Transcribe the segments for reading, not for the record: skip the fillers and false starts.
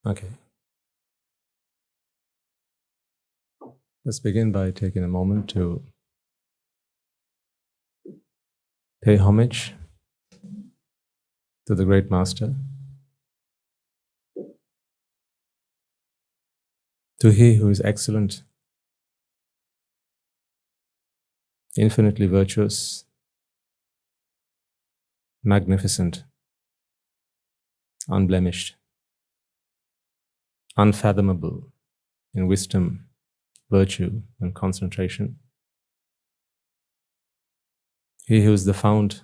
Okay. Let's begin by taking a moment to pay homage to the Great Master, to He who is excellent, infinitely virtuous, magnificent, unblemished, unfathomable in wisdom, virtue, and concentration. He who is the fount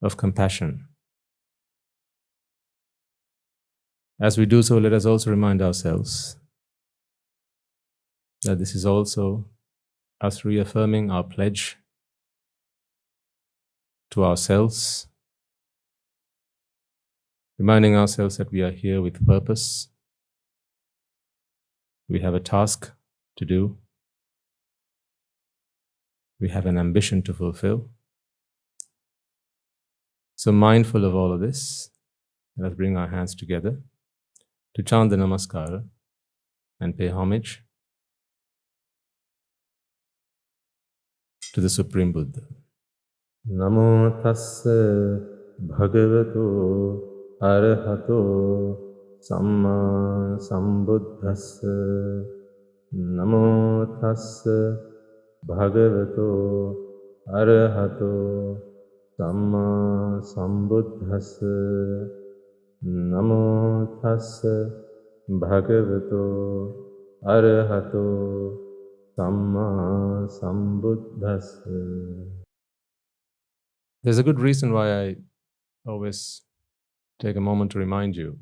of compassion. As we do so, let us also remind ourselves that this is also us reaffirming our pledge to ourselves, reminding ourselves that we are here with purpose. We have a task to do. We have an ambition to fulfill. So mindful of all of this, let us bring our hands together to chant the Namaskara and pay homage to the Supreme Buddha. Namo tassa bhagavato arahato samma sambuddhassa. Namo tassa bhagavato arahato samma sambuddhassa. Namo tassa bhagavato arahato samma sambuddhassa. There's a good reason why I always take a moment to remind you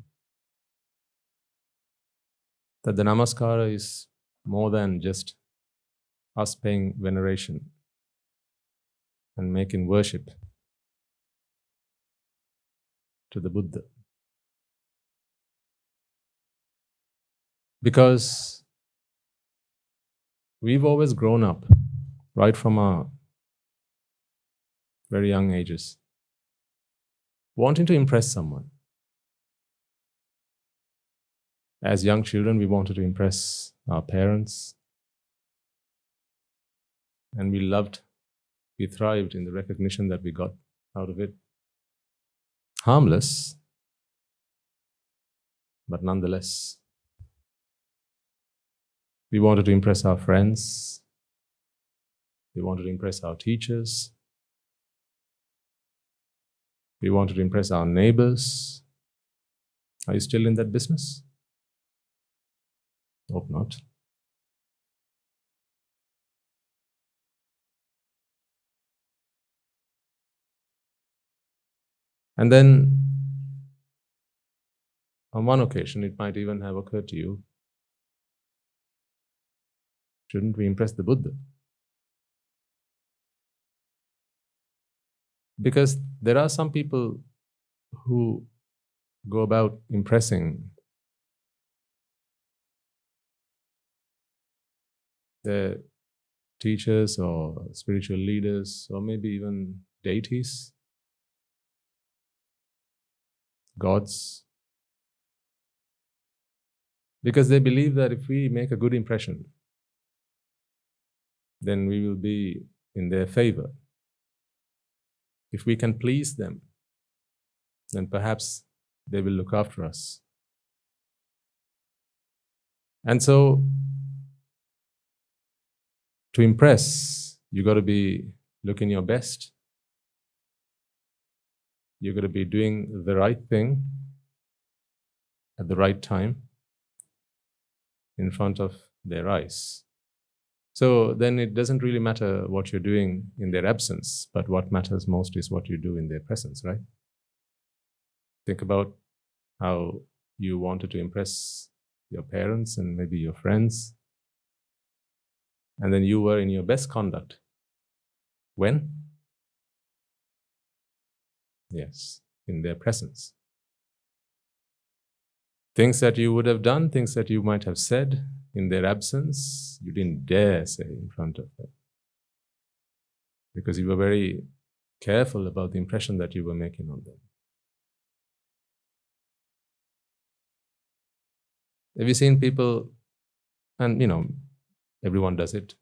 that the Namaskara is more than just us paying veneration and making worship to the Buddha. Because we've always grown up, right from our very young ages, wanting to impress someone. As young children, we wanted to impress our parents, and we thrived in the recognition that we got out of it. Harmless, but nonetheless. We wanted to impress our friends. We wanted to impress our teachers. We wanted to impress our neighbors. Are you still in that business? Hope not. And then, on one occasion, it might even have occurred to you, shouldn't we impress the Buddha? Because there are some people who go about impressing their teachers or spiritual leaders, or maybe even deities, gods, because they believe that if we make a good impression, then we will be in their favor. If we can please them, then perhaps they will look after us. And so, to impress, you got to be looking your best. You got to be doing the right thing at the right time in front of their eyes. So then it doesn't really matter what you're doing in their absence, but what matters most is what you do in their presence, right? Think about how you wanted to impress your parents and maybe your friends, and then you were in your best conduct. When? Yes, in their presence. Things that you would have done, things that you might have said in their absence, you didn't dare say in front of them, because you were very careful about the impression that you were making on them. Have you seen people, and everyone does it,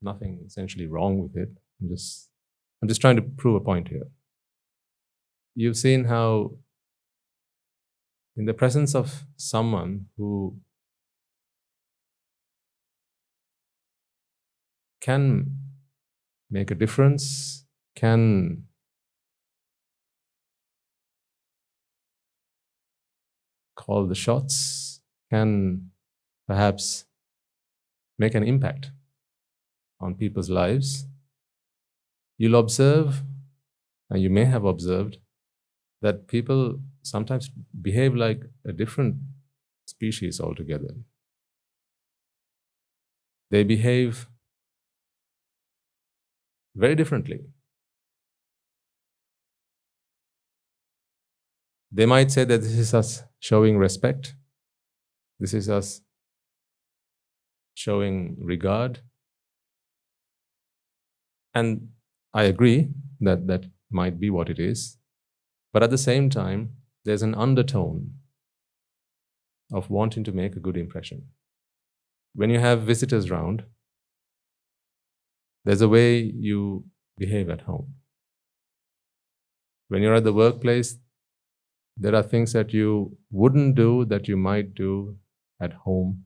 nothing essentially wrong with it. I'm just trying to prove a point here. You've seen how in the presence of someone who can make a difference, can call the shots, can perhaps make an impact on people's lives, you'll observe, and you may have observed, that people sometimes behave like a different species altogether. They behave very differently. They might say that this is us showing respect, this is us showing regard. And I agree that that might be what it is. But at the same time, there's an undertone of wanting to make a good impression. When you have visitors round, there's a way you behave at home. When you're at the workplace, there are things that you wouldn't do that you might do at home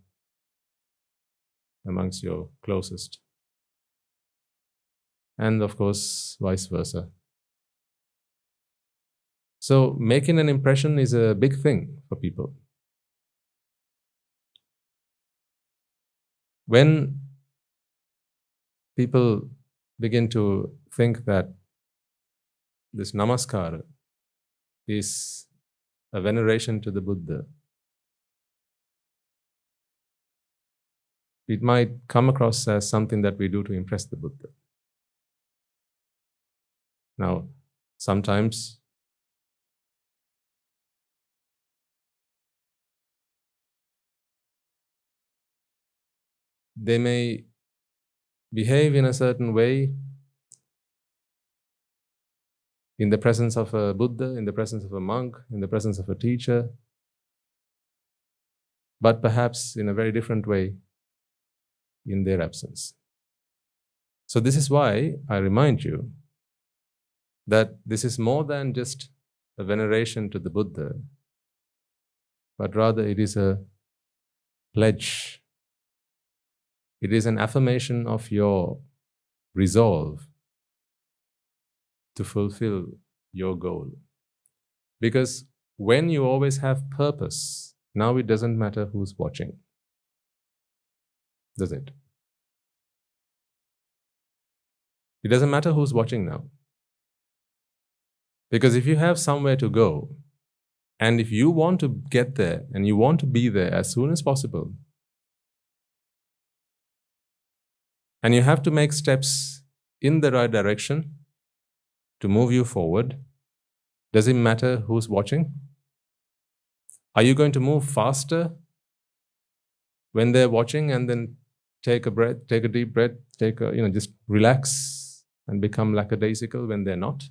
amongst your closest. And of course, vice versa. So making an impression is a big thing for people. When people begin to think that this namaskara is a veneration to the Buddha, it might come across as something that we do to impress the Buddha. Now, sometimes they may behave in a certain way in the presence of a Buddha, in the presence of a monk, in the presence of a teacher, but perhaps in a very different way in their absence. So this is why I remind you that this is more than just a veneration to the Buddha, but rather it is a pledge. It is an affirmation of your resolve to fulfill your goal. Because when you always have purpose, now it doesn't matter who's watching, does it? It doesn't matter who's watching now. Because if you have somewhere to go, and if you want to get there and you want to be there as soon as possible, and you have to make steps in the right direction to move you forward, does it matter who's watching? Are you going to move faster when they're watching and then take a breath, take a deep breath, just relax and become lackadaisical when they're not?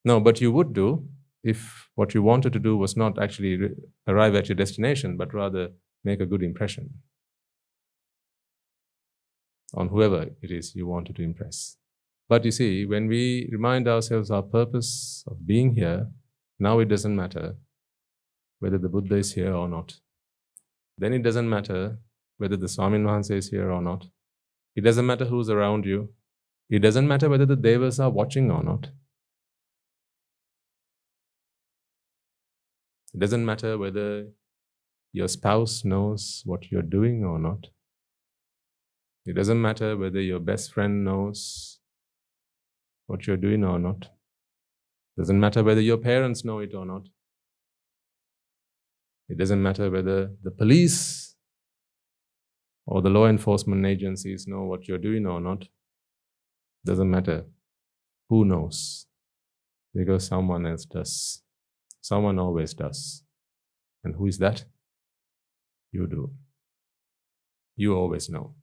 No, but you would do if what you wanted to do was not actually arrive at your destination, but rather make a good impression on whoever it is you wanted to impress. But you see, when we remind ourselves our purpose of being here, now it doesn't matter whether the Buddha is here or not. Then it doesn't matter whether the Swamin Wahanse is here or not. It doesn't matter who's around you. It doesn't matter whether the devas are watching or not. It doesn't matter whether your spouse knows what you're doing or not. It doesn't matter whether your best friend knows what you're doing or not. It doesn't matter whether your parents know it or not. It doesn't matter whether the police or the law enforcement agencies know what you're doing or not. It doesn't matter who knows, because someone else does. Someone always does. And who is that? You do. You always know.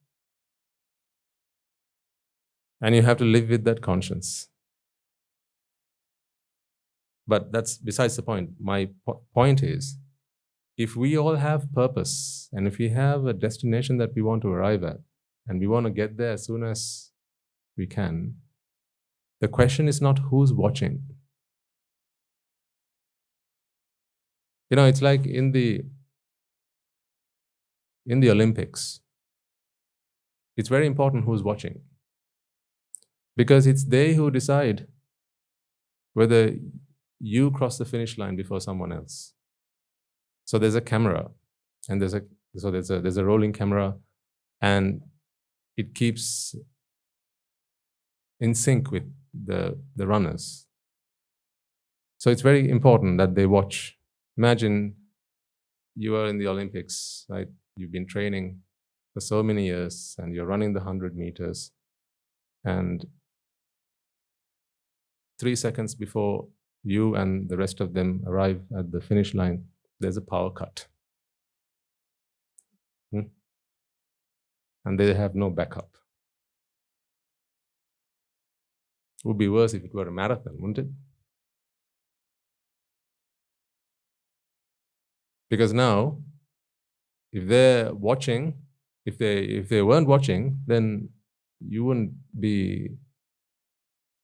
And you have to live with that conscience. But that's besides the point. My point is if we all have purpose and if we have a destination that we want to arrive at and we want to get there as soon as we can, the question is not who's watching. It's like in the Olympics, it's very important who's watching, because it's they who decide whether you cross the finish line before someone else. So there's a camera, and there's a rolling camera, and it keeps in sync with the runners. So it's very important that they watch. Imagine you are in the Olympics, right? You've been training for so many years, and you're running the 100 meters, and 3 seconds before you and the rest of them arrive at the finish line, there's a power cut. And they have no backup. It would be worse if it were a marathon, wouldn't it? Because now, if they're watching, if they weren't watching, then you wouldn't be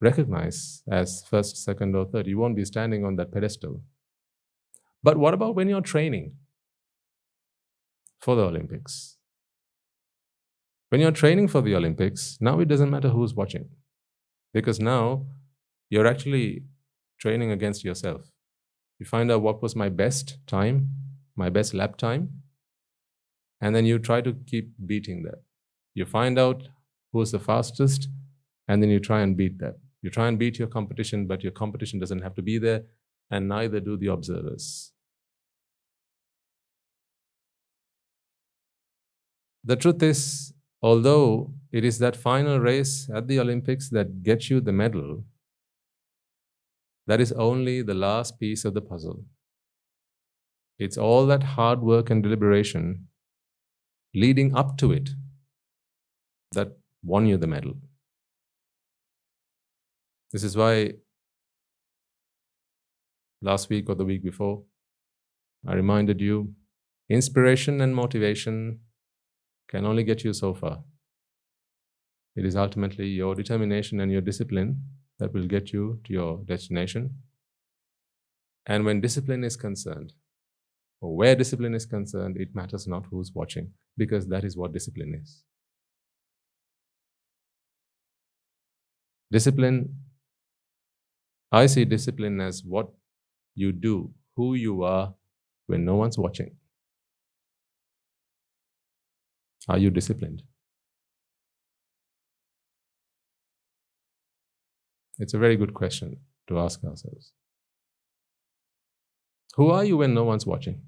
recognized as first, second, or third. You won't be standing on that pedestal. But what about when you're training for the Olympics? When you're training for the Olympics, now it doesn't matter who's watching, because now you're actually training against yourself. You find out what was my best time, my best lap time, and then you try to keep beating that. You find out who's the fastest, and then you try and beat that. You try and beat your competition, but your competition doesn't have to be there, and neither do the observers. The truth is, although it is that final race at the Olympics that gets you the medal, that is only the last piece of the puzzle. It's all that hard work and deliberation leading up to it that won you the medal. This is why last week or the week before, I reminded you, inspiration and motivation can only get you so far. It is ultimately your determination and your discipline that will get you to your destination. And when discipline is concerned, or where discipline is concerned, it matters not who's watching, because that is what discipline is. Discipline, I see discipline as what you do, who you are when no one's watching. Are you disciplined? It's a very good question to ask ourselves. Who are you when no one's watching?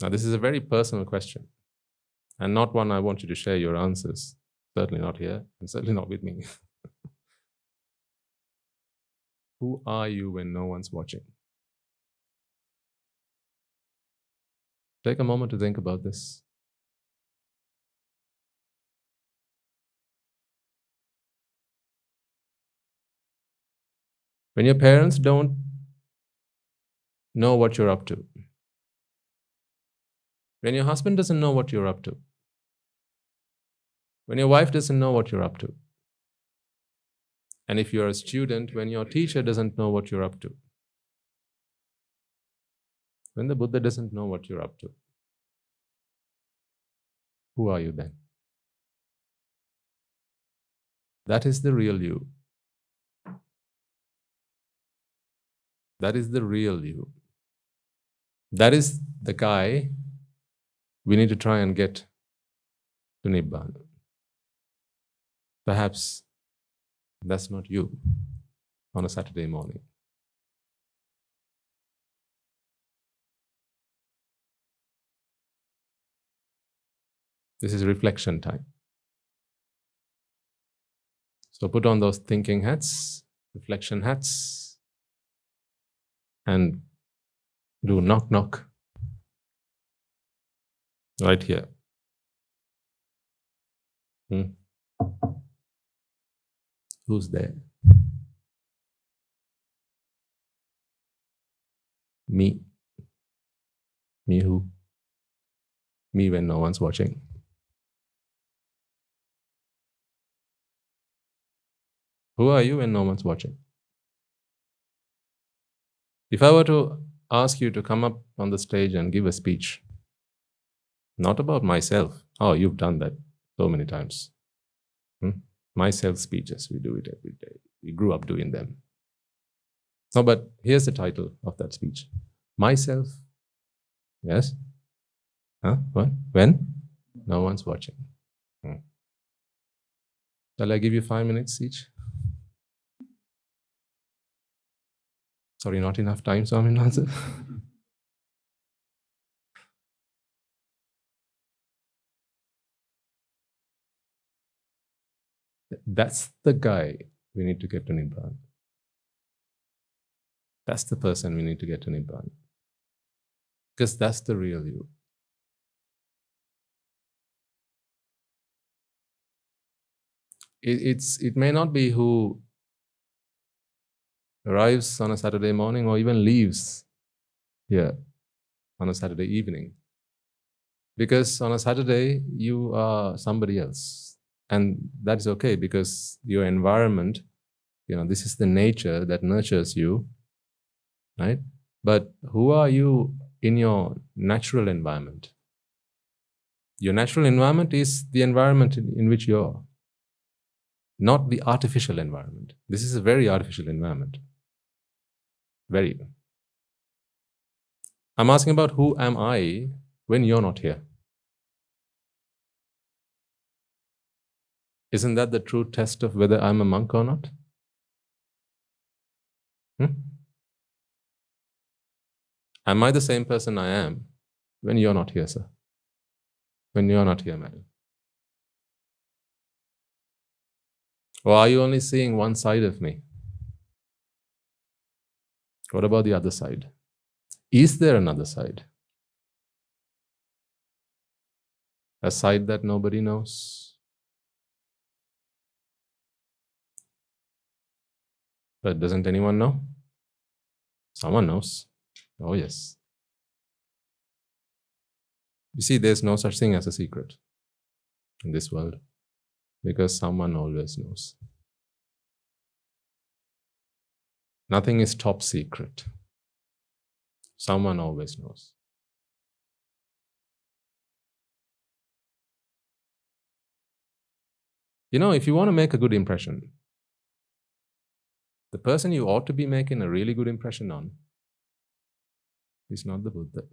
Now, this is a very personal question, and not one I want you to share your answers. Certainly not here, and certainly not with me. Who are you when no one's watching? Take a moment to think about this. When your parents don't know what you're up to, when your husband doesn't know what you're up to, when your wife doesn't know what you're up to, and if you're a student, when your teacher doesn't know what you're up to, when the Buddha doesn't know what you're up to, who are you then? That is the real you. That is the real you. That is the guy we need to try and get to Nibbána. Perhaps that's not you on a Saturday morning. This is reflection time. So put on those thinking hats, reflection hats, and do knock knock right here. Who's there? Me. Me who? Me when no one's watching. Who are you when no one's watching? If I were to ask you to come up on the stage and give a speech, not about myself. Oh, you've done that so many times. Myself speeches, we do it every day. We grew up doing them. No, but here's the title of that speech. Myself. Yes? Huh? What? When? No one's watching. Shall I give you 5 minutes each? Sorry, not enough time, Swaminathan. That's the guy we need to get to Nibbána. That's the person we need to get to Nibbána. Because that's the real you. It may not be who arrives on a Saturday morning or even leaves here on a Saturday evening. Because on a Saturday, you are somebody else. And that is okay because your environment, this is the nature that nurtures you, right? But who are you in your natural environment? Your natural environment is the environment in which you are, not the artificial environment. This is a very artificial environment. Very. I'm asking about who am I when you're not here? Isn't that the true test of whether I'm a monk or not? Am I the same person I am when you're not here, sir? When you're not here, madam? Or are you only seeing one side of me? What about the other side? Is there another side? A side that nobody knows? But doesn't anyone know? Someone knows. Oh, yes. You see, there's no such thing as a secret in this world because someone always knows. Nothing is top secret. Someone always knows. If you want to make a good impression, the person you ought to be making a really good impression on is not the Buddha.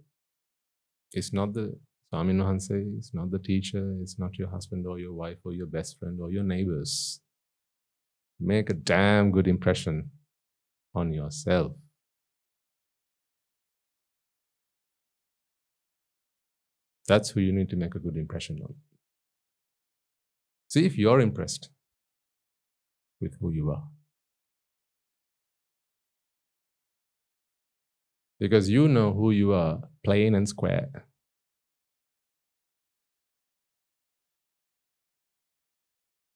It's not the Swamin Wahanse, it's not the teacher, it's not your husband or your wife or your best friend or your neighbors. Make a damn good impression on yourself. That's who you need to make a good impression on. See if you're impressed with who you are. Because you know who you are, plain and square.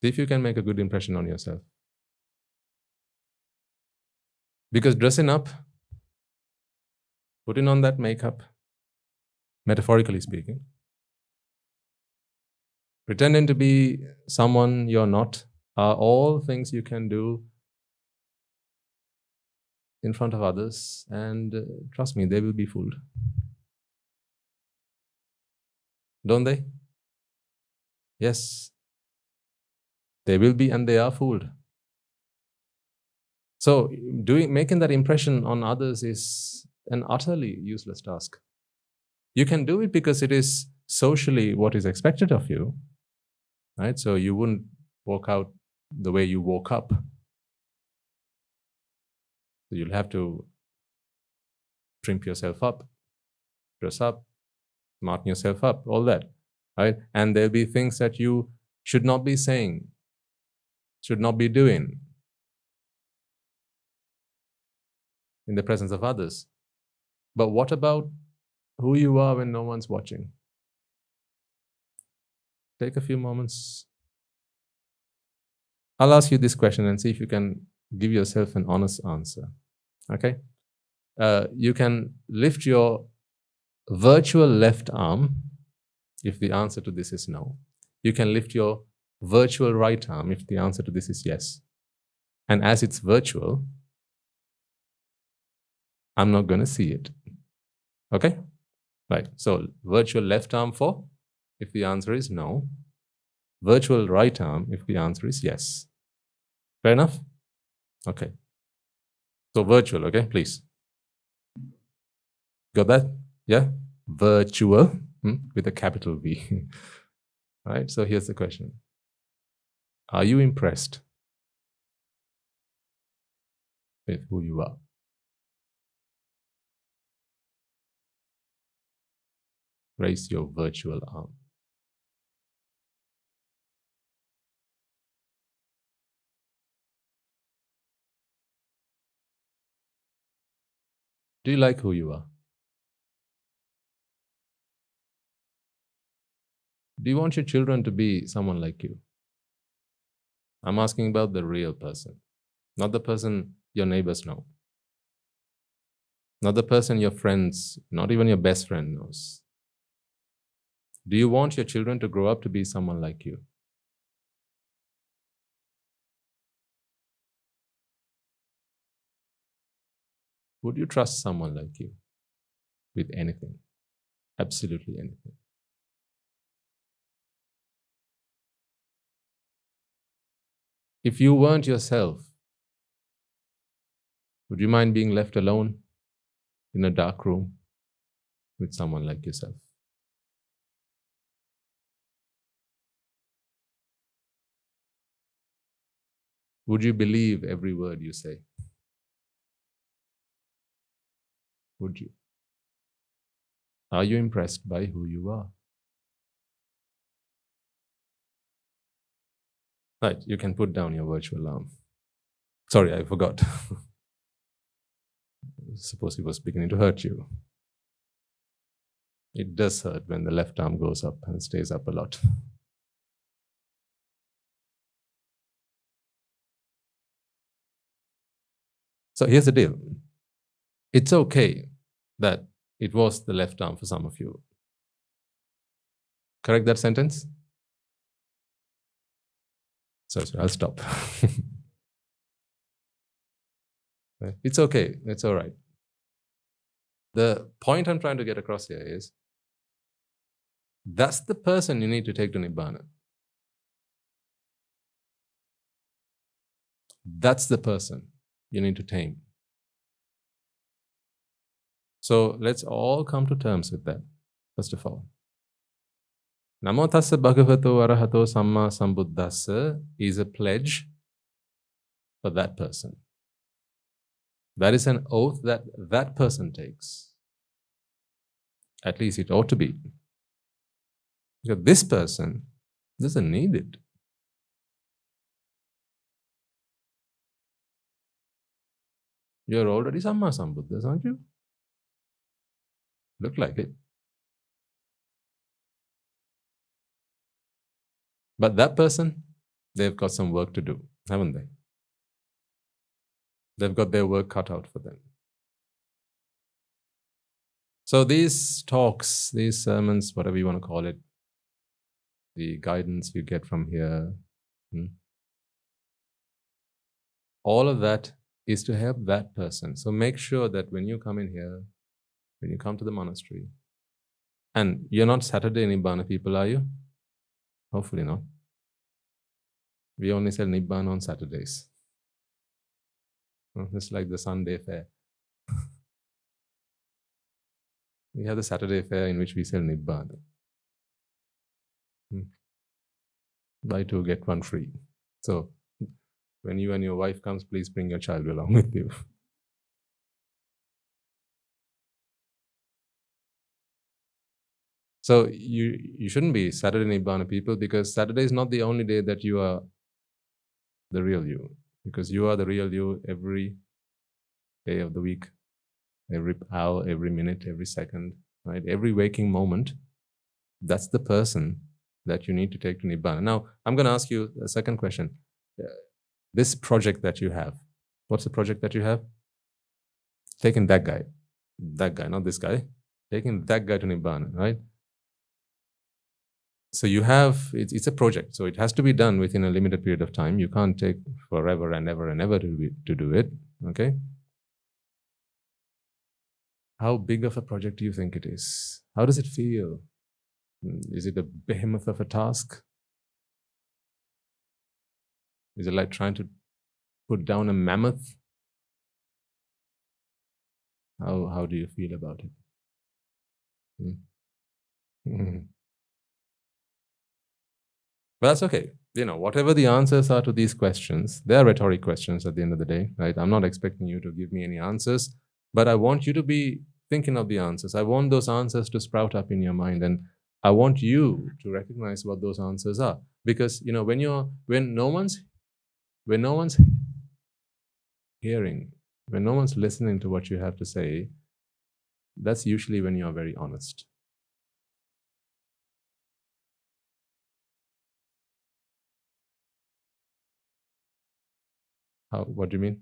See if you can make a good impression on yourself. Because dressing up, putting on that makeup, metaphorically speaking, pretending to be someone you're not, are all things you can do in front of others, and trust me, they will be fooled. Don't they? Yes. They will be, and they are fooled. So making that impression on others is an utterly useless task. You can do it because it is socially what is expected of you, right? So you wouldn't walk out the way you woke up. So you'll have to trim yourself up, dress up, smarten yourself up, all that, right? And there'll be things that you should not be saying, should not be doing in the presence of others. But what about who you are when no one's watching? Take a few moments. I'll ask you this question and see if you can give yourself an honest answer. Okay? You can lift your virtual left arm if the answer to this is no. You can lift your virtual right arm if the answer to this is yes. And as it's virtual, I'm not going to see it. Okay? Right. So virtual left arm for if the answer is no. Virtual right arm if the answer is yes. Fair enough? Okay. So virtual, okay, please. Got that? Yeah? Virtual with a capital V. Right? So here's the question. Are you impressed with who you are? Raise your virtual arm. Do you like who you are? Do you want your children to be someone like you? I'm asking about the real person, not the person your neighbors know, not the person your friends, not even your best friend knows. Do you want your children to grow up to be someone like you? Would you trust someone like you with anything? Absolutely anything. If you weren't yourself, would you mind being left alone in a dark room with someone like yourself? Would you believe every word you say? Would you? Are you impressed by who you are? Right, you can put down your virtual arm. Sorry, I forgot. Suppose it was beginning to hurt you. It does hurt when the left arm goes up and stays up a lot. So here's the deal. It's okay that it was the left arm for some of you. Correct that sentence? Sorry, I'll stop. It's okay. It's all right. The point I'm trying to get across here is that's the person you need to take to Nibbána. That's the person you need to tame. So let's all come to terms with that, first of all. Namo tassa bhagavato arahato samma sambuddhassa is a pledge for that person. That is an oath that that person takes. At least it ought to be. Because this person doesn't need it. You're already Samma Sambuddhas, aren't you? Look like it. But that person, they've got some work to do, haven't they? They've got their work cut out for them. So these talks, these sermons, whatever you want to call it, the guidance you get from here, all of that is to help that person. So make sure that when you come in here, when you come to the monastery, and you're not Saturday Nibbána people, are you? Hopefully not. We only sell Nibbána on Saturdays. It's like the Sunday fair. We have the Saturday fair in which we sell Nibbána. Buy two, get one free. So when you and your wife comes, please bring your child along with you. So you shouldn't be Saturday Nibbána people, because Saturday is not the only day that you are the real you. Because you are the real you every day of the week, every hour, every minute, every second, right? Every waking moment. That's the person that you need to take to Nibbána. Now, I'm going to ask you a second question. This project that you have, what's the project that you have? Taking that guy, not this guy. taking that guy to Nibbána, right? So you have, it's a project. So it has to be done within a limited period of time. You can't take forever and ever to do it, okay? How big of a project do you think it is? How does it feel? Is it a behemoth of a task? Is it like trying to put down a mammoth? How do you feel about it? But that's okay. Whatever the answers are to these questions, they are rhetoric questions at the end of the day, right? I'm not expecting you to give me any answers, but I want you to be thinking of the answers. I want those answers to sprout up in your mind, and I want you to recognize what those answers are. Because when no one's hearing, when no one's listening to what you have to say, that's usually when you are very honest. What do you mean?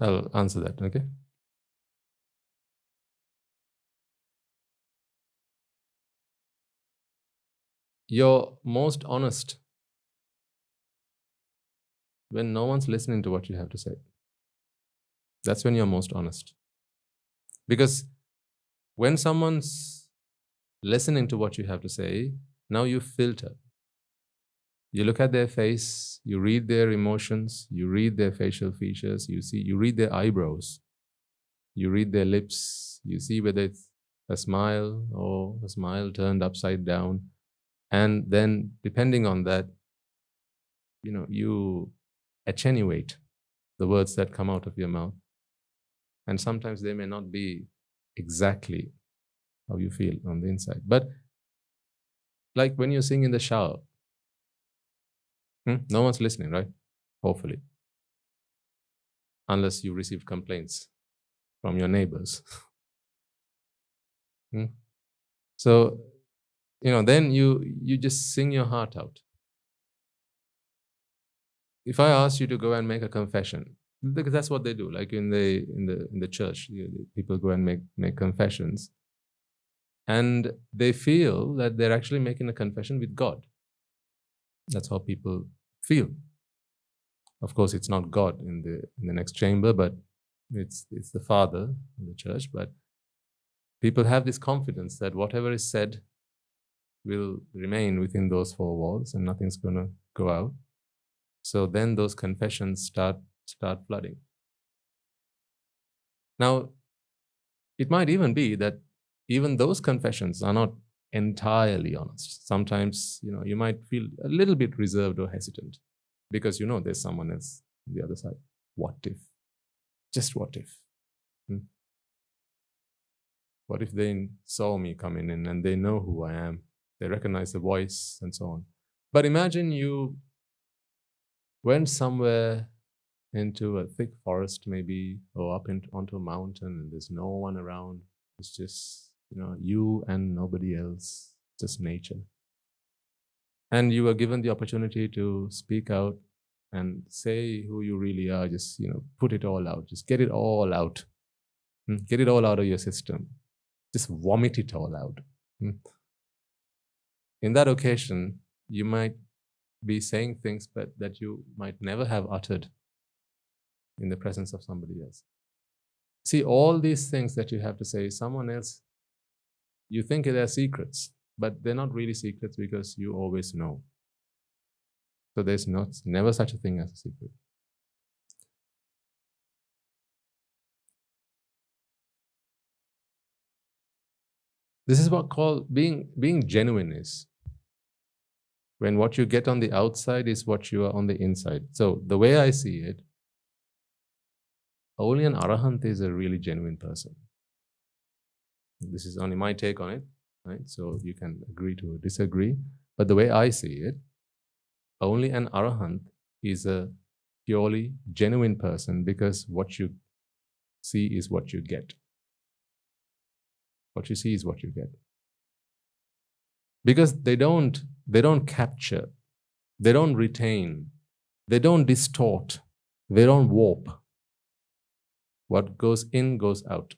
I'll answer that, okay? You're most honest when no one's listening to what you have to say. That's when you're most honest. Because when someone's listening to what you have to say, now you filter. You look at their face, you read their emotions, you read their facial features, you read their eyebrows, you read their lips, you see whether it's a smile or a smile turned upside down. And then depending on that, you attenuate the words that come out of your mouth. And sometimes they may not be exactly how you feel on the inside. But like when you sing in the shower, no one's listening, right? Hopefully. Unless you receive complaints from your neighbors. So, then you just sing your heart out. If I ask you to go and make a confession, because that's what they do, like in the church, people go and make confessions, and they feel that they're actually making a confession with God. That's how people feel. Of course, it's not God in the next chamber, but it's the Father in the church. But people have this confidence that whatever is said will remain within those four walls, and nothing's going to go out. So then those confessions start flooding. Now, it might even be that even those confessions are not entirely honest. Sometimes, you might feel a little bit reserved or hesitant because there's someone else on the other side. What if? Just what if? What if they saw me coming in and they know who I am? They recognize the voice and so on. But imagine you went somewhere into a thick forest maybe, or up onto a mountain, and there's no one around. It's just, you and nobody else, just nature. And you were given the opportunity to speak out and say who you really are. Just, put it all out. Just get it all out. Get it all out of your system. Just vomit it all out. In that occasion, you might be saying things that you might never have uttered in the presence of somebody else. See, all these things that you have to say, someone else, you think they're secrets, but they're not really secrets because you always know. So there's never such a thing as a secret. This is what called being genuine is. When what you get on the outside is what you are on the inside. So the way I see it, only an arahant is a really genuine person. This is only my take on it, right? So you can agree to disagree. But the way I see it, only an arahant is a purely genuine person, because what you see is what you get. What you see is what you get. Because they don't capture, they don't retain, they don't distort, they don't warp. What goes in goes out.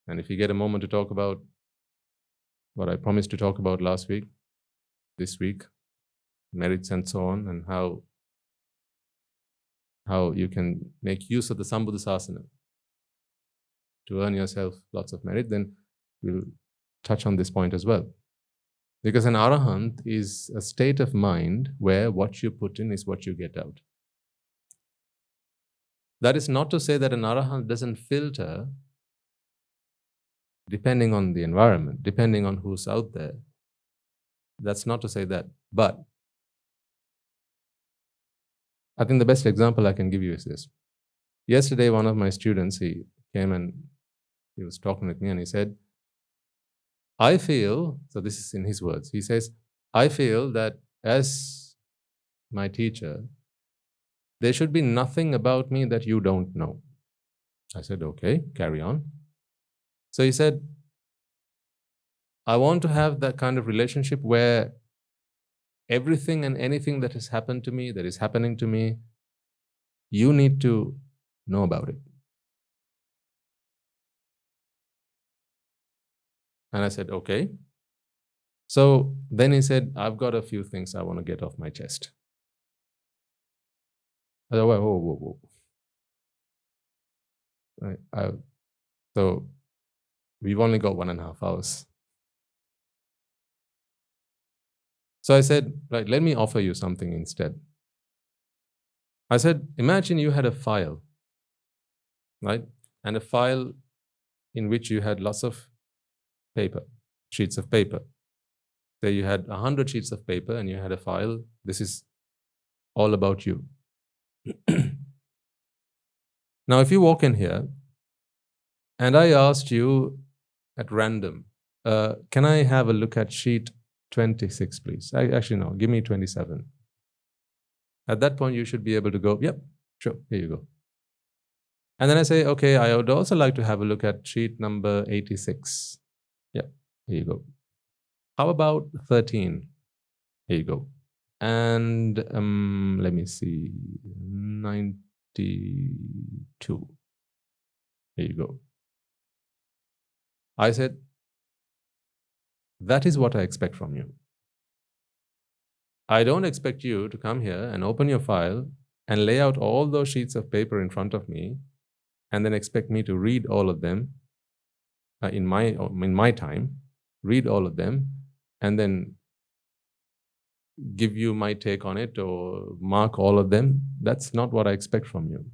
And if you get a moment to talk about what I promised to talk about last week, this week, merits and so on, and how you can make use of the Shásana to earn yourself lots of merit, then we'll touch on this point as well. Because an arahant is a state of mind where what you put in is what you get out. That is not to say that an arahant doesn't filter depending on the environment, depending on who's out there. That's not to say that. But I think the best example I can give you is this. Yesterday, one of my students, he came and he was talking with me and he said, I feel, so this is in his words, he says, I feel that as my teacher, there should be nothing about me that you don't know. I said, okay, carry on. So he said, I want to have that kind of relationship where everything and anything that has happened to me, that is happening to me, you need to know about it. And I said, okay. So then he said, I've got a few things I want to get off my chest. I said, whoa. So we've only got 1.5 hours. So I said, right, let me offer you something instead. I said, imagine you had a file, right? And a file in which you had lots of paper, sheets of paper. Say you had 100 sheets of paper and you had a file. This is all about you. Now, if you walk in here and I asked you at random, can I have a look at sheet 26, please? Actually, no, give me 27. At that point, you should be able to go, yep, sure, here you go. And then I say, okay, I would also like to have a look at sheet number 86. Yep, here you go. How about 13? Here you go. And let me see, 92. Here you go. I said, that is what I expect from you. I don't expect you to come here and open your file and lay out all those sheets of paper in front of me and then expect me to read all of them in my time, read all of them, and then give you my take on it or mark all of them. That's not what I expect from you.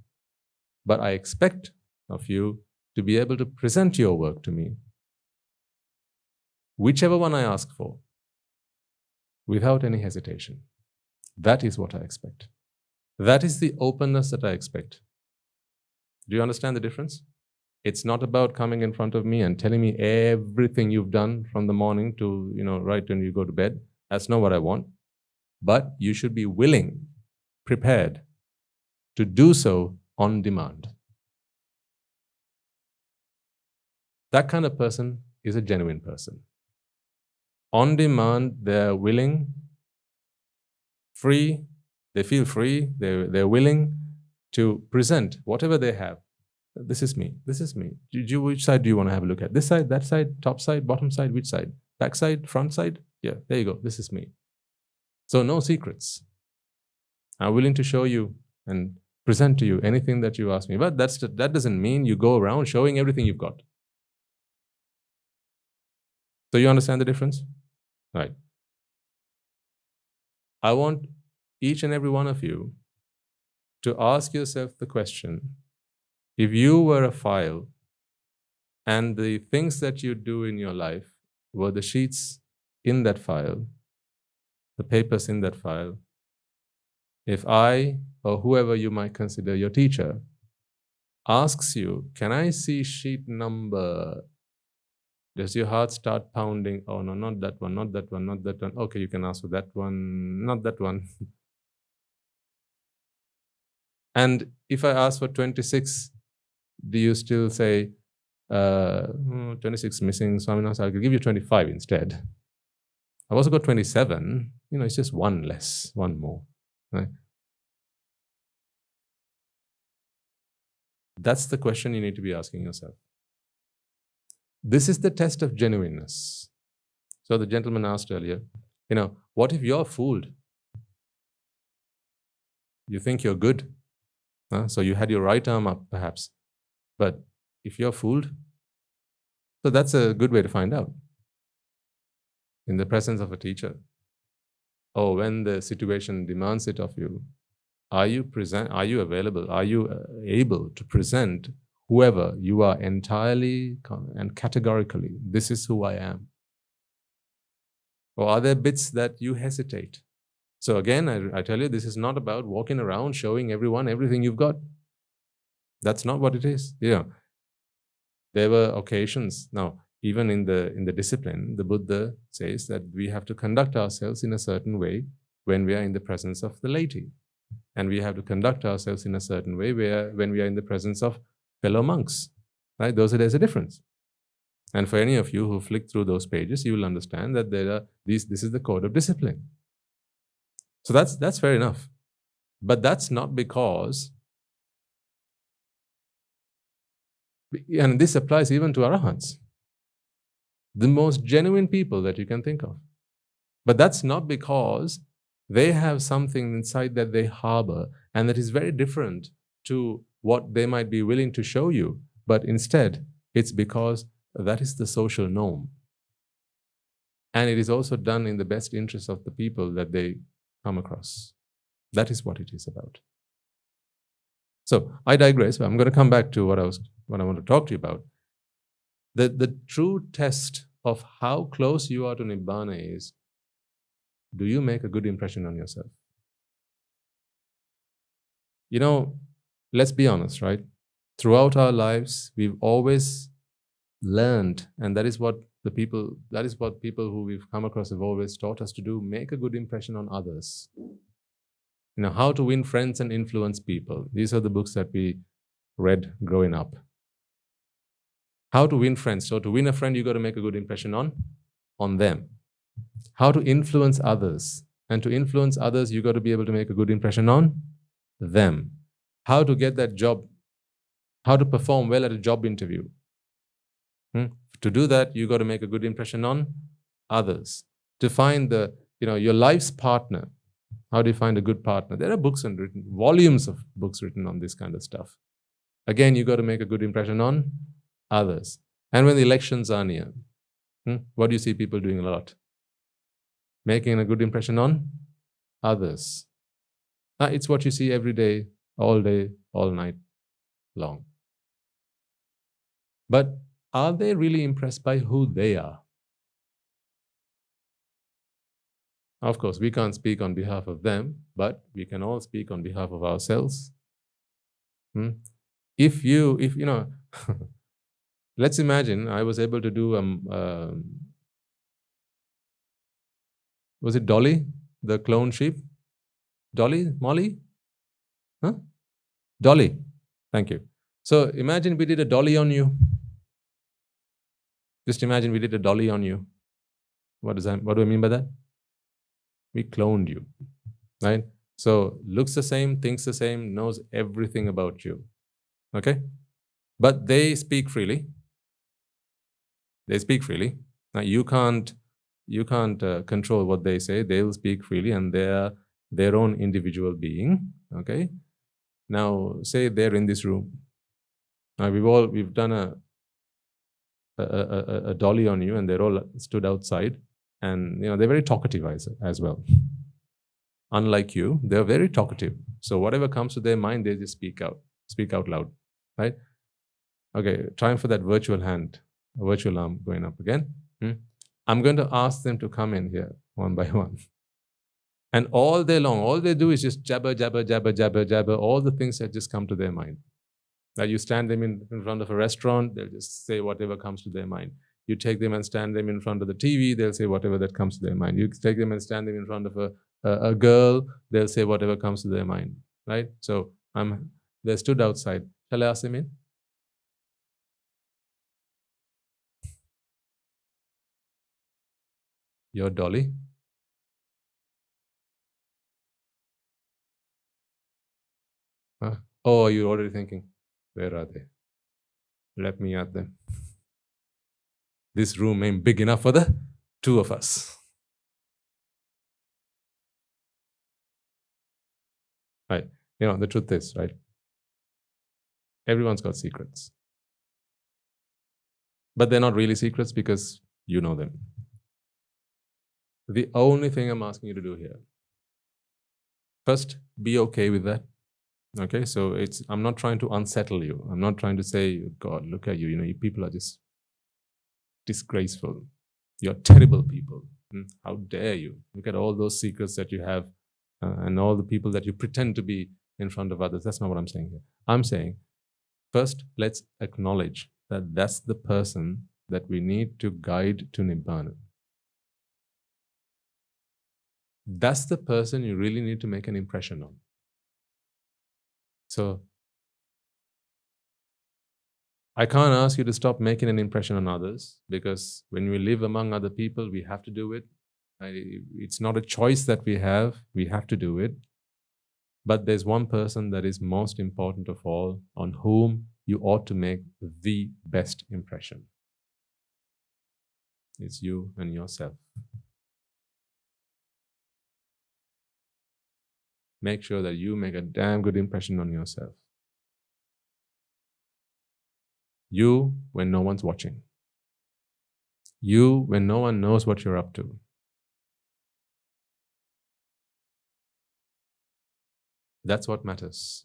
But I expect of you to be able to present your work to me, whichever one I ask for, without any hesitation. That is what I expect. That is the openness that I expect. Do you understand the difference? It's not about coming in front of me and telling me everything you've done from the morning to, right when you go to bed. That's not what I want. But you should be willing, prepared to do so on demand. That kind of person is a genuine person. On demand, they're willing, free, they feel free, they're willing to present whatever they have. This is me, this is me. Which side do you want to have a look at? This side, that side, top side, bottom side, which side? Back side, front side? Yeah, there you go, this is me. So no secrets. I'm willing to show you and present to you anything that you ask me. But that doesn't mean you go around showing everything you've got. So you understand the difference? Right. I want each and every one of you to ask yourself the question, if you were a file and the things that you do in your life were the sheets in that file, the papers in that file, if I, or whoever you might consider your teacher, asks you, can I see sheet number? Does your heart start pounding? Oh no, not that one, not that one, not that one. Okay, you can ask for that one, not that one. And if I ask for 26, do you still say, 26 missing, Swaminathan, I'll give you 25 instead. I've also got 27, it's just one less, one more, right? That's the question you need to be asking yourself. This is the test of genuineness. So the gentleman asked earlier, what if you're fooled? You think you're good. So you had your right arm up, perhaps. But if you're fooled, so that's a good way to find out. In the presence of a teacher, or when the situation demands it of you, are you available? Are you able to present whoever you are entirely and categorically, this is who I am? Or are there bits that you hesitate? So again, I tell you, this is not about walking around showing everyone everything you've got. That's not what it is. There were occasions. Now, even in the discipline, the Buddha says that we have to conduct ourselves in a certain way when we are in the presence of the laity. And we have to conduct ourselves in a certain way when we are in the presence of fellow monks. Right? There's a difference. And for any of you who flick through those pages, you will understand that this is the code of discipline. So that's fair enough. But that's not because, and this applies even to arahants, the most genuine people that you can think of. But that's not because they have something inside that they harbor and that is very different to what they might be willing to show you. But instead, it's because that is the social norm. And it is also done in the best interest of the people that they come across. That is what it is about. So I digress. I'm going to come back to what I want to talk to you about. The true test of how close you are to Nibbána is, do you make a good impression on yourself? Let's be honest, right? Throughout our lives, we've always learned, and that is what people who we've come across have always taught us to do, make a good impression on others. How to win friends and influence people. These are the books that we read growing up. How to win friends. So to win a friend, you got to make a good impression on them. How to influence others. And to influence others, you got to be able to make a good impression on them. How to get that job. How to perform well at a job interview. To do that, you got to make a good impression on others. To find your life's partner. How do you find a good partner? There are books written, volumes of books written on this kind of stuff. Again, you got to make a good impression on others. And when the elections are near, what do you see people doing a lot? Making a good impression on others. It's what you see every day, all night long. But are they really impressed by who they are? Of course, we can't speak on behalf of them, but we can all speak on behalf of ourselves. If let's imagine I was able to do, was it Dolly, the clone sheep? Dolly? Molly? Huh? Dolly. Thank you. So imagine we did a dolly on you. Just imagine we did a dolly on you. What do I mean by that? We cloned you, right? So looks the same, thinks the same, knows everything about you. Okay? But they speak freely. They speak freely. Now you can't control what they say. They will speak freely, and they're their own individual being. Okay? Now say they're in this room. Now we've done a dolly on you, and they're all stood outside, and they're very talkative as well. Unlike you, they're very talkative. So whatever comes to their mind, they just speak out loud, right? Okay, trying for that virtual arm going up again. I'm going to ask them to come in here one by one. And all day long, all they do is just jabber, jabber, jabber, jabber, jabber, all the things that just come to their mind. Now you stand them in front of a restaurant, they'll just say whatever comes to their mind. You take them and stand them in front of the TV, they'll say whatever that comes to their mind. You take them and stand them in front of a girl, they'll say whatever comes to their mind, right? So They stood outside. Shall I ask them in? You're Dolly? Huh? Oh, you're already thinking, where are they? Let me at them. This room ain't big enough for the two of us. Right. The truth is, right? Everyone's got secrets. But they're not really secrets because you know them. The only thing I'm asking you to do here, first, be okay with that. Okay, so I'm not trying to unsettle you. I'm not trying to say, God, look at you. You people are just disgraceful. You're terrible people. How dare you? Look at all those secrets that you have and all the people that you pretend to be in front of others. That's not what I'm saying here. I'm saying, first, let's acknowledge that that's the person that we need to guide to Nibbána. That's the person you really need to make an impression on. So I can't ask you to stop making an impression on others, because when we live among other people, we have to do it. It's not a choice that we have to do it. But there's one person that is most important of all, on whom you ought to make the best impression. It's you and yourself. Make sure that you make a damn good impression on yourself. You when no one's watching. You when no one knows what you're up to. That's what matters.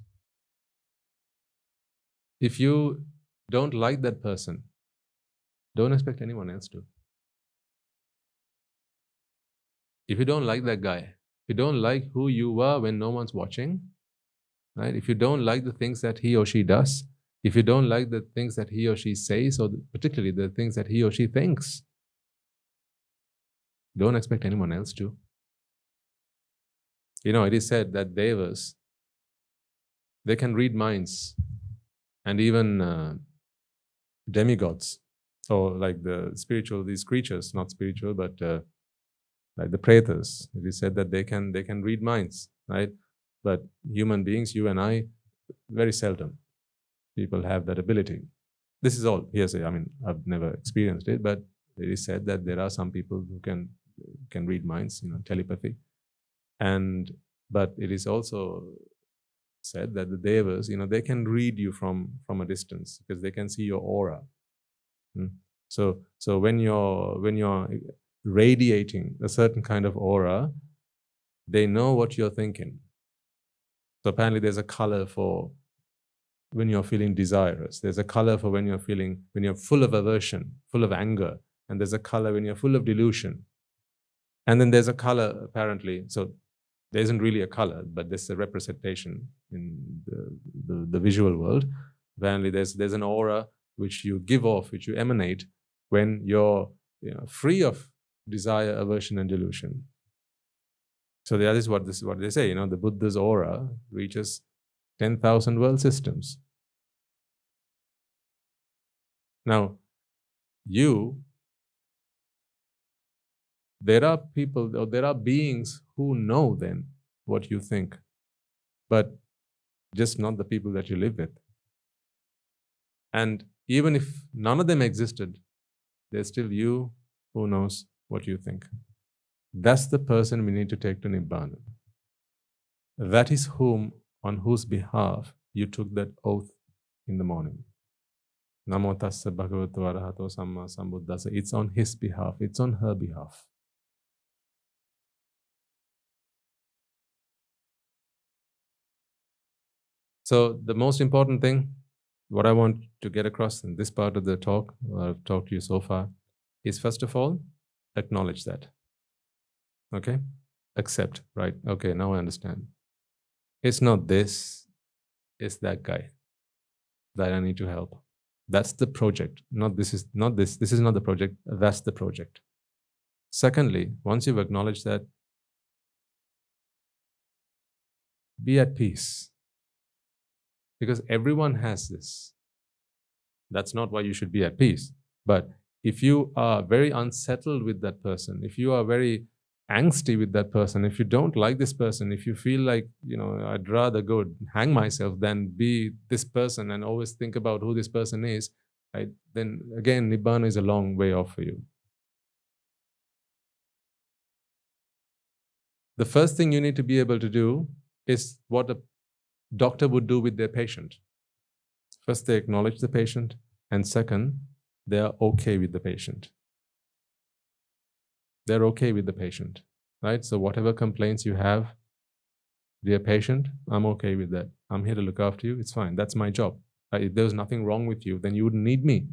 If you don't like that person, don't expect anyone else to. If you don't like that guy, if you don't like who you are when no one's watching, right? If you don't like the things that he or she does, if you don't like the things that he or she says, or particularly the things that he or she thinks, don't expect anyone else to. It is said that devas, they can read minds, and even demigods, or like these creatures, not spiritual, but like the pretas. It is said that they can read minds, right? But human beings, you and I, very seldom people have that ability. This is all hearsay. I've never experienced it, but it is said that there are some people who can read minds, telepathy. But it is also said that the devas, they can read you from a distance, because they can see your aura. So when you're radiating a certain kind of aura, they know what you're thinking. So apparently there's a color for when you're feeling desirous. There's a color for when you're full of aversion, full of anger. And there's a color when you're full of delusion. And then there's a color, apparently. So there isn't really a color, but there's a representation in the visual world. Apparently there's an aura which you give off, which you emanate when you're free of desire, aversion, and delusion. So that is what they say. The Buddha's aura reaches 10,000 world systems. Now, there are people, or there are beings who know then what you think, but just not the people that you live with. And even if none of them existed, there's still you who knows what you think. That's the person we need to take to Nibbána. That is on whose behalf you took that oath in the morning. Namo tassa bhagavato arahato samma sambuddhassa. It's on his behalf. It's on her behalf. So the most important thing, what I want to get across in this part of the talk, I've talked to you so far, is first of all, acknowledge that. Okay? Accept, right? Okay, now I understand. It's not this, it's that guy that I need to help. That's the project. This is not the project, that's the project. Secondly, once you've acknowledged that, be at peace. because everyone has this. That's not why you should be at peace. But if you are very unsettled with that person, if you are very angsty with that person, if you don't like this person, if you feel like, I'd rather go hang myself than be this person and always think about who this person is, right, then again, Nibbána is a long way off for you. The first thing you need to be able to do is what a doctor would do with their patient. First, they acknowledge the patient, and second, they are okay with the patient. They're okay with the patient, right? So whatever complaints you have, dear patient, I'm okay with that. I'm here to look after you. It's fine. That's my job. If there's nothing wrong with you, then you wouldn't need me.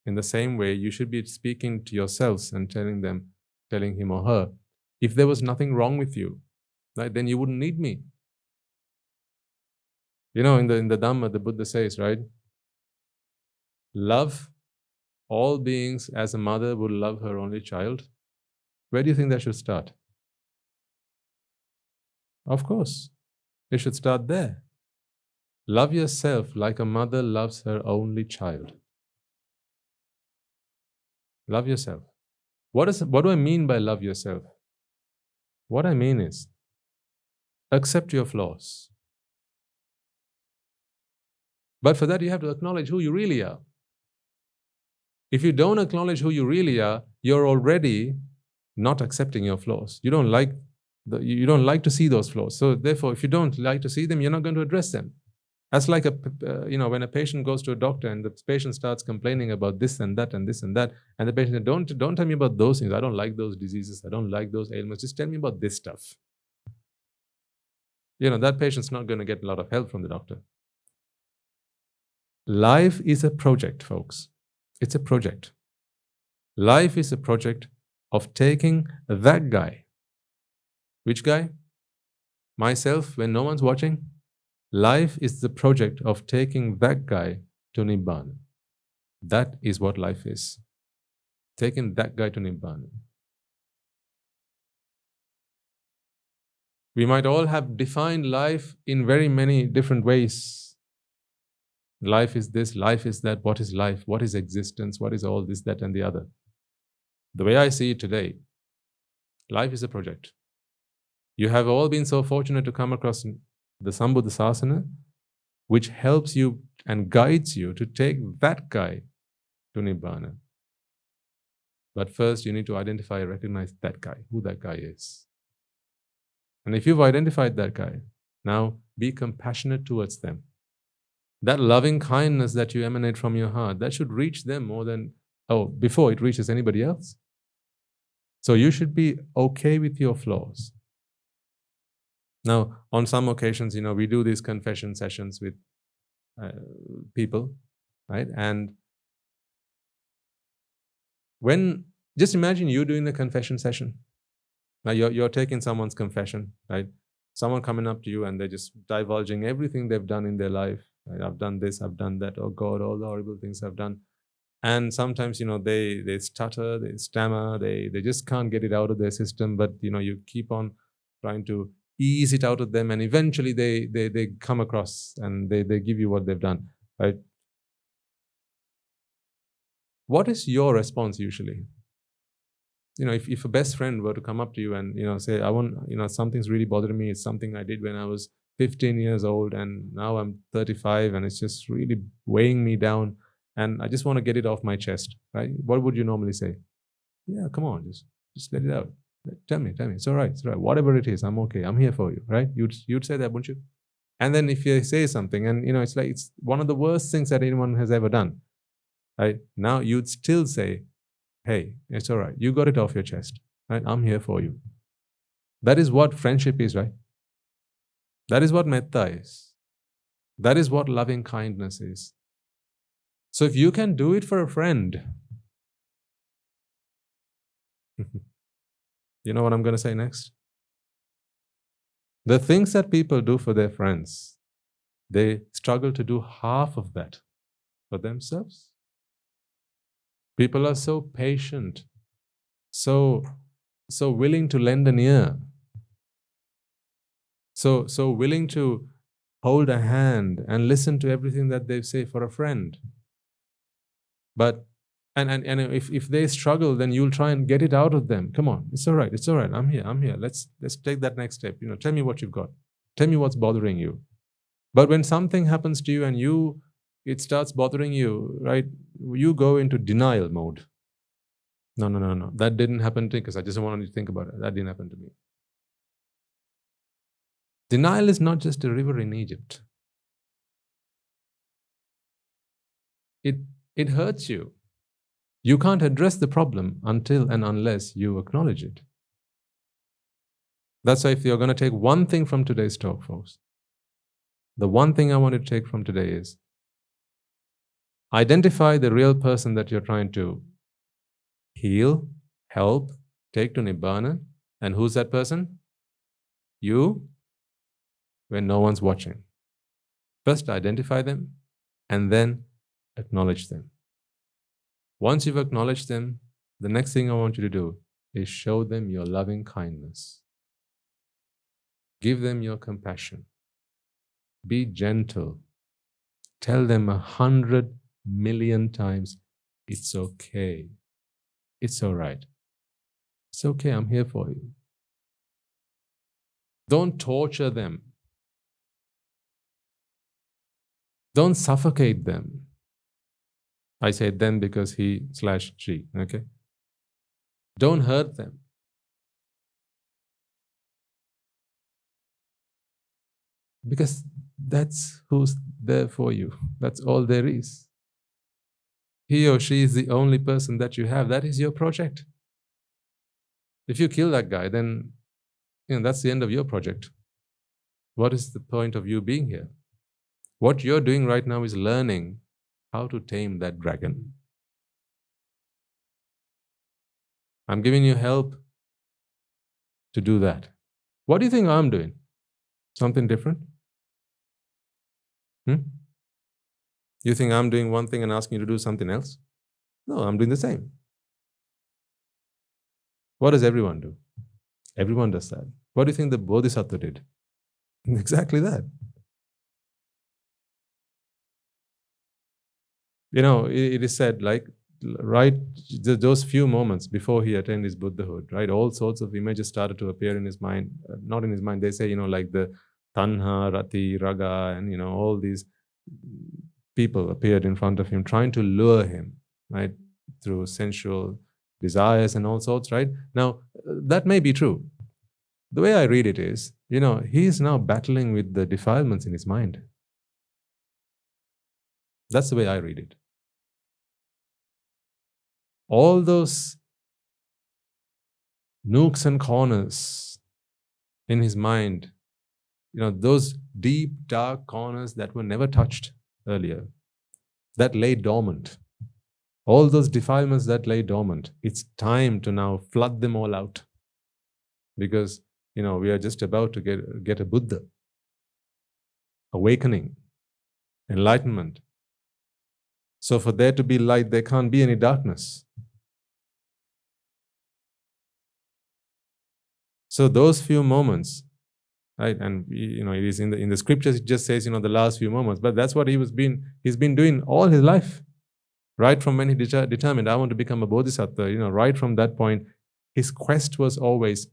In the same way, you should be speaking to yourselves and telling him or her, if there was nothing wrong with you, right, then you wouldn't need me. In the Dhamma, the Buddha says, right, love all beings as a mother would love her only child. Where do you think that should start? Of course, it should start there. Love yourself like a mother loves her only child. Love yourself. What do I mean by love yourself? What I mean is, accept your flaws. But for that, you have to acknowledge who you really are. If you don't acknowledge who you really are, you're already not accepting your flaws. You don't like to see those flaws. So therefore, if you don't like to see them, you're not going to address them. That's like when a patient goes to a doctor and the patient starts complaining about this and that and this and that, and the patient says, don't tell me about those things. I don't like those diseases. I don't like those ailments. Just tell me about this stuff. That patient's not going to get a lot of help from the doctor. Life is a project, folks. It's a project. Life is a project of taking that guy. Which guy? Myself, when no one's watching. Life is the project of taking that guy to Nibbána. That is what life is. Taking that guy to Nibbána. We might all have defined life in very many different ways. Life is this, life is that. What is life? What is existence? What is all this, that, and the other? The way I see it today, life is a project. You have all been so fortunate to come across the Sambuddha Shásana, which helps you and guides you to take that guy to Nibbána. But first, you need to identify and recognize that guy, who that guy is. And if you've identified that guy, now be compassionate towards them. That loving kindness that you emanate from your heart, that should reach them more than, before it reaches anybody else. So you should be okay with your flaws. Now, on some occasions, we do these confession sessions with people, right? And just imagine you doing the confession session. Now, you're taking someone's confession, right? Someone coming up to you and they're just divulging everything they've done in their life. Right? I've done this, I've done that. Oh God, all the horrible things I've done. And sometimes, they stutter, they stammer, they just can't get it out of their system. But, you keep on trying to ease it out of them, and eventually they come across and they give you what they've done, right? What is your response usually? If a best friend were to come up to you and, say, I want, something's really bothering me. It's something I did when I was 15 years old and now I'm 35 and it's just really weighing me down and I just want to get it off my chest, right? What would you normally say? Yeah, come on, just let it out. Tell me, it's all right, whatever it is, I'm okay, I'm here for you, right? You'd say that, wouldn't you? And then if you say something and, it's like it's one of the worst things that anyone has ever done, right? Now you'd still say, hey, it's all right, you got it off your chest, right? I'm here for you. That is what friendship is, right? That is what metta is. That is what loving kindness is. So if you can do it for a friend, you know what I'm going to say next? The things that people do for their friends, they struggle to do half of that for themselves. People are so patient, so willing to lend an ear, so willing to hold a hand and listen to everything that they say for a friend. But and if they struggle, then you'll try and get it out of them. Come on, it's all right, I'm here. Let's take that next step. Tell me what you've got. Tell me what's bothering you. But when something happens to you and it starts bothering you, right? You go into denial mode. No. That didn't happen to me because I just wanted to think about it. That didn't happen to me. Denial is not just a river in Egypt. It hurts you. You can't address the problem until and unless you acknowledge it. That's why if you're going to take one thing from today's talk, folks, the one thing I want to take from today is identify the real person that you're trying to heal, help, take to Nibbána. And who's that person? You, when no one's watching. First identify them and then acknowledge them. Once you've acknowledged them, the next thing I want you to do is show them your loving kindness. Give them your compassion. Be gentle. Tell them 100 million times, it's okay. It's all right. It's okay, I'm here for you. Don't torture them. Don't suffocate them. I say them because he/she, okay? Don't hurt them. Because that's who's there for you. That's all there is. He or she is the only person that you have. That is your project. If you kill that guy, then that's the end of your project. What is the point of you being here? What you're doing right now is learning how to tame that dragon. I'm giving you help to do that. What do you think I'm doing? Something different? You think I'm doing one thing and asking you to do something else? No, I'm doing the same. What does everyone do? Everyone does that. What do you think the Bodhisattva did? Exactly that. It is said, like, right, those few moments before he attained his Buddhahood, right, all sorts of images started to appear in his mind. Not in his mind, they say, like the Tanha, Rati, Raga, and, all these people appeared in front of him, trying to lure him, right, through sensual desires and all sorts, right? Now, that may be true. The way I read it is, he is now battling with the defilements in his mind. That's the way I read it. All those nooks and corners in his mind, those deep, dark corners that were never touched earlier, that lay dormant. All those defilements that lay dormant, it's time to now flood them all out. Because, we are just about to get a Buddha, awakening, enlightenment. So for there to be light, there can't be any darkness. So those few moments, right? And it is in the scriptures. It just says the last few moments, but that's what he's been doing all his life, right from when he determined I want to become a bodhisattva. Right from that point, his quest was always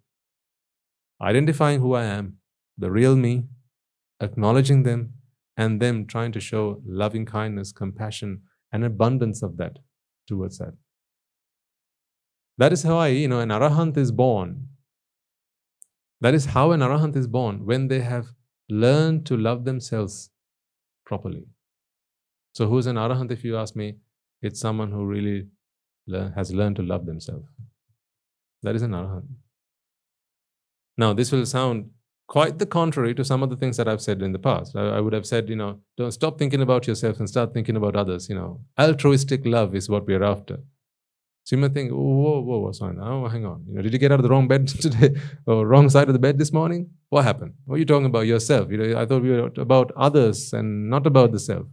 identifying who I am, the real me, acknowledging them, and them trying to show loving kindness, compassion, and abundance of that towards that. That is how an arahant is born. That is how an arahant is born, when they have learned to love themselves properly. So who's an arahant, if you ask me? It's someone who really has learned to love themselves. That is an arahant. Now, this will sound quite the contrary to some of the things that I've said in the past. I would have said, don't stop thinking about yourself and start thinking about others. Altruistic love is what we're after. So you might think, whoa, what's on? Oh, hang on. Did you get out of the wrong bed today, or wrong side of the bed this morning? What happened? What are you talking about? Yourself? I thought we were about others and not about the self.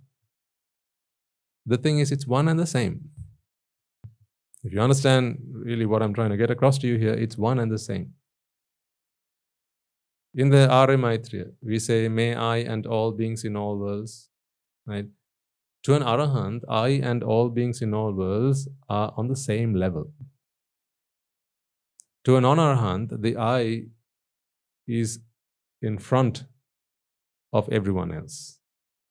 The thing is, it's one and the same. If you understand really what I'm trying to get across to you here, it's one and the same. In the Arya Maitreya, we say, may I and all beings in all worlds, right? To an Arahant, I and all beings in all worlds are on the same level. To a non-Arahant, the I is in front of everyone else.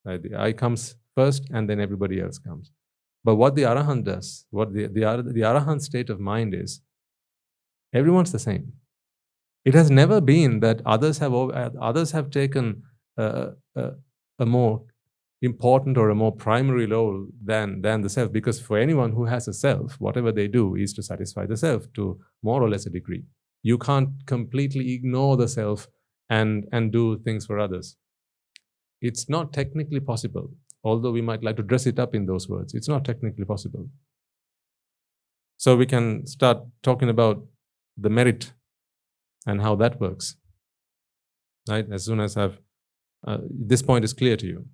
Right? The I comes first and then everybody else comes. But what the Arahant does, what the Arahant state of mind is, everyone's the same. It has never been that others have taken a more important or a more primary role than the self, because for anyone who has a self, whatever they do is to satisfy the self to more or less a degree. You can't completely ignore the self and do things for others. It's not technically possible, although we might like to dress it up in those words. It's not technically possible. So we can start talking about the merit and how that works, right? As soon as this point is clear to you.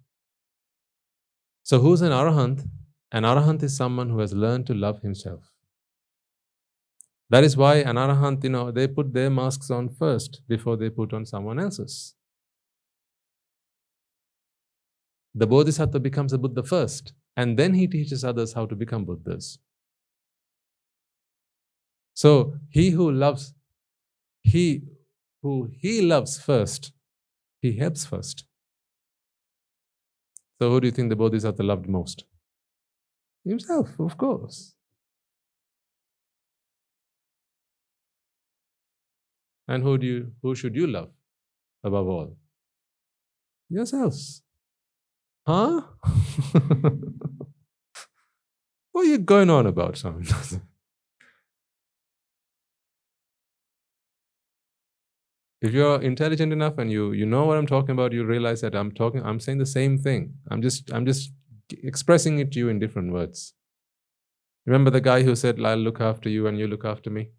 So who's an Arahant? An Arahant is someone who has learned to love himself. That is why an Arahant, they put their masks on first before they put on someone else's. The Bodhisattva becomes a Buddha first, and then he teaches others how to become Buddhas. So he who loves first, he helps first. So who do you think the Bodhisattva loved most? Himself, of course. And who should you love above all? Yourselves. Huh? What are you going on about, son? If you're intelligent enough and you know what I'm talking about, you realize that I'm saying the same thing. I'm just expressing it to you in different words. Remember the guy who said, I'll look after you and you look after me?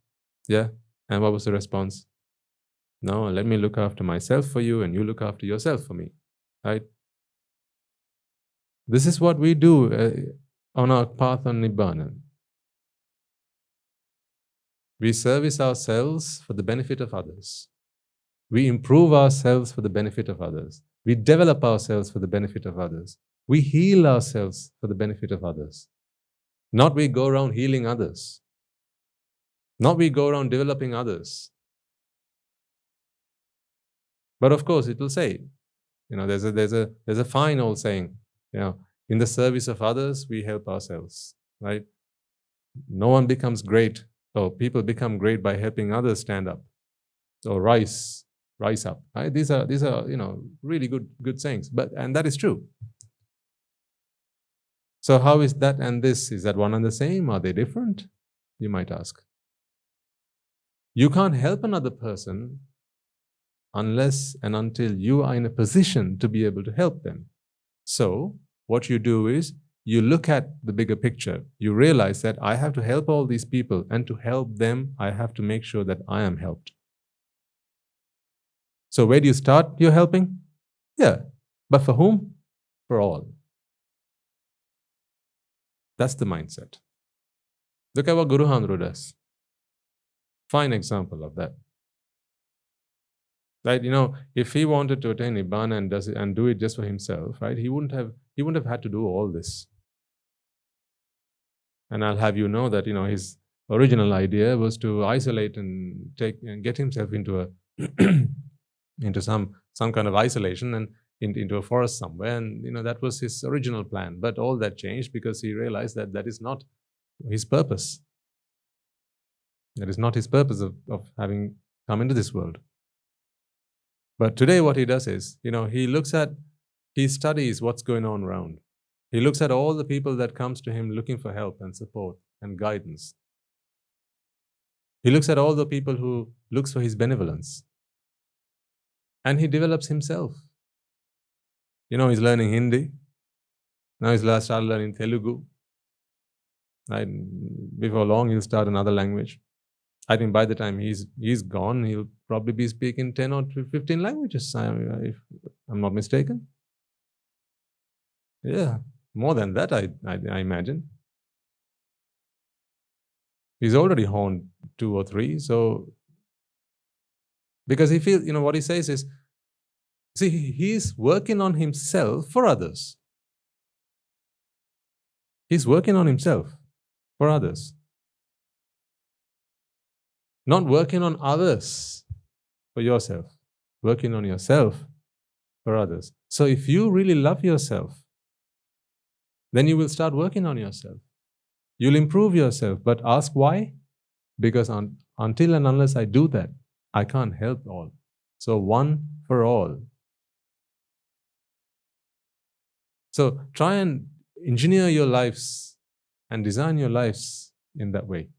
Yeah? And what was the response? No, let me look after myself for you and you look after yourself for me. Right? This is what we do on our path on Nibbána. We service ourselves for the benefit of others. We improve ourselves for the benefit of others. We develop ourselves for the benefit of others. We heal ourselves for the benefit of others. Not we go around healing others. Not we go around developing others. But of course, it will say, there's a fine old saying, in the service of others, we help ourselves, right? No one becomes great, or people become great by helping others stand up or rise up. Right? These are really good sayings, and that is true. So how is that and this? Is that one and the same? Are they different? You might ask. You can't help another person unless and until you are in a position to be able to help them. So what you do is you look at the bigger picture. You realize that I have to help all these people, and to help them, I have to make sure that I am helped. So where do you start your helping? Yeah, but for whom? For all. That's the mindset. Look at what Guru Handru does. Fine example of that. Right? If he wanted to attain Nibbána and do it just for himself, right? He wouldn't have had to do all this. And I'll have you know that his original idea was to isolate and get himself into into some kind of isolation and into a forest somewhere, and that was his original plan. But all that changed because he realized that that is not his purpose. That is not his purpose of having come into this world. But today what he does is, he studies what's going on around. He looks at all the people that comes to him looking for help and support and guidance. He looks at all the people who looks for his benevolence. And he develops himself. He's learning Hindi. Now he's started learning Telugu. Right? Before long, he'll start another language. I think by the time he's gone, he'll probably be speaking 10 or 15 languages, if I'm not mistaken. Yeah, more than that, I imagine. He's already honed 2 or 3, so Because he feels, what he says is, see, he's working on himself for others. He's working on himself for others. Not working on others for yourself. Working on yourself for others. So if you really love yourself, then you will start working on yourself. You'll improve yourself. But ask why? Because until and unless I do that, I can't help all. So one for all. So try and engineer your lives and design your lives in that way.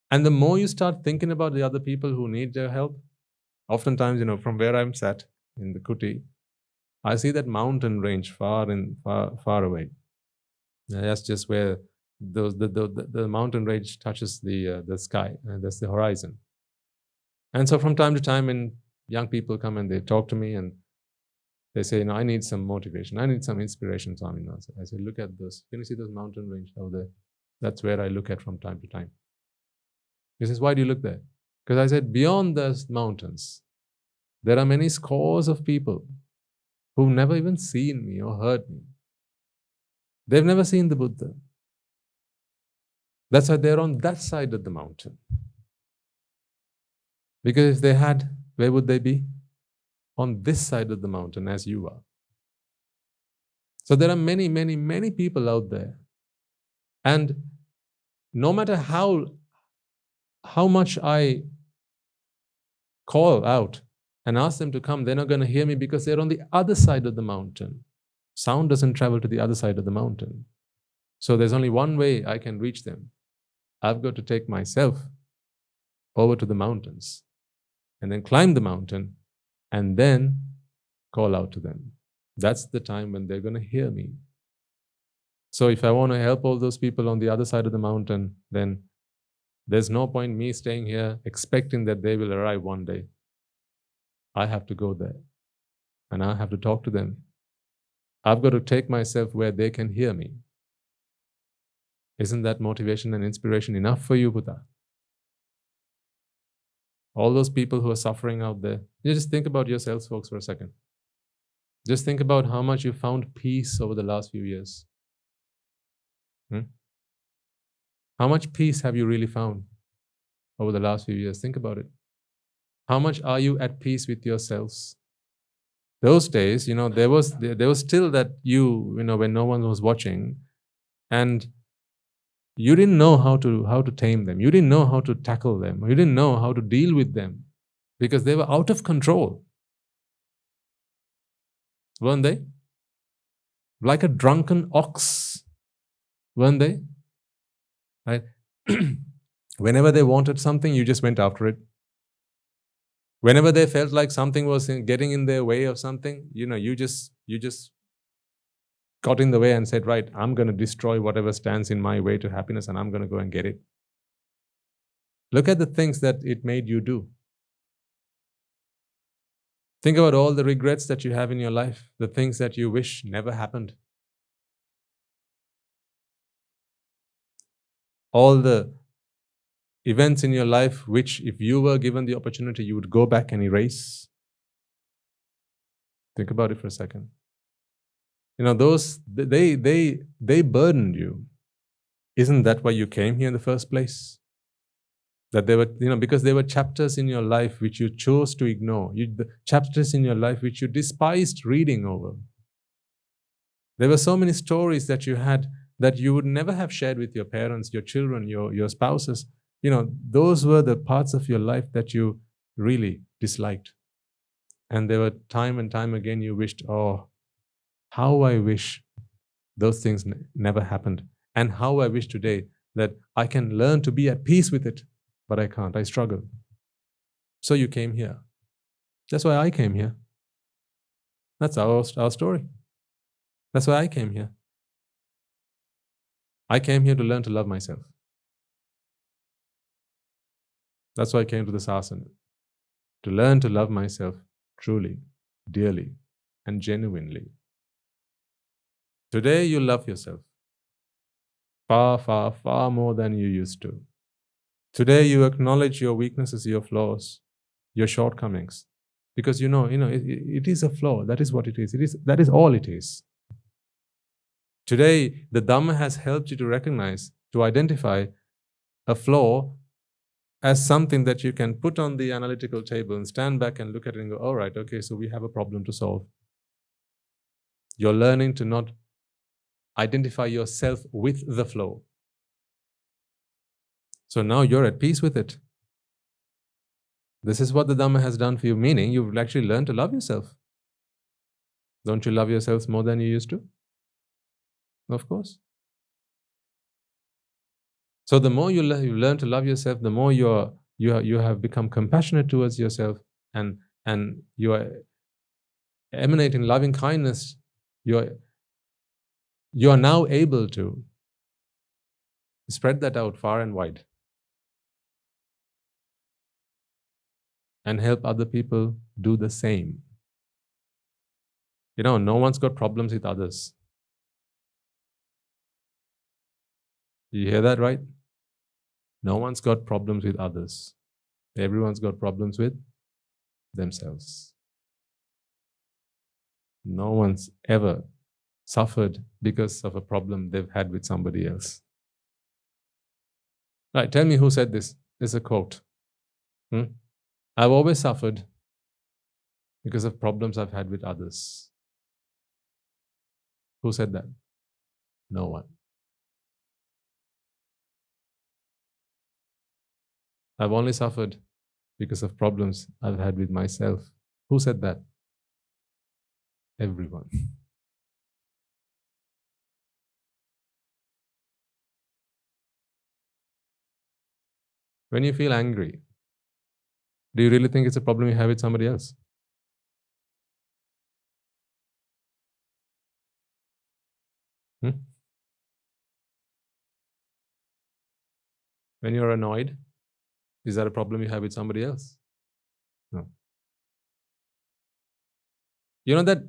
And the more you start thinking about the other people who need your help, oftentimes, from where I'm sat in the kuti, I see that mountain range far away. That's just where the mountain range touches the sky, and that's the horizon. And so from time to time, when young people come and they talk to me and they say, I need some motivation, I need some inspiration, Swami. I say, look at those. Can you see those mountain range over there? That's where I look at from time to time. He says, why do you look there? Because I said, beyond those mountains, there are many scores of people who've never even seen me or heard me. They've never seen the Buddha. That's why they're on that side of the mountain. Because if they had, where would they be? On this side of the mountain as you are. So there are many, many, many people out there. And no matter how much I call out and ask them to come, they're not going to hear me because they're on the other side of the mountain. Sound doesn't travel to the other side of the mountain. So there's only one way I can reach them. I've got to take myself over to the mountains and then climb the mountain and then call out to them. That's the time when they're going to hear me. So if I want to help all those people on the other side of the mountain, then there's no point me staying here expecting that they will arrive one day. I have to go there and I have to talk to them. I've got to take myself where they can hear me. Isn't that motivation and inspiration enough for you, Buddha? All those people who are suffering out there, you just think about yourselves, folks, for a second. Just think about how much you found peace over the last few years. How much peace have you really found over the last few years? Think about it. How much are you at peace with yourselves? Those days, there was still that when no one was watching, and you didn't know how to tame them. You didn't know how to tackle them. You didn't know how to deal with them because they were out of control. Weren't they? Like a drunken ox, weren't they? Right? Whenever they wanted something, you just went after it. Whenever they felt like something was getting in their way of something, you just got in the way and said, right, I'm going to destroy whatever stands in my way to happiness and I'm going to go and get it. Look at the things that it made you do. Think about all the regrets that you have in your life, the things that you wish never happened. All the events in your life which, if you were given the opportunity, you would go back and erase. Think about it for a second. Those, they burdened you. Isn't that why you came here in the first place? That they were, because there were chapters in your life which you chose to ignore. The chapters in your life which you despised reading over. There were so many stories that you had that you would never have shared with your parents, your children, your spouses. Those were the parts of your life that you really disliked. And there were time and time again you wished, oh, how I wish those things never happened. And how I wish today that I can learn to be at peace with it. But I can't, I struggle. So you came here. That's why I came here. That's our story. That's why I came here. I came here to learn to love myself. That's why I came to the Shásana. To learn to love myself truly, dearly, and genuinely. Today you love yourself. Far, far, far more than you used to. Today you acknowledge your weaknesses, your flaws. your shortcomings. Because it is a flaw. That is what it is. That is all it is. Today, the Dhamma has helped you to recognize, to identify a flaw as something that you can put on the analytical table and stand back and look at it and go, all right, okay, so we have a problem to solve. You're learning to not identify yourself with the flow. So now you're at peace with it. This is what the Dhamma has done for you, meaning you've actually learned to love yourself. Don't you love yourselves more than you used to? Of course. So the more you learn to love yourself, the more you have become compassionate towards yourself, and you are emanating loving kindness. You are now able to spread that out far and wide and help other people do the same. No one's got problems with others. You hear that, right? No one's got problems with others. Everyone's got problems with themselves. No one's ever suffered because of a problem they've had with somebody else. Right, tell me who said this. This is a quote. I've always suffered because of problems I've had with others. Who said that? No one. I've only suffered because of problems I've had with myself. Who said that? Everyone. When you feel angry, do you really think it's a problem you have with somebody else? When you're annoyed, is that a problem you have with somebody else? No. You know that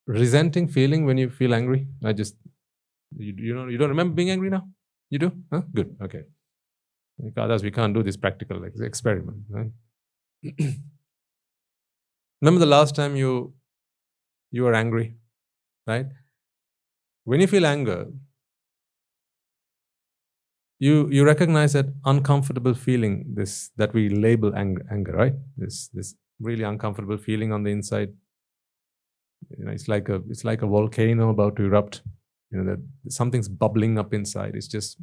resenting feeling when you feel angry? You don't remember being angry now? You do? Huh? Good, okay. Others, we can't do this practical experiment, right? Remember the last time you were angry, right? When you feel anger, you recognize that uncomfortable feeling, that we label anger, right? This really uncomfortable feeling on the inside. It's like a volcano about to erupt. That something's bubbling up inside. It's just,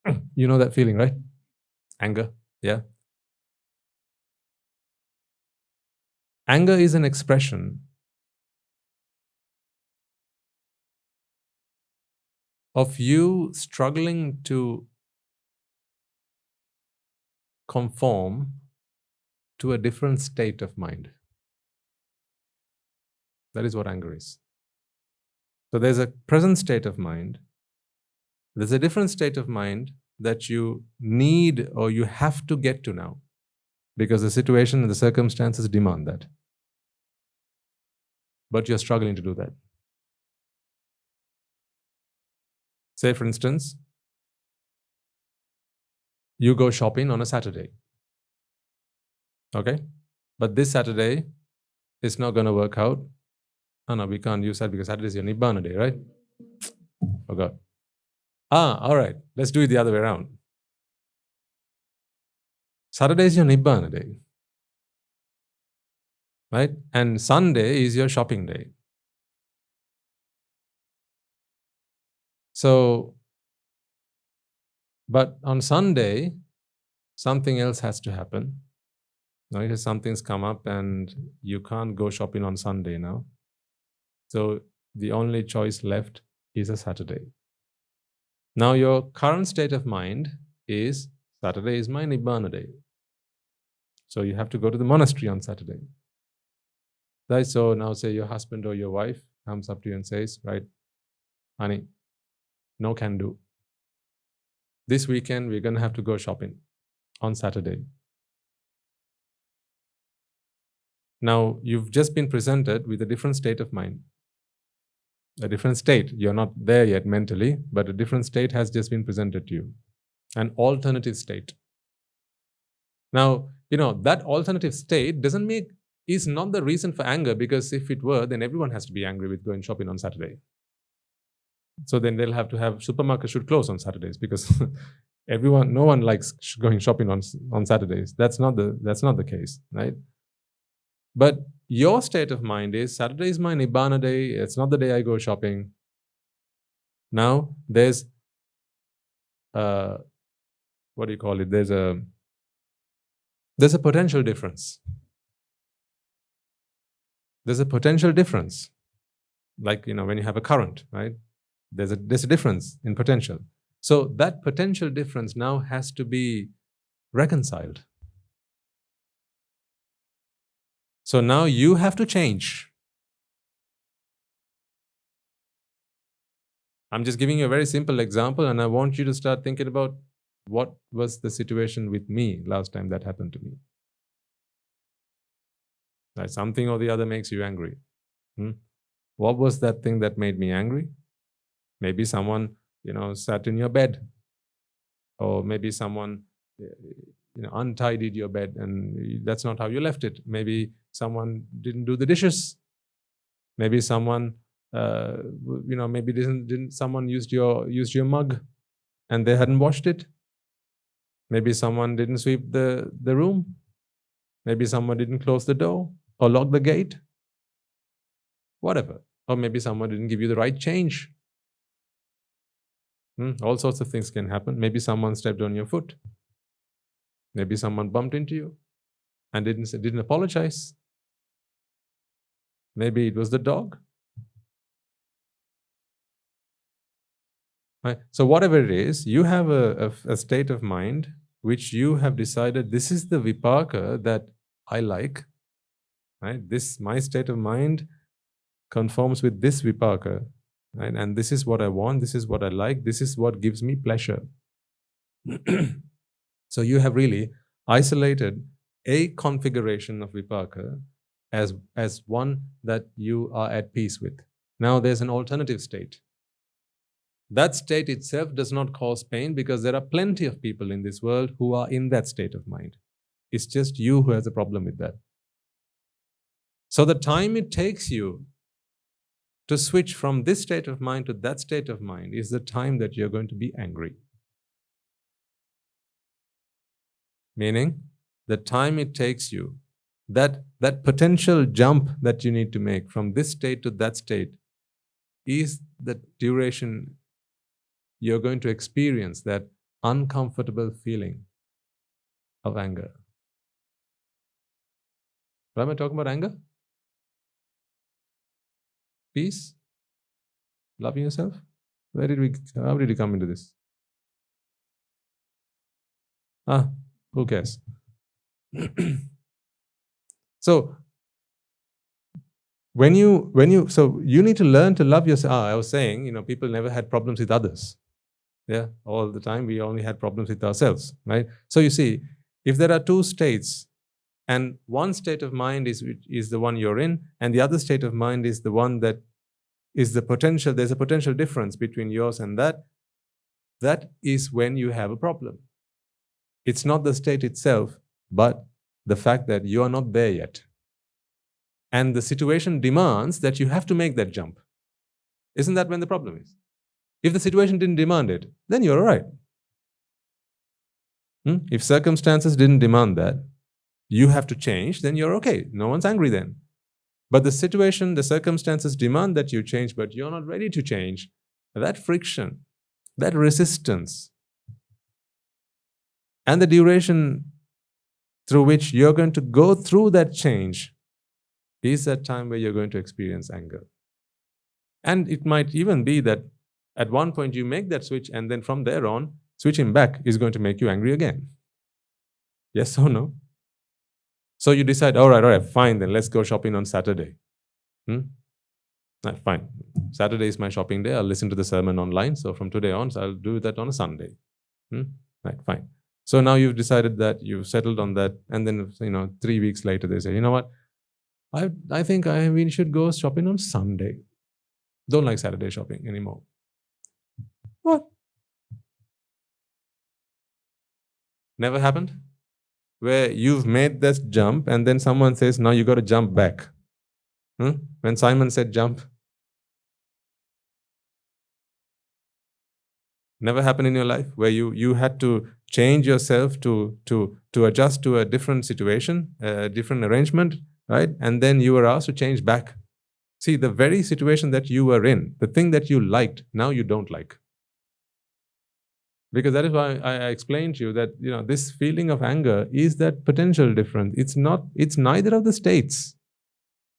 that feeling, right? Anger, yeah. Anger is an expression of you struggling to conform to a different state of mind. That is what anger is. So there's a present state of mind. There's a different state of mind that you need or you have to get to now, because the situation and the circumstances demand that. But you're struggling to do that. Say, for instance, you go shopping on a Saturday. Okay? But this Saturday, it's not going to work out. Oh, no, we can't use that because Saturday is your Nibbána day, right? Forgot. All right. Let's do it the other way around. Saturday is your Nibbána day. Right? And Sunday is your shopping day. So, but on Sunday, something else has to happen. Right? Something's come up and you can't go shopping on Sunday now. So the only choice left is a Saturday. Now your current state of mind is, Saturday is my Nibbána day. So you have to go to the monastery on Saturday. Right? So now say your husband or your wife comes up to you and says, right, honey, no can do. This weekend we're going to have to go shopping on Saturday. Now you've just been presented with a different state of mind. A different state. You're not there yet mentally, but a different state has just been presented to you. An alternative state. Now, that alternative state is not the reason for anger, because if it were, then everyone has to be angry with going shopping on Saturday. So then they'll have to have supermarkets should close on Saturdays, because no one likes going shopping on Saturdays. That's not the case, right? But your state of mind is Saturday is my Nibbána day. It's not the day I go shopping. Now there's what do you call it? There's a potential difference. There's a potential difference, like when you have a current, right? There's a difference in potential. So that potential difference now has to be reconciled. So now you have to change. I'm just giving you a very simple example, and I want you to start thinking about what was the situation with me last time that happened to me. Right? Something or the other makes you angry. What was that thing that made me angry? Maybe someone, sat in your bed, or maybe someone, untidied your bed, and that's not how you left it. Maybe someone didn't do the dishes. Maybe someone, maybe didn't someone used your mug, and they hadn't washed it. Maybe someone didn't sweep the room. Maybe someone didn't close the door or lock the gate. Whatever. Or maybe someone didn't give you the right change. All sorts of things can happen. Maybe someone stepped on your foot. Maybe someone bumped into you and didn't apologize. Maybe it was the dog. Right? So whatever it is, you have a state of mind which you have decided, this is the Wipáka that I like. Right? My state of mind conforms with this Wipáka. Right? And this is what I want, this is what I like, this is what gives me pleasure. So you have really isolated a configuration of Wipáka as one that you are at peace with. Now there's an alternative state. That state itself does not cause pain, because there are plenty of people in this world who are in that state of mind. It's just you who has a problem with that. So the time it takes you to switch from this state of mind to that state of mind is the time that you're going to be angry. Meaning, the time it takes you, that potential jump that you need to make from this state to that state is the duration you're going to experience that uncomfortable feeling of anger. Why am I talking about anger? Peace? Loving yourself? How did you come into this? Who cares? So you need to learn to love yourself. I was saying, people never had problems with others. Yeah, all the time we only had problems with ourselves, right? So you see, if there are two states, and one state of mind is the one you're in, and the other state of mind is the one that is the potential, there's a potential difference between yours and that is when you have a problem. It's not the state itself, but the fact that you are not there yet. And the situation demands that you have to make that jump. Isn't that when the problem is? If the situation didn't demand it, then you're all right. If circumstances didn't demand that, you have to change, then you're okay. No one's angry then. But the situation, the circumstances demand that you change, but you're not ready to change. That friction, that resistance, and the duration through which you're going to go through that change is that time where you're going to experience anger. And it might even be that at one point you make that switch, and then from there on, switching back is going to make you angry again. Yes or no? So you decide, all right, fine, then let's go shopping on Saturday. Fine. Saturday is my shopping day. I'll listen to the sermon online. So from today on, I'll do that on a Sunday. Right, fine. So now you've decided that, you've settled on that, and then 3 weeks later they say, you know what? I think we should go shopping on Sunday. Don't like Saturday shopping anymore. What? Never happened? where you've made this jump and then someone says, now you got to jump back? When Simon said jump, never happened in your life where you had to change yourself to adjust to a different situation, a different arrangement, right? And then you were asked to change back. See, the very situation that you were in, the thing that you liked, now you don't like. Because that is why I explained to you that this feeling of anger is that potential difference. It's neither of the states.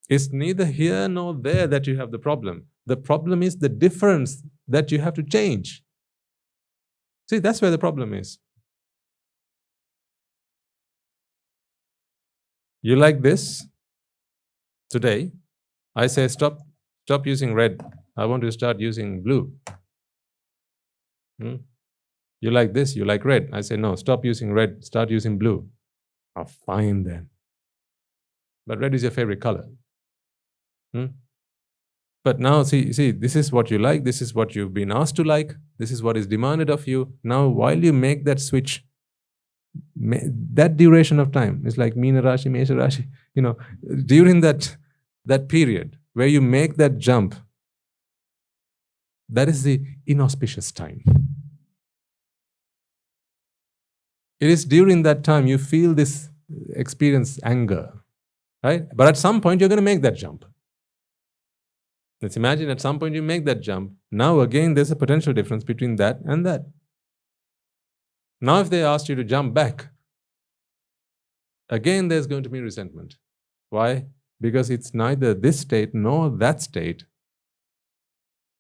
It's neither here nor there that you have the problem. The problem is the difference that you have to change. See, that's where the problem is. You like this? Today, I say stop using red. I want to start using blue. You like this, you like red. I say, no, stop using red, start using blue. Oh, fine then. But red is your favorite color. But now, see, this is what you like, this is what you've been asked to like, this is what is demanded of you. Now, while you make that switch, that duration of time is like Meena Rashi, Mesha Rashi, during that period where you make that jump, that is the inauspicious time. It is during that time you feel this experience anger, right? But at some point you're going to make that jump. Let's imagine at some point you make that jump. Now again there's a potential difference between that and that. Now if they asked you to jump back, again there's going to be resentment. Why? Because it's neither this state nor that state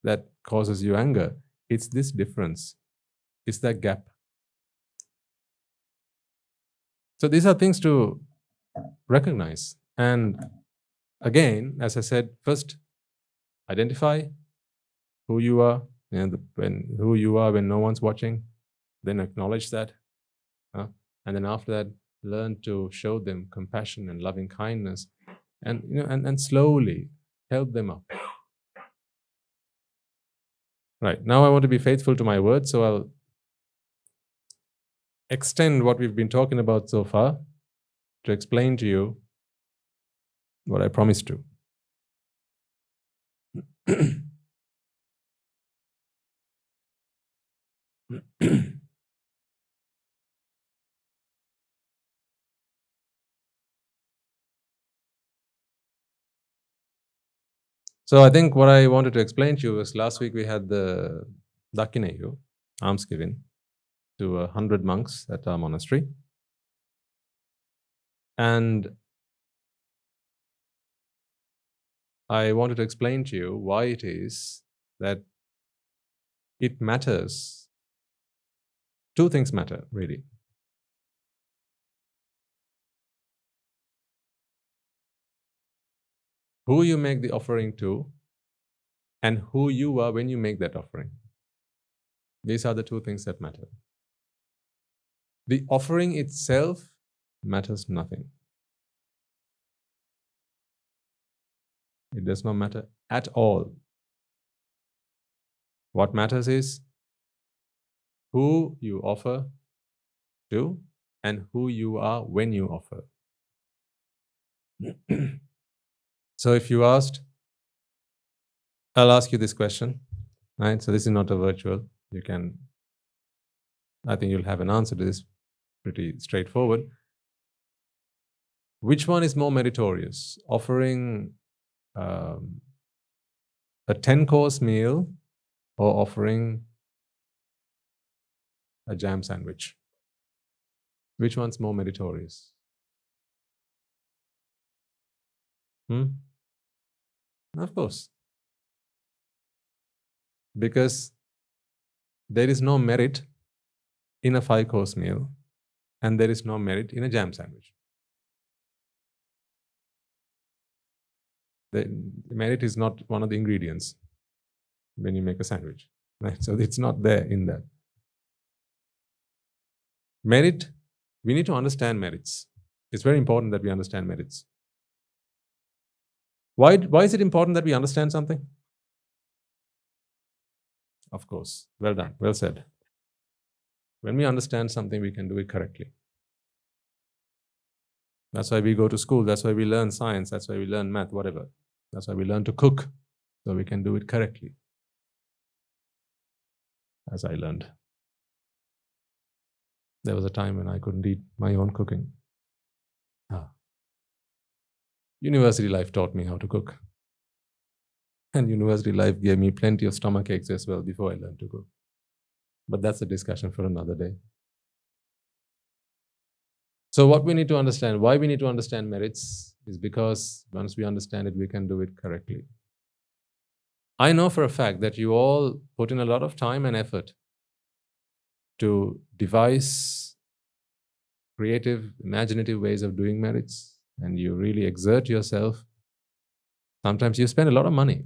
that causes you anger. It's this difference. It's that gap. So these are things to recognize. And again, as I said, first identify who you are, who you are when no one's watching. Then acknowledge that. And then after that, learn to show them compassion and loving kindness, and slowly help them up. Right, now I want to be faithful to my word, so I'll extend what we've been talking about so far to explain to you what I promised to. So I think what I wanted to explain to you was last week we had the Dakineyu, alms giving, to 100 monks at our monastery. And I wanted to explain to you why it is that it matters. Two things matter, really. Who you make the offering to and who you are when you make that offering. These are the two things that matter. The offering itself matters nothing. It does not matter at all. What matters is who you offer to and who you are when you offer. So if you asked, I'll ask you this question, right? So this is not a virtual. I think you'll have an answer to this pretty straightforward. Which one is more meritorious? Offering a 10-course meal or offering a jam sandwich? Which one's more meritorious? Of course. Because there is no merit in a 5-course meal and there is no merit in a jam sandwich. The merit is not one of the ingredients when you make a sandwich, right? So it's not there in that. Merit, we need to understand merits. It's very important that we understand merits. Why is it important that we understand something? Of course. Well done. Well said. When we understand something, we can do it correctly. That's why we go to school. That's why we learn science. That's why we learn math, whatever. That's why we learn to cook, so we can do it correctly. As I learned. There was a time when I couldn't eat my own cooking. University life taught me how to cook. And university life gave me plenty of stomach aches as well before I learned to cook. But that's a discussion for another day. So what we need to understand, why we need to understand merits, is because once we understand it, we can do it correctly. I know for a fact that you all put in a lot of time and effort to devise creative, imaginative ways of doing merits, and you really exert yourself. Sometimes you spend a lot of money.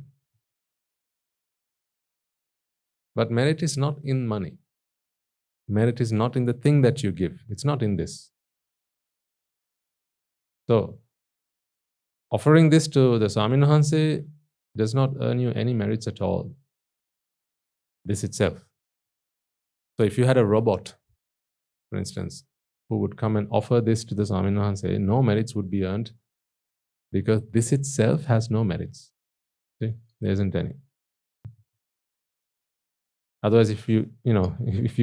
But merit is not in money. Merit is not in the thing that you give. It's not in this. So, offering this to the Swamin Wahanse does not earn you any merits at all. This itself. So if you had a robot, for instance, who would come and offer this to the Swamin Wahanse, no merits would be earned because this itself has no merits. See? There isn't any. Otherwise, if you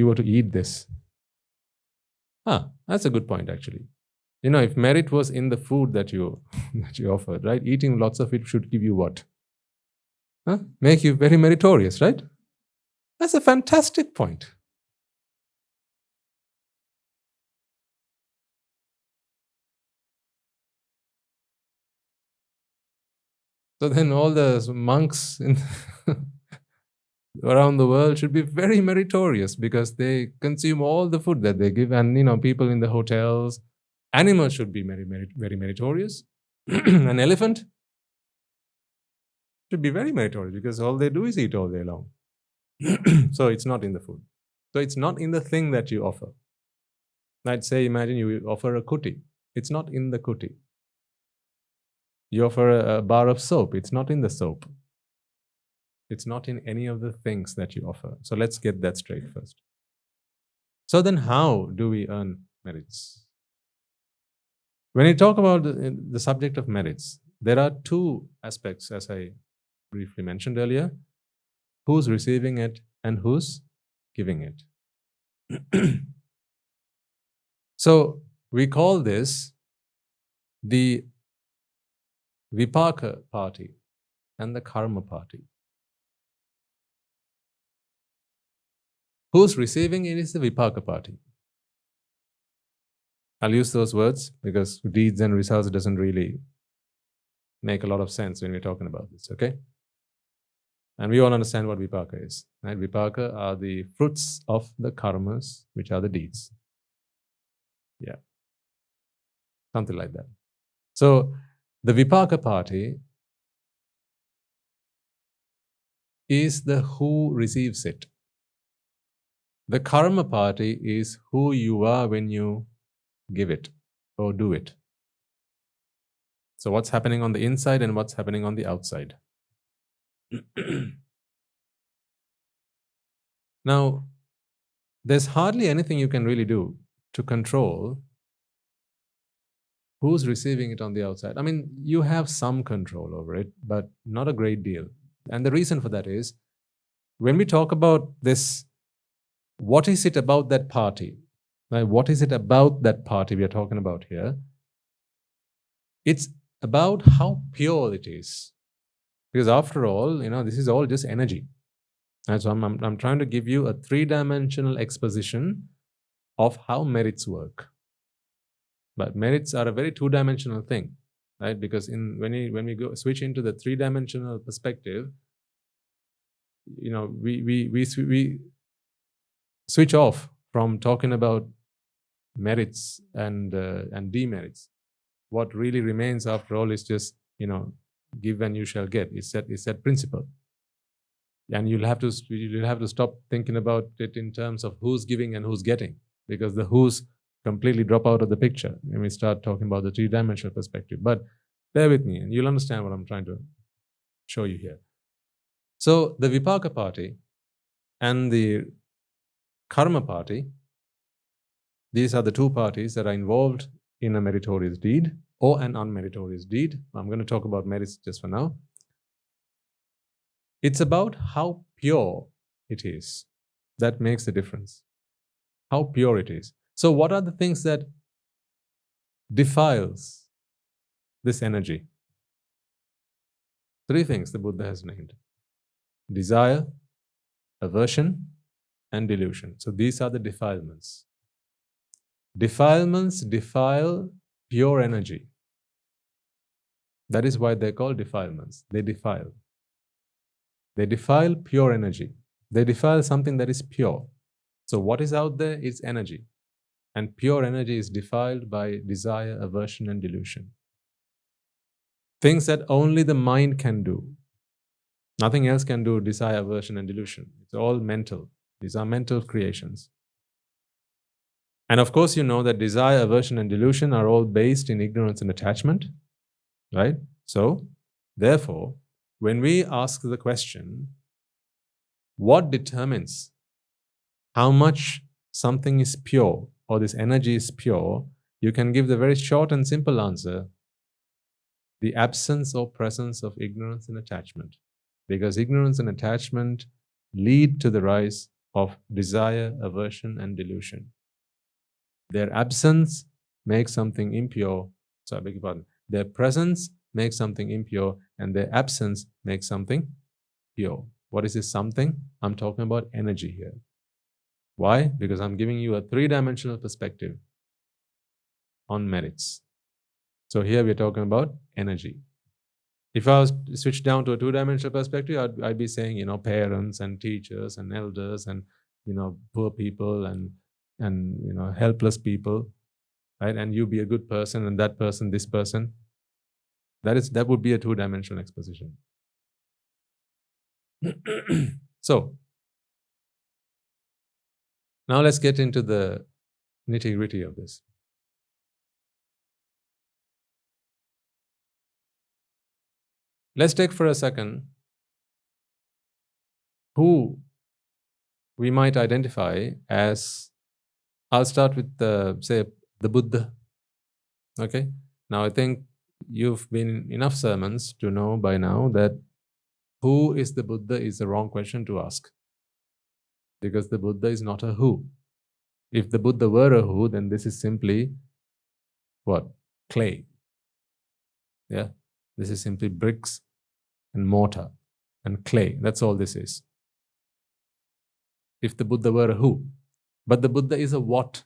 were to eat this, that's a good point actually. If merit was in the food that you offered, right? Eating lots of it should give you what? Make you very meritorious, right? That's a fantastic point. So then all the monks around the world should be very meritorious because they consume all the food that they give, and people in the hotels, animals should be very meritorious. An elephant should be very meritorious because all they do is eat all day long. So it's not in the food. So it's not in the thing that you offer. I'd say, imagine you offer a kuti. It's not in the kuti. You offer a bar of soap. It's not in the soap. It's not in any of the things that you offer. So let's get that straight first. So then how do we earn merits? When we talk about the subject of merits, there are two aspects, as I briefly mentioned earlier. Who's receiving it and who's giving it. So we call this the Wipáka party and the karma party. Who's receiving it is the Wipáka party. I'll use those words because deeds and results doesn't really make a lot of sense when we're talking about this, okay? And we all understand what Wipáka is, right? Wipáka are the fruits of the karmas, which are the deeds. Yeah. Something like that. So the Wipáka party is the who receives it. The karma party is who you are when you give it or do it. So what's happening on the inside and what's happening on the outside. Now, there's hardly anything you can really do to control who's receiving it on the outside. I mean, you have some control over it, but not a great deal. And the reason for that is, when we talk about this, what is it about that party? Right? What is it about that party we are talking about here? It's about how pure it is. Because after all, this is all just energy. And so I'm trying to give you a three-dimensional exposition of how merits work. But merits are a very two-dimensional thing, right? Because when we go switch into the three-dimensional perspective, we switch off from talking about merits and demerits. What really remains after all is just give and you shall get. It's that principle. And you'll have to stop thinking about it in terms of who's giving and who's getting, because the who's completely drop out of the picture when we start talking about the three-dimensional perspective. But bear with me and you'll understand what I'm trying to show you here. So the Wipáka party and the karma party, these are the two parties that are involved in a meritorious deed or an unmeritorious deed. I'm going to talk about merits just for now. It's about how pure it is that makes the difference. How pure it is. So what are the things that defiles this energy? 3 things the Buddha has named: desire, aversion, and delusion. So these are the defilements. Defilements defile pure energy. That is why they're called defilements. They defile. They defile pure energy. They defile something that is pure. So what is out there is energy. And pure energy is defiled by desire, aversion, and delusion. Things that only the mind can do. Nothing else can do desire, aversion, and delusion. It's all mental. These are mental creations. And of course, you know that desire, aversion, and delusion are all based in ignorance and attachment, right? So, therefore, when we ask the question, what determines how much something is pure or this energy is pure, you can give the very short and simple answer: the absence or presence of ignorance and attachment. Because ignorance and attachment lead to the rise of desire, aversion, and delusion. Their absence makes something impure. So I beg your pardon. Their presence makes something impure, and their absence makes something pure. What is this something? I'm talking about energy here. Why? Because I'm giving you a 3-dimensional perspective on merits. So here we're talking about energy. If I was to switch down to a 2-dimensional perspective, I'd be saying, parents and teachers and elders and, poor people and helpless people, right? And you be a good person, and that person, this person. That would be a 2-dimensional exposition. So, now let's get into the nitty-gritty of this. Let's take for a second who we might identify as. I'll start with the Buddha. Okay? Now I think you've been in enough sermons to know by now that who is the Buddha is the wrong question to ask. Because the Buddha is not a who. If the Buddha were a who, then this is simply what? Clay. Yeah? This is simply bricks and mortar and clay. That's all this is. If the Buddha were a who. But the Buddha is a what.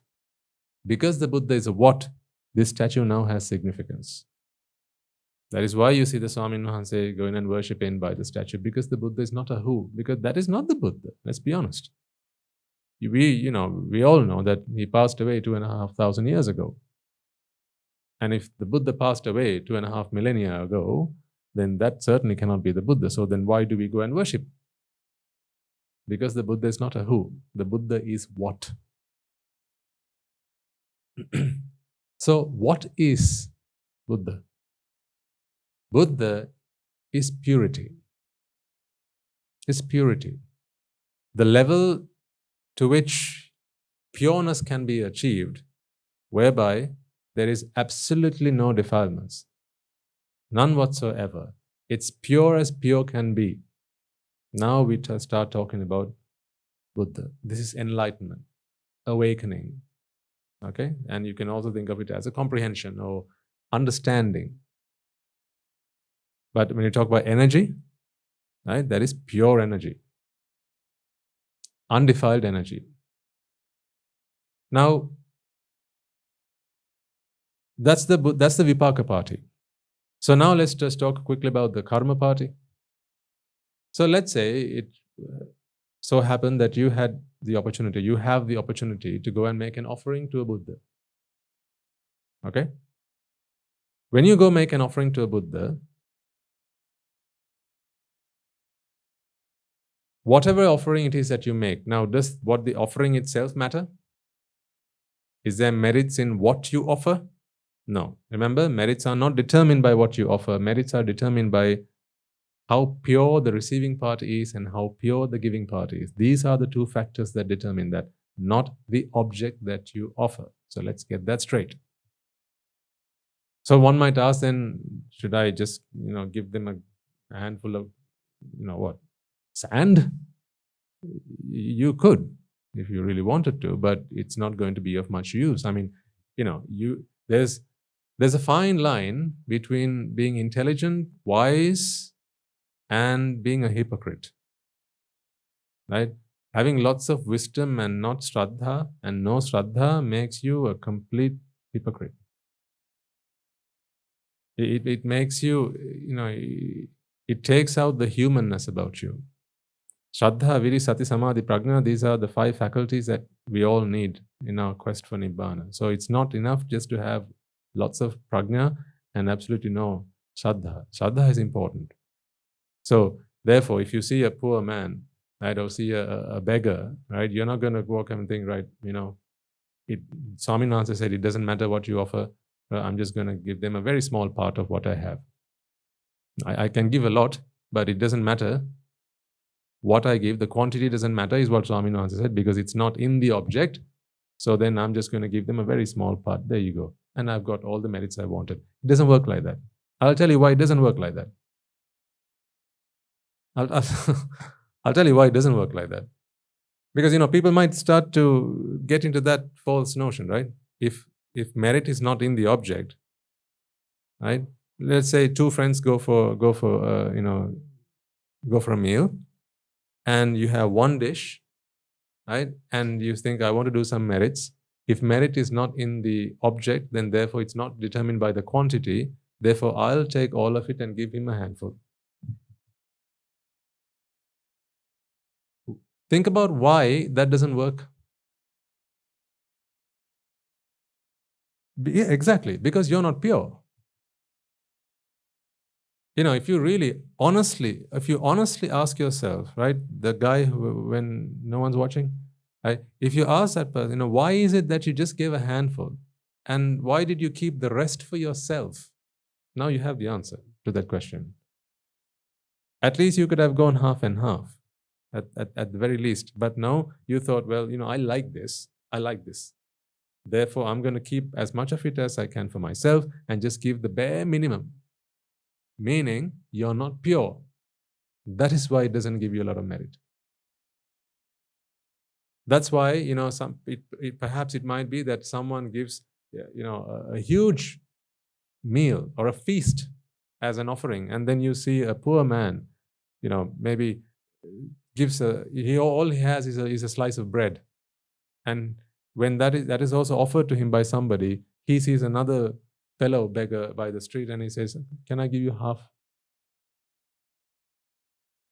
Because the Buddha is a what, this statue now has significance. That is why you see the Swami Nuhanse go in and worship in by the statue, because the Buddha is not a who, because that is not the Buddha. Let's be honest. We all know that he passed away 2,500 years ago. And if the Buddha passed away 2.5 millennia ago, then that certainly cannot be the Buddha. So then why do we go and worship? Because the Buddha is not a who. The Buddha is what. So what is Buddha? Buddha is purity. Is purity. The level to which pureness can be achieved, whereby there is absolutely no defilements. None whatsoever. It's pure as pure can be. Now we start talking about Buddha. This is enlightenment, awakening. Okay? And you can also think of it as a comprehension or understanding. But when you talk about energy, right, that is pure energy. Undefiled energy. Now, that's the Wipáka party. So now let's just talk quickly about the karma party. So let's say it so happened that you have the opportunity to go and make an offering to a Buddha. Okay? When you go make an offering to a Buddha, whatever offering it is that you make, now does what the offering itself matter? Is there merits in what you offer? No. Remember, merits are not determined by what you offer. Merits are determined by how pure the receiving party is and how pure the giving party is. These are the 2 factors that determine that, not the object that you offer. So let's get that straight. So one might ask then, should I just, give them a handful of, what, sand? You could, if you really wanted to, but it's not going to be of much use. I mean, there's a fine line between being intelligent, wise, and being a hypocrite, right? Having lots of wisdom and not Shraddha, and no Shraddha makes you a complete hypocrite. It makes you, it takes out the humanness about you. Shraddha, Viri, Sati, Samadhi, Prajna, these are the 5 faculties that we all need in our quest for Nibbána. So it's not enough just to have lots of Prajna and absolutely no Shraddha. Shraddha is important. So therefore, if you see a poor man, right, or see a beggar, right, you're not going to walk up and think, right, Swaminatha said, it doesn't matter what you offer, I'm just going to give them a very small part of what I have. I can give a lot, but it doesn't matter what I give. The quantity doesn't matter, is what Swaminatha said, because it's not in the object. So then I'm just going to give them a very small part. There you go. And I've got all the merits I wanted. It doesn't work like that. I'll tell you why it doesn't work like that. I'll tell you why it doesn't work like that. Because, people might start to get into that false notion, right? If merit is not in the object, right? Let's say 2 friends go for a meal, and you have one dish, right? And you think, I want to do some merits. If merit is not in the object, then therefore it's not determined by the quantity. Therefore, I'll take all of it and give him a handful. Think about why that doesn't work. Yeah, exactly, because you're not pure. If you honestly ask yourself, right, the guy when no one's watching, right, if you ask that person, why is it that you just gave a handful, and why did you keep the rest for yourself? Now you have the answer to that question. At least you could have gone half and half, at the very least. But no, you thought, well, I like this. Therefore, I'm going to keep as much of it as I can for myself and just give the bare minimum. Meaning, you're not pure. That is why it doesn't give you a lot of merit. That's why, perhaps it might be that someone gives, a huge meal or a feast as an offering, and then you see a poor man, maybe gives all he has is a slice of bread, and when that is also offered to him by somebody, he sees another fellow beggar by the street and he says, can I give you half?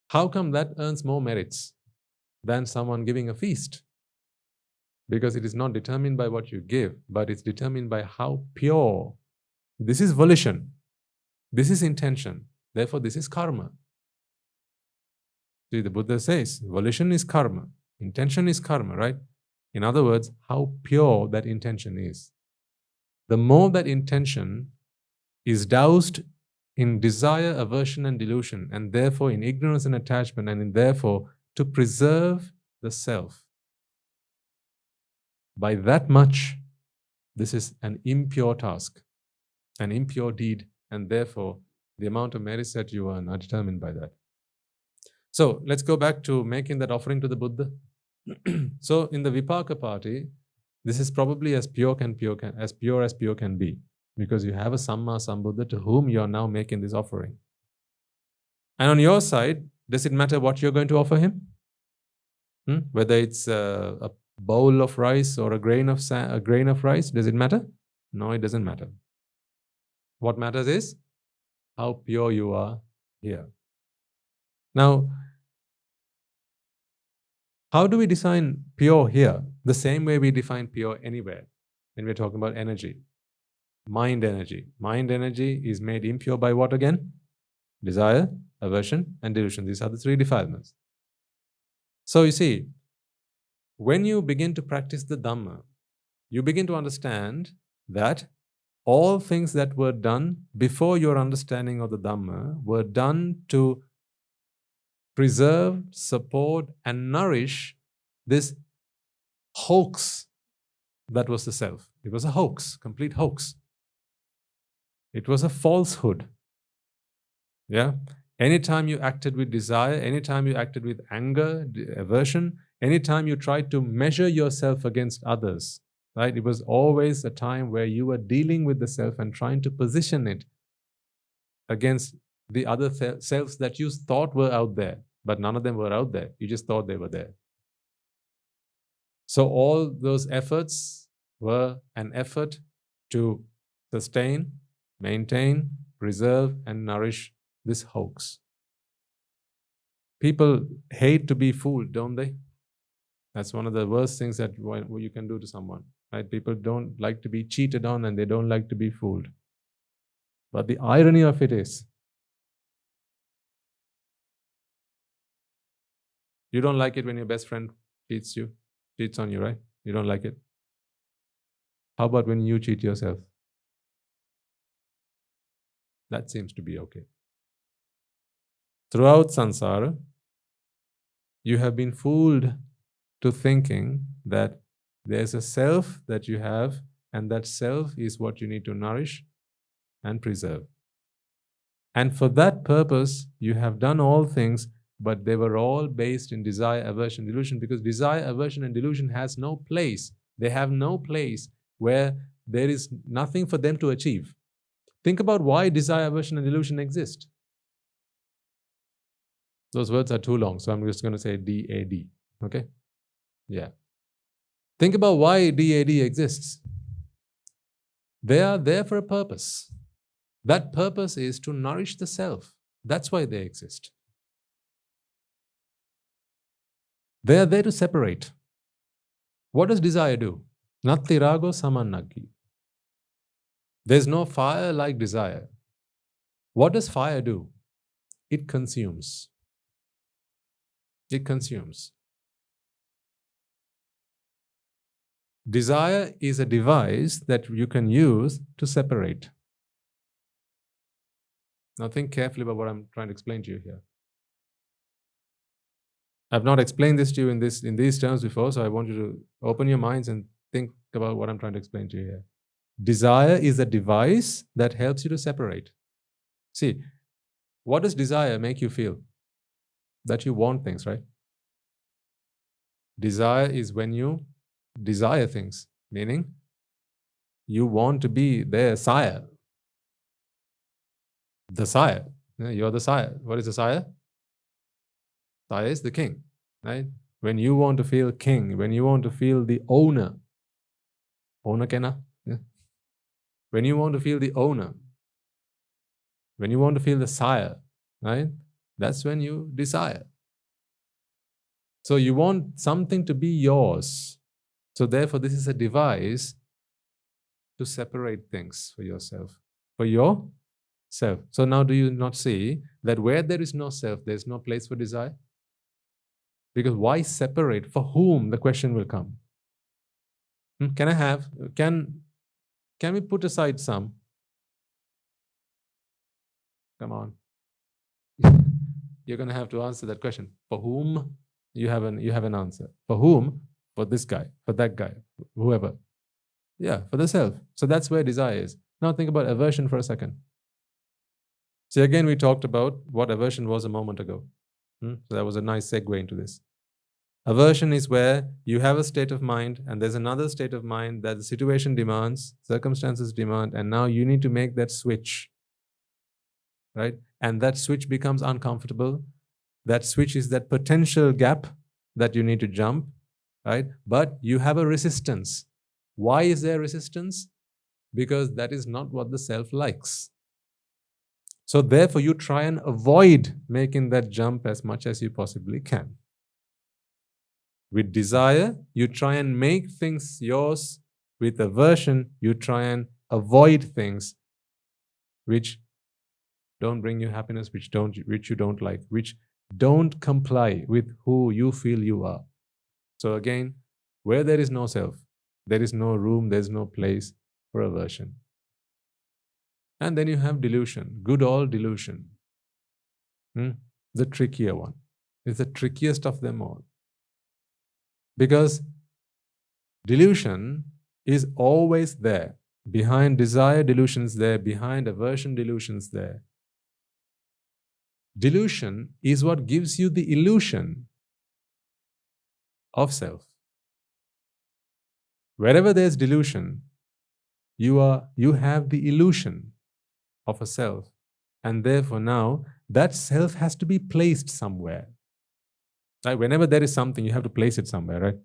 How come that earns more merits than someone giving a feast? Because it is not determined by what you give, but it's determined by how pure. This is volition. This is intention. Therefore, this is karma. See, the Buddha says, volition is karma. Intention is karma, right? In other words, how pure that intention is. The more that intention is doused in desire, aversion, and delusion, and therefore in ignorance and attachment, and therefore to preserve the self, by that much, this is an impure task, an impure deed, and therefore the amount of merits that you earn are determined by that. So let's go back to making that offering to the Buddha. So in the Wipáka party, this is probably as pure as pure can be, because you have a Samma Sambuddha to whom you are now making this offering. And on your side, does it matter what you're going to offer him? Whether it's a bowl of rice or a grain of rice, does it matter? No, it doesn't matter. What matters is how pure you are here. Now, how do we define pure here? The same way we define pure anywhere when we're talking about energy. Mind energy. Mind energy is made impure by what again? Desire, aversion, and delusion. These are the 3 defilements. So you see, when you begin to practice the Dhamma, you begin to understand that all things that were done before your understanding of the Dhamma were done to preserve, support, and nourish this hoax that was the self. It was a hoax, complete hoax. It was a falsehood. Yeah. Anytime you acted with desire, anytime you acted with anger, aversion, anytime you tried to measure yourself against others, right? It was always a time where you were dealing with the self and trying to position it against the other selves that you thought were out there, but none of them were out there. You just thought they were there. So all those efforts were an effort to sustain, maintain, preserve, and nourish this hoax. People hate to be fooled, don't they? That's one of the worst things that you can do to someone, right? People don't like to be cheated on and they don't like to be fooled. But the irony of it is, you don't like it when your best friend cheats on you, right? You don't like it. How about when you cheat yourself? That seems to be okay. Throughout samsara, you have been fooled to thinking that there's a self that you have, and that self is what you need to nourish and preserve. And for that purpose, you have done all things, but they were all based in desire, aversion, delusion, because desire, aversion, and delusion has no place. They have no place where there is nothing for them to achieve. Think about why desire, aversion, and delusion exist. Those words are too long, so I'm just going to say DAD. Okay? Yeah. Think about why DAD exists. They are there for a purpose. That purpose is to nourish the self. That's why they exist. They are there to separate. What does desire do? Natti rago samannaggi. There's no fire like desire. What does fire do? It consumes. It consumes. Desire is a device that you can use to separate. Now think carefully about what I'm trying to explain to you here. I've not explained this to you in these terms before, so I want you to open your minds and think about what I'm trying to explain to you here. Desire is a device that helps you to separate. See, what does desire make you feel? That you want things, right? Desire is when you desire things, meaning you want to be their sire. The sire. You're the sire. What is the sire? Sire is the king, right? When you want to feel king, when you want to feel the owner, owner kena? Yeah. When you want to feel the owner, when you want to feel the sire, right? That's when you desire. So you want something to be yours. So therefore, this is a device to separate things for yourself. For yourself. So now do you not see that where there is no self, there's no place for desire? Because why separate? For whom? The question will come. Can we put aside some? Come on. You're going to have to answer that question. For whom? You have an answer. For whom? For this guy, for that guy, whoever. Yeah, for the self. So that's where desire is. Now think about aversion for a second. See, again, we talked about what aversion was a moment ago. So that was a nice segue into this. Aversion is where you have a state of mind and there's another state of mind that the situation demands, circumstances demand, and now you need to make that switch, right? And that switch becomes uncomfortable. That switch is that potential gap that you need to jump, right? But you have a resistance. Why is there resistance? Because that is not what the self likes. So therefore, you try and avoid making that jump as much as you possibly can. With desire, you try and make things yours. With aversion, you try and avoid things which don't bring you happiness, which you don't like, which don't comply with who you feel you are. So again, where there is no self, there is no room, there's no place for aversion. And then you have delusion, good old delusion. The trickier one. It's the trickiest of them all. Because delusion is always there. Behind desire, delusions there. Behind aversion, delusions there. Delusion is what gives you the illusion of self. Wherever there's delusion, you have the illusion of a self, and therefore now that self has to be placed somewhere. Right? Whenever there is something, you have to place it somewhere, right?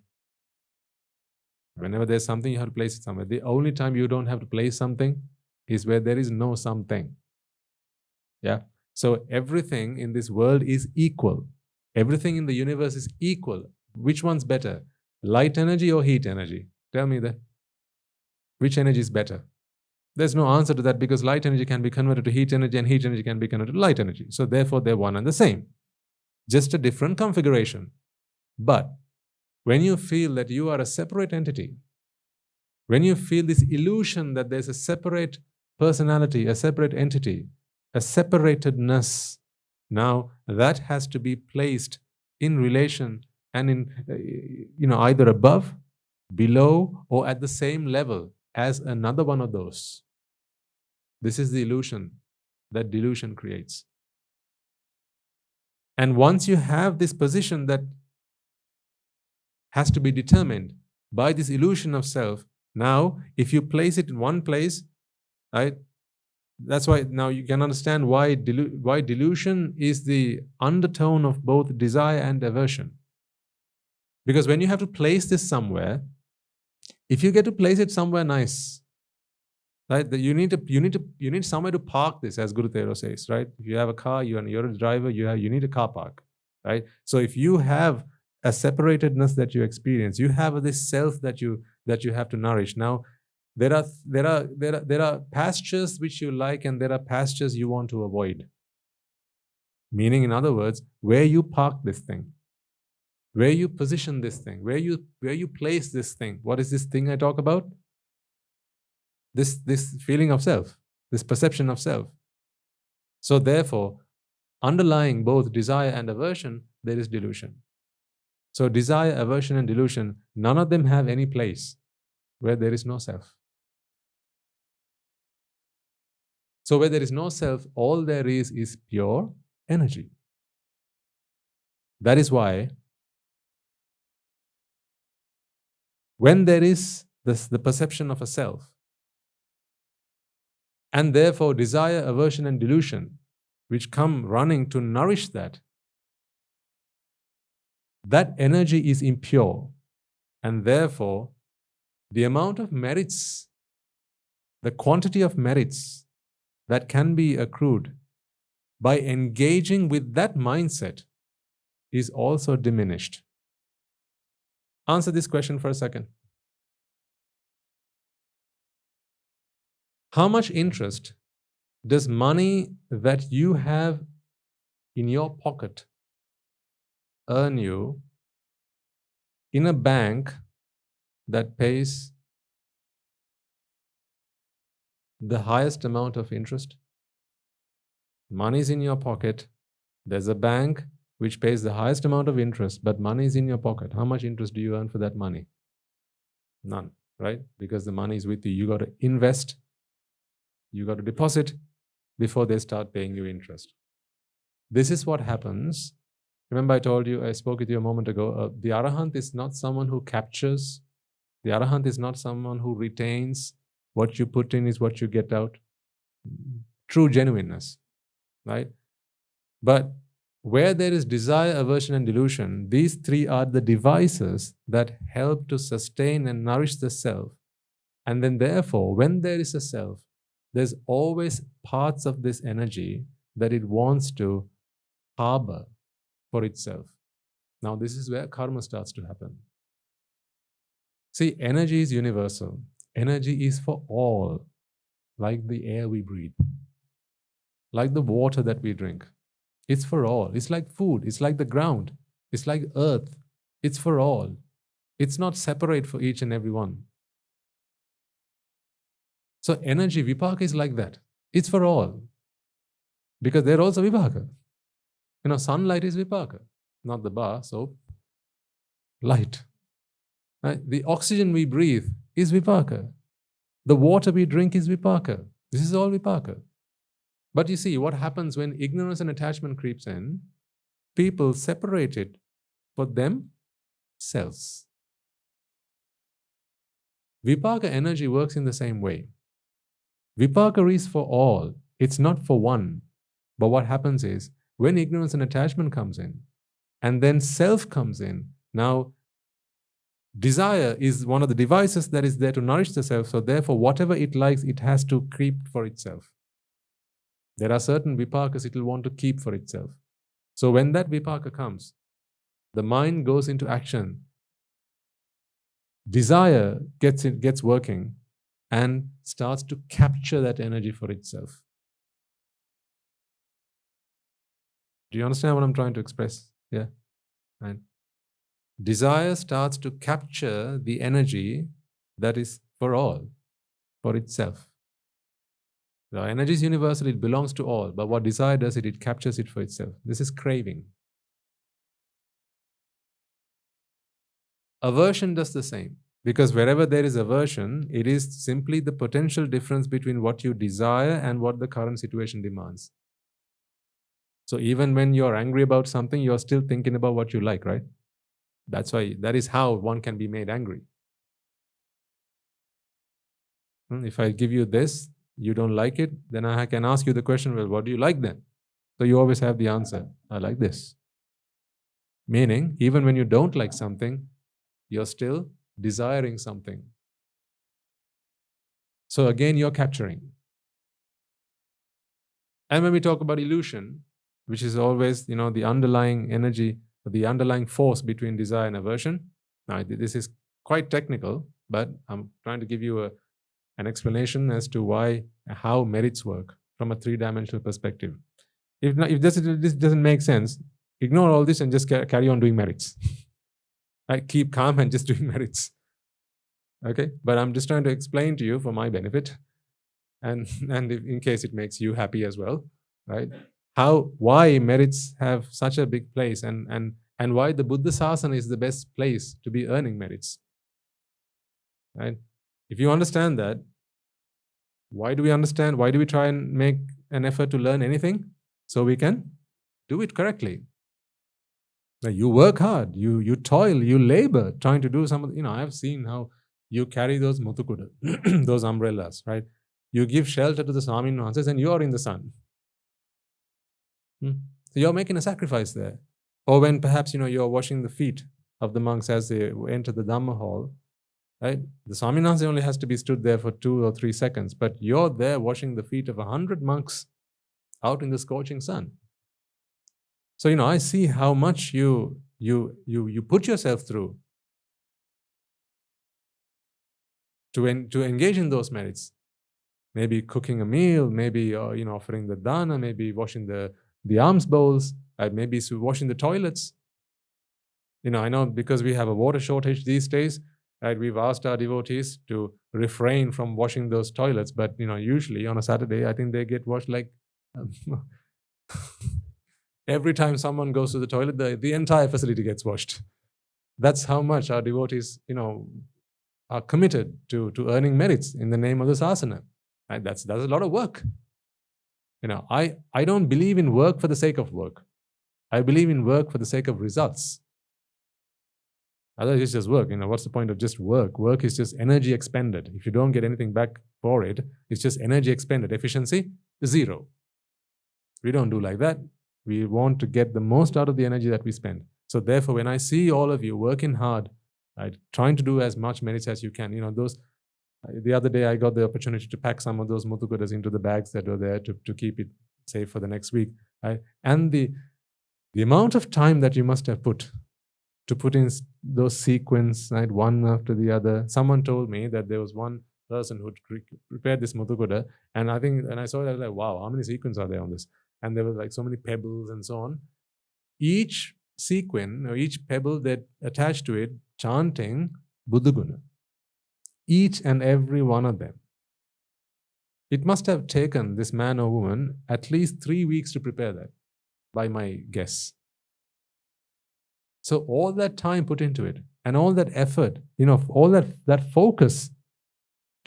Whenever there's something, you have to place it somewhere. The only time you don't have to place something is where there is no something. Yeah. So everything in this world is equal. Everything in the universe is equal. Which one's better? Light energy or heat energy? Tell me that. Which energy is better? There's no answer to that, because light energy can be converted to heat energy and heat energy can be converted to light energy. So therefore, they're one and the same. Just a different configuration. But when you feel that you are a separate entity, when you feel this illusion that there's a separate personality, a separate entity, a separatedness, now that has to be placed in relation and in, either above, below, or at the same level as another one of those. This is the illusion that delusion creates. And once you have this position that has to be determined by this illusion of self, now if you place it in one place, right, that's why now you can understand why delusion is the undertone of both desire and aversion. Because when you have to place this somewhere, if you get to place it somewhere nice, right, you need somewhere to park this, as Guru Tero says, right? If you have a car, you're a driver, you need a car park, right? So if you have a separatedness that you experience, you have this self that you have to nourish. Now, there are pastures which you like, and there are pastures you want to avoid. Meaning, in other words, where you park this thing, where you position this thing, where you place this thing. What is this thing I talk about? This feeling of self, this perception of self. So therefore, underlying both desire and aversion, there is delusion. So desire, aversion, and delusion, none of them have any place where there is no self. So where there is no self, all there is pure energy. That is why when there is the perception of a self, and therefore desire, aversion, and delusion, which come running to nourish that energy is impure. And therefore, the amount of merits, the quantity of merits that can be accrued by engaging with that mindset is also diminished. Answer this question for a second. How much interest does money that you have in your pocket earn you in a bank that pays the highest amount of interest? Money is in your pocket. There's a bank which pays the highest amount of interest, but money is in your pocket. How much interest do you earn for that money? None, right? Because the money is with you. You got to invest. You got to deposit before they start paying you interest. This is what happens. Remember I spoke with you a moment ago, the Arahant is not someone who captures. The Arahant is not someone who retains. What you put in is what you get out. True genuineness, right? But where there is desire, aversion, and delusion, these three are the devices that help to sustain and nourish the self. And then therefore, when there is a self, there's always parts of this energy that it wants to harbor for itself. Now, this is where karma starts to happen. See, energy is universal. Energy is for all, like the air we breathe, like the water that we drink. It's for all. It's like food. It's like the ground. It's like earth. It's for all. It's not separate for each and every one. So energy, Wipáka is like that. It's for all. Because they're also Wipáka. Sunlight is Wipáka, not the bar, soap. Light. Right? The oxygen we breathe is Wipáka. The water we drink is Wipáka. This is all Wipáka. But you see, what happens when ignorance and attachment creeps in? People separate it for themselves. Wipáka energy works in the same way. Wipáka is for all. It's not for one. But what happens is, when ignorance and attachment comes in, and then self comes in, now desire is one of the devices that is there to nourish the self. So therefore, whatever it likes, it has to creep for itself. There are certain Wipákas it will want to keep for itself. So when that Wipáka comes, the mind goes into action. Desire gets working and starts to capture that energy for itself. Do you understand what I'm trying to express? Yeah. Right. Desire starts to capture the energy that is for all, for itself. The energy is universal, it belongs to all, but what desire does, it captures it for itself. This is craving. Aversion does the same, because wherever there is aversion, it is simply the potential difference between what you desire and what the current situation demands. So even when you're angry about something, you're still thinking about what you like, right? That is how one can be made angry. If I give you this, you don't like it, then I can ask you the question, well, what do you like then? So you always have the answer, I like this. Meaning, even when you don't like something, you're still desiring something. So again, you're capturing. And when we talk about illusion, which is always, the underlying energy, the underlying force between desire and aversion. Now, this is quite technical, but I'm trying to give you an explanation as to how merits work from a three-dimensional perspective. If this doesn't make sense, ignore all this and just carry on doing merits. Keep calm and just doing merits. Okay, but I'm just trying to explain to you for my benefit, and in case it makes you happy as well, right? Why merits have such a big place, and why the Buddha Shásana is the best place to be earning merits. Right? If you understand that, why do we try and make an effort to learn anything? So we can do it correctly. Now, you work hard, you toil, you labor trying to do some, I've seen how you carry those mutukuda, those umbrellas, right? You give shelter to the Swaminathanas and you are in the sun. So you're making a sacrifice there. Or when perhaps, you're washing the feet of the monks as they enter the Dhamma hall, right? The Swaminatha only has to be stood there for 2 or 3 seconds, but you're there washing the feet of 100 monks out in the scorching sun. So, I see how much you put yourself through to engage in those merits. Maybe cooking a meal, maybe offering the dana, maybe washing the alms bowls, maybe washing the toilets. I know because we have a water shortage these days, right? We've asked our devotees to refrain from washing those toilets, but usually on a Saturday, I think they get washed like every time someone goes to the toilet, the entire facility gets washed. That's how much our devotees, are committed to earning merits in the name of the Shásana. Right? That's a lot of work. I don't believe in work for the sake of work. I believe in work for the sake of results. Otherwise, it's just work. What's the point of just work? Work is just energy expended. If you don't get anything back for it, it's just energy expended. Efficiency is 0. We don't do like that. We want to get the most out of the energy that we spend. So therefore, when I see all of you working hard, right, trying to do as much merits as you can, the other day I got the opportunity to pack some of those mutukudas into the bags that were there to keep it safe for the next week. Right? And the amount of time that you must have put to put in those sequins, right, one after the other. Someone told me that there was one person who prepared this mutukuda, and I saw it, I was like, wow, how many sequins are there on this? And there were like so many pebbles and so on. Each sequin or each pebble that attached to it, chanting Buddhaguna. Each and every one of them. It must have taken this man or woman at least 3 weeks to prepare that, by my guess. So all that time put into it, and all that effort, all that focus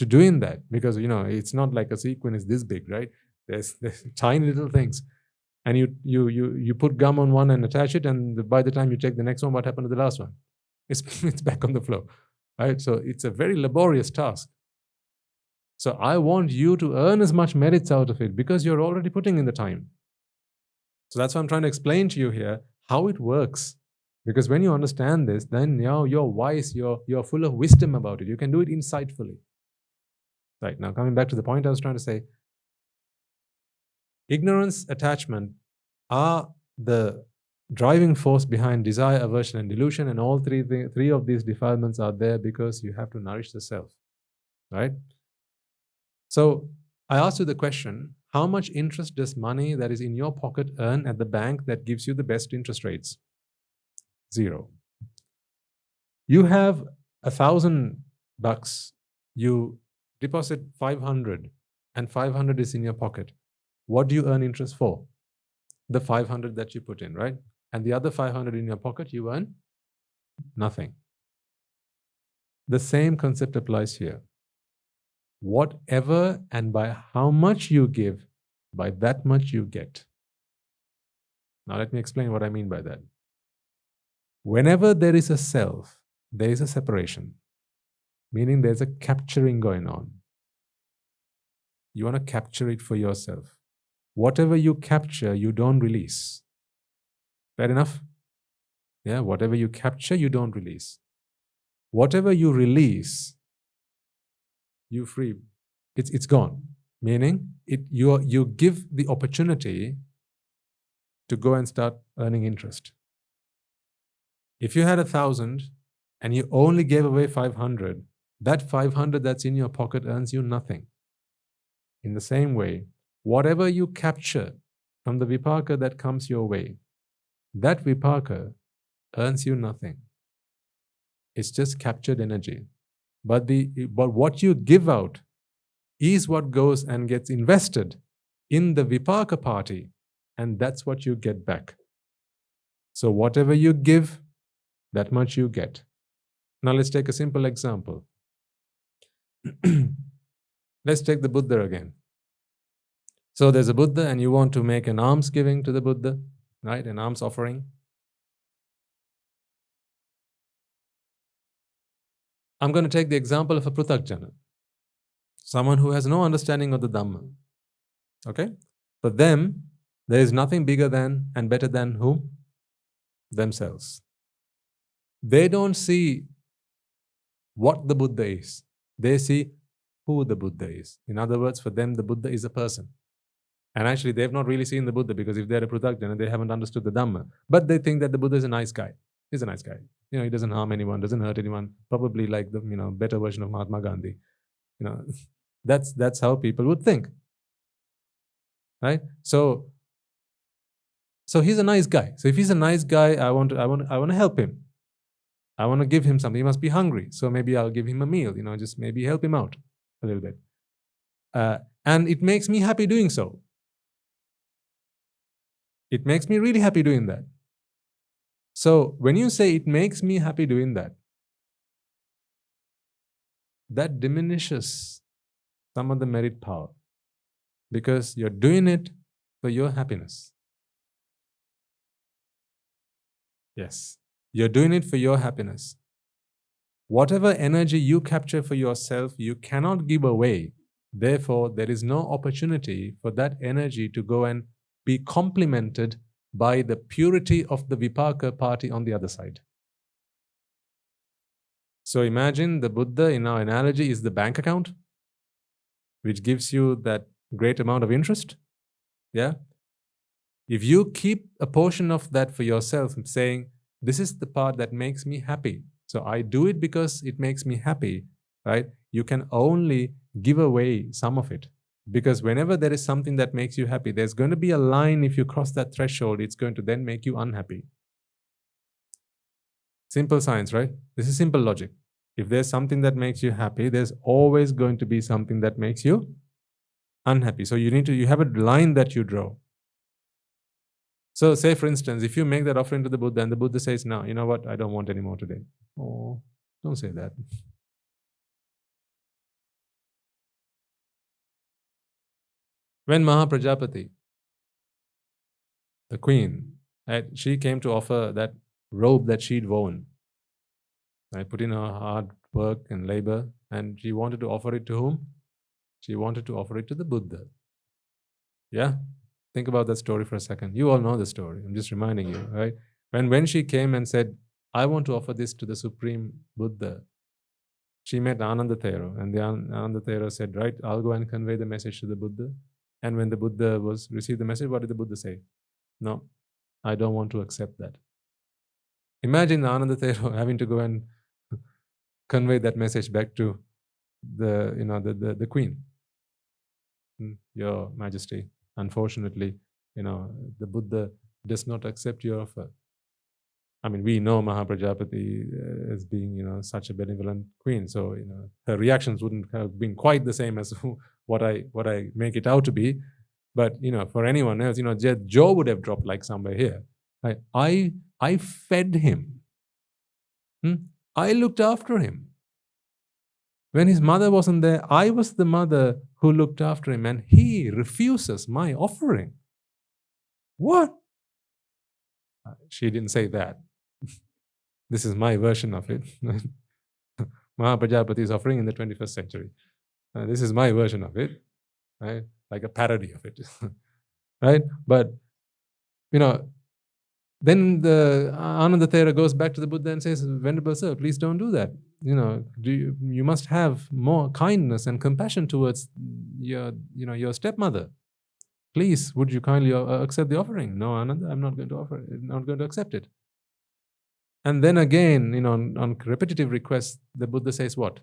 to doing that, because it's not like a sequin is this big, right? There's tiny little things, and you put gum on one and attach it, and by the time you take the next one, what happened to the last one? It's back on the floor, right? So it's a very laborious task. So I want you to earn as much merits out of it because you're already putting in the time. So that's why I'm trying to explain to you here how it works. Because when you understand this, then you're wise, you're full of wisdom about it. You can do it insightfully. Right, now coming back to the point I was trying to say, ignorance, attachment are the driving force behind desire, aversion, and delusion, and all three of these defilements are there because you have to nourish the self, right? So I asked you the question, how much interest does money that is in your pocket earn at the bank that gives you the best interest rates? 0. You have $1,000, you deposit 500, and 500 is in your pocket. What do you earn interest for? The 500 that you put in, right? And the other 500 in your pocket, you earn nothing. The same concept applies here. Whatever and by how much you give, by that much you get. Now let me explain what I mean by that. Whenever there is a self, there is a separation, meaning there's a capturing going on. You want to capture it for yourself. Whatever you capture, you don't release. Fair enough? Yeah, whatever you capture, you don't release. Whatever you release, you free. It's gone. Meaning, you give the opportunity to go and start earning interest. If you had 1,000 and you only gave away 500, that 500 that's in your pocket earns you nothing. In the same way, whatever you capture from the Wipáka that comes your way, that Wipáka earns you nothing. It's just captured energy. But what you give out is what goes and gets invested in the Wipáka party, and that's what you get back. So whatever you give, that much you get. Now let's take a simple example. Let's take the Buddha again. So there's a Buddha and you want to make an alms giving to the Buddha, right? An alms offering. I'm going to take the example of a Pruthakjana, someone who has no understanding of the Dhamma. Okay? For them, there is nothing bigger than and better than who? Themselves. They don't see what the Buddha is. They see who the Buddha is. In other words, for them, the Buddha is a person. And actually, they've not really seen the Buddha, because if they're a Pruthakjana, they haven't understood the Dhamma. But they think that the Buddha is a nice guy. He's a nice guy. He doesn't harm anyone, doesn't hurt anyone. Probably like the better version of Mahatma Gandhi. That's how people would think, right? So he's a nice guy. So if he's a nice guy, I want to help him. I want to give him something. He must be hungry. So maybe I'll give him a meal. Just maybe help him out a little bit. And it makes me happy doing so. It makes me really happy doing that. So when you say it makes me happy doing that, that diminishes some of the merit power, because you're doing it for your happiness. Yes, you're doing it for your happiness. Whatever energy you capture for yourself, you cannot give away. Therefore, there is no opportunity for that energy to go and be complemented by the purity of the Wipáka party on the other side. So imagine the Buddha, in our analogy, is the bank account, which gives you that great amount of interest. Yeah? If you keep a portion of that for yourself, saying, this is the part that makes me happy, so I do it because it makes me happy, right? You can only give away some of it. Because whenever there is something that makes you happy, there's going to be a line. If you cross that threshold, it's going to then make you unhappy. Simple science, right? This is simple logic. If there's something that makes you happy, there's always going to be something that makes you unhappy. So you have a line that you draw. So say, for instance, if you make that offering to the Buddha and the Buddha says, no, you know what, I don't want any more today. Oh, don't say that. When Mahaprajapati, the queen, she came to offer that robe that she'd worn, put in her hard work and labor, and she wanted to offer it to whom? She wanted to offer it to the Buddha. Yeah? Think about that story for a second. You all know the story. I'm just reminding you, right? When she came and said, I want to offer this to the Supreme Buddha, she met Anandathero, and the Anandathero said, right, I'll go and convey the message to the Buddha. And when the Buddha received the message, what did the Buddha say? No, I don't want to accept that. Imagine Anandathero having to go and convey that message back to the queen. Your Majesty, unfortunately, the Buddha does not accept your offer. I mean, we know Mahaprajapati as being, such a benevolent queen. So, her reactions wouldn't have been quite the same as what I make it out to be. But, for anyone else, Joe would have dropped like somewhere here. I fed him. I looked after him. When his mother wasn't there, I was the mother who looked after him, and he refuses my offering. What? She didn't say that. This is my version of it. Mahaprajapati is offering in the 21st century. This is my version of it, right? Like a parody of it, right? But, then the Anandathera goes back to the Buddha and says, Venerable Sir, please don't do that. You must have more kindness and compassion towards your stepmother. Please, would you kindly accept the offering? No, Ananda, I'm not going to offer it. I'm not going to accept it. And then again, on repetitive requests, the Buddha says what?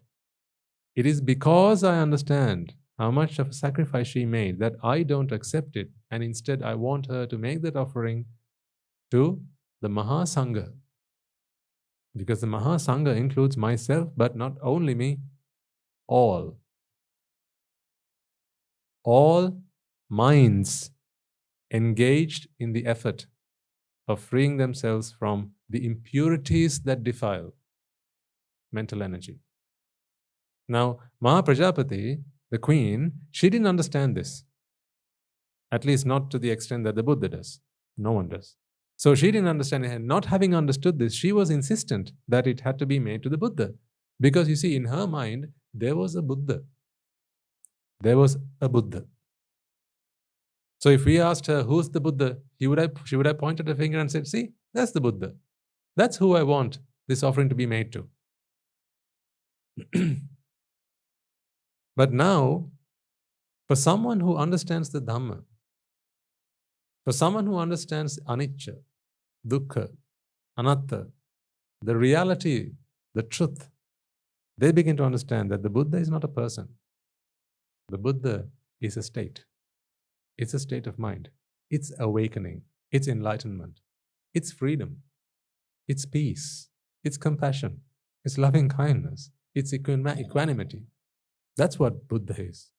It is because I understand how much of a sacrifice she made that I don't accept it, and instead I want her to make that offering to the Mahasangha. Because the Mahasangha includes myself, but not only me, all. All minds engaged in the effort of freeing themselves from the impurities that defile mental energy. Now, Mahaprajapati, the queen, she didn't understand this. At least not to the extent that the Buddha does. No one does. So she didn't understand it. And not having understood this, she was insistent that it had to be made to the Buddha. Because you see, in her mind, there was a Buddha. There was a Buddha. So if we asked her, who's the Buddha? She would have pointed her finger and said, see, that's the Buddha. That's who I want this offering to be made to. But now, for someone who understands the Dhamma, for someone who understands anicca, dukkha, anatta, the reality, the truth, they begin to understand that the Buddha is not a person. The Buddha is a state. It's a state of mind. It's awakening. It's enlightenment. It's freedom. It's peace. It's compassion. It's loving kindness. It's equanimity. That's what Buddha is.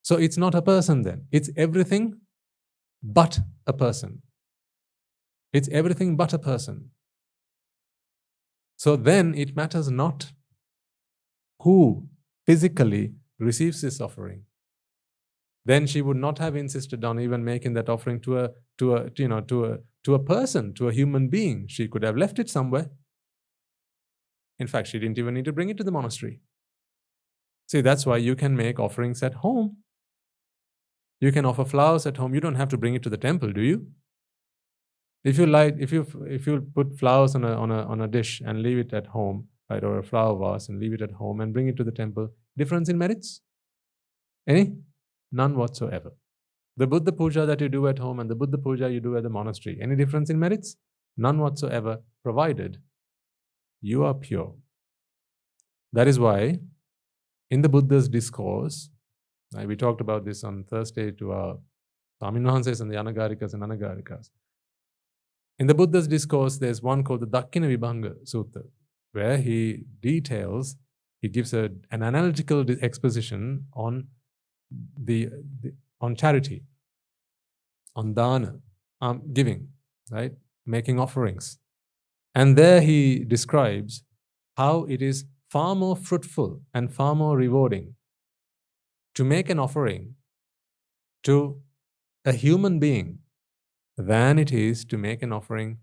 So it's not a person then. It's everything but a person. It's everything but a person. So then it matters not who physically receives this offering. Then she would not have insisted on even making that offering to a person, to a human being. She could have left it somewhere. In fact, she didn't even need to bring it to the monastery. See, that's why you can make offerings at home. You can offer flowers at home. You don't have to bring it to the temple, do you? If you put flowers on a dish and leave it at home, right, or a flower vase and leave it at home and bring it to the temple, difference in merits? Any? None whatsoever. The Buddha puja that you do at home and the Buddha puja you do at the monastery, any difference in merits? None whatsoever, provided you are pure. That is why in the Buddha's discourse, we talked about this on Thursday to our Swaminahanses and the Anagarikas and Anagarikas. In the Buddha's discourse, there's one called the Dakkina Vibhanga Sutta, where he gives an analytical exposition on on charity, on dana, giving, right, making offerings. And there he describes how it is far more fruitful and far more rewarding to make an offering to a human being than it is to make an offering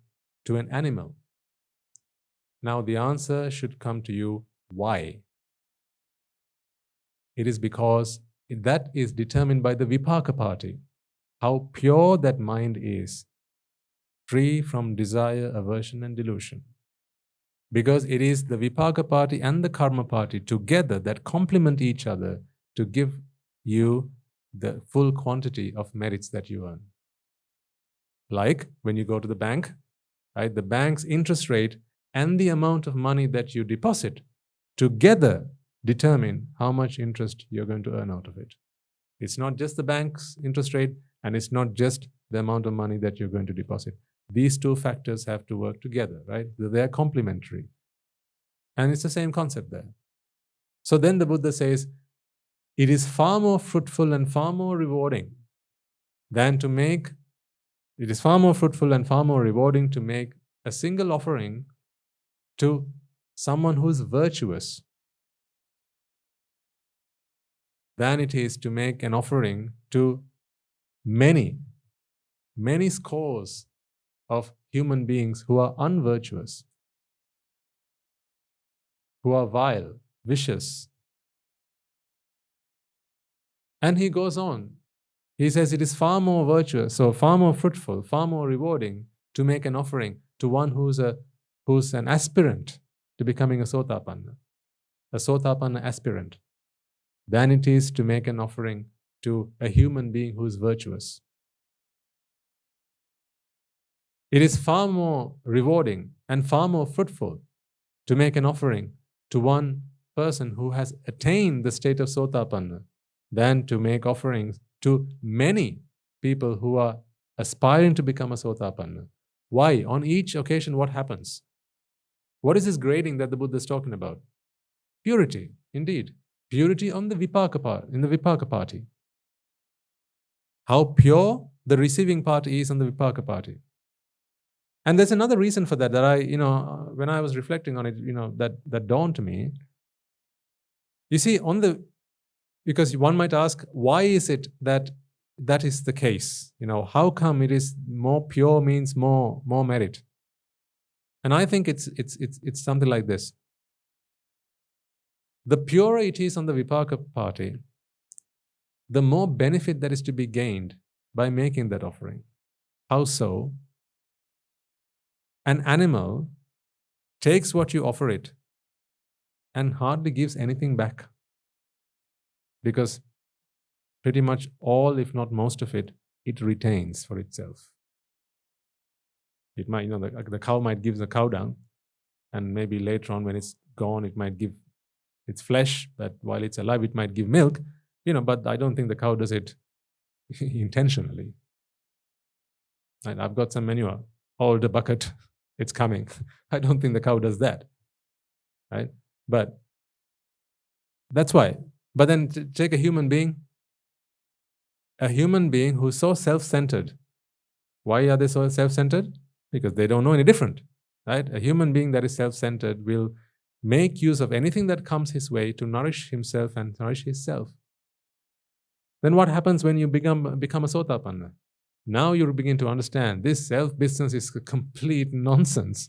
to an animal. Now the answer should come to you, why? It is because that is determined by the Wipáka party, how pure that mind is, free from desire, aversion and delusion. Because it is the Wipáka party and the karma party together that complement each other to give you the full quantity of merits that you earn. Like when you go to the bank, right? The bank's interest rate and the amount of money that you deposit together determine how much interest you're going to earn out of it. It's not just the bank's interest rate, and it's not just the amount of money that you're going to deposit. These two factors have to work together, right? They're complementary. And it's the same concept there. So then the Buddha says, it is far more fruitful and far more rewarding than to make, it is far more fruitful and far more rewarding to make a single offering to someone who's virtuous than it is to make an offering to many, many scores of human beings who are unvirtuous, who are vile, vicious. And he goes on. He says it is far more virtuous, so far more fruitful, far more rewarding to make an offering to one who's an aspirant to becoming a Sotapanna aspirant, than it is to make an offering to a human being who is virtuous. It is far more rewarding and far more fruitful to make an offering to one person who has attained the state of Sotapanna than to make offerings to many people who are aspiring to become a Sotapanna. Why? On each occasion, what happens? What is this grading that the Buddha is talking about? Purity, indeed. Purity on the Wipáka part, in the Wipáka party. How pure the receiving party is on the Wipáka party. And there's another reason for that I, when I was reflecting on it, that dawned to me. You see, because one might ask, why is it that is the case? How come it is more pure means more merit? And I think it's something like this. The purer it is on the Wipáka party, the more benefit that is to be gained by making that offering. How so? An animal takes what you offer it and hardly gives anything back, because pretty much all, if not most of it, it retains for itself. It might, the cow might give the cow dung, and maybe later on when it's gone, it might give its flesh, but while it's alive, it might give milk, but I don't think the cow does it intentionally. And I've got some manure, hold the bucket, it's coming. I don't think the cow does that, right? But that's why. But then take a human being who's so self-centered. Why are they so self-centered? Because they don't know any different, right? A human being that is self-centered will make use of anything that comes his way to nourish himself and nourish his self. Then what happens when you become a Sotapanna? Now you begin to understand this self-business is complete nonsense.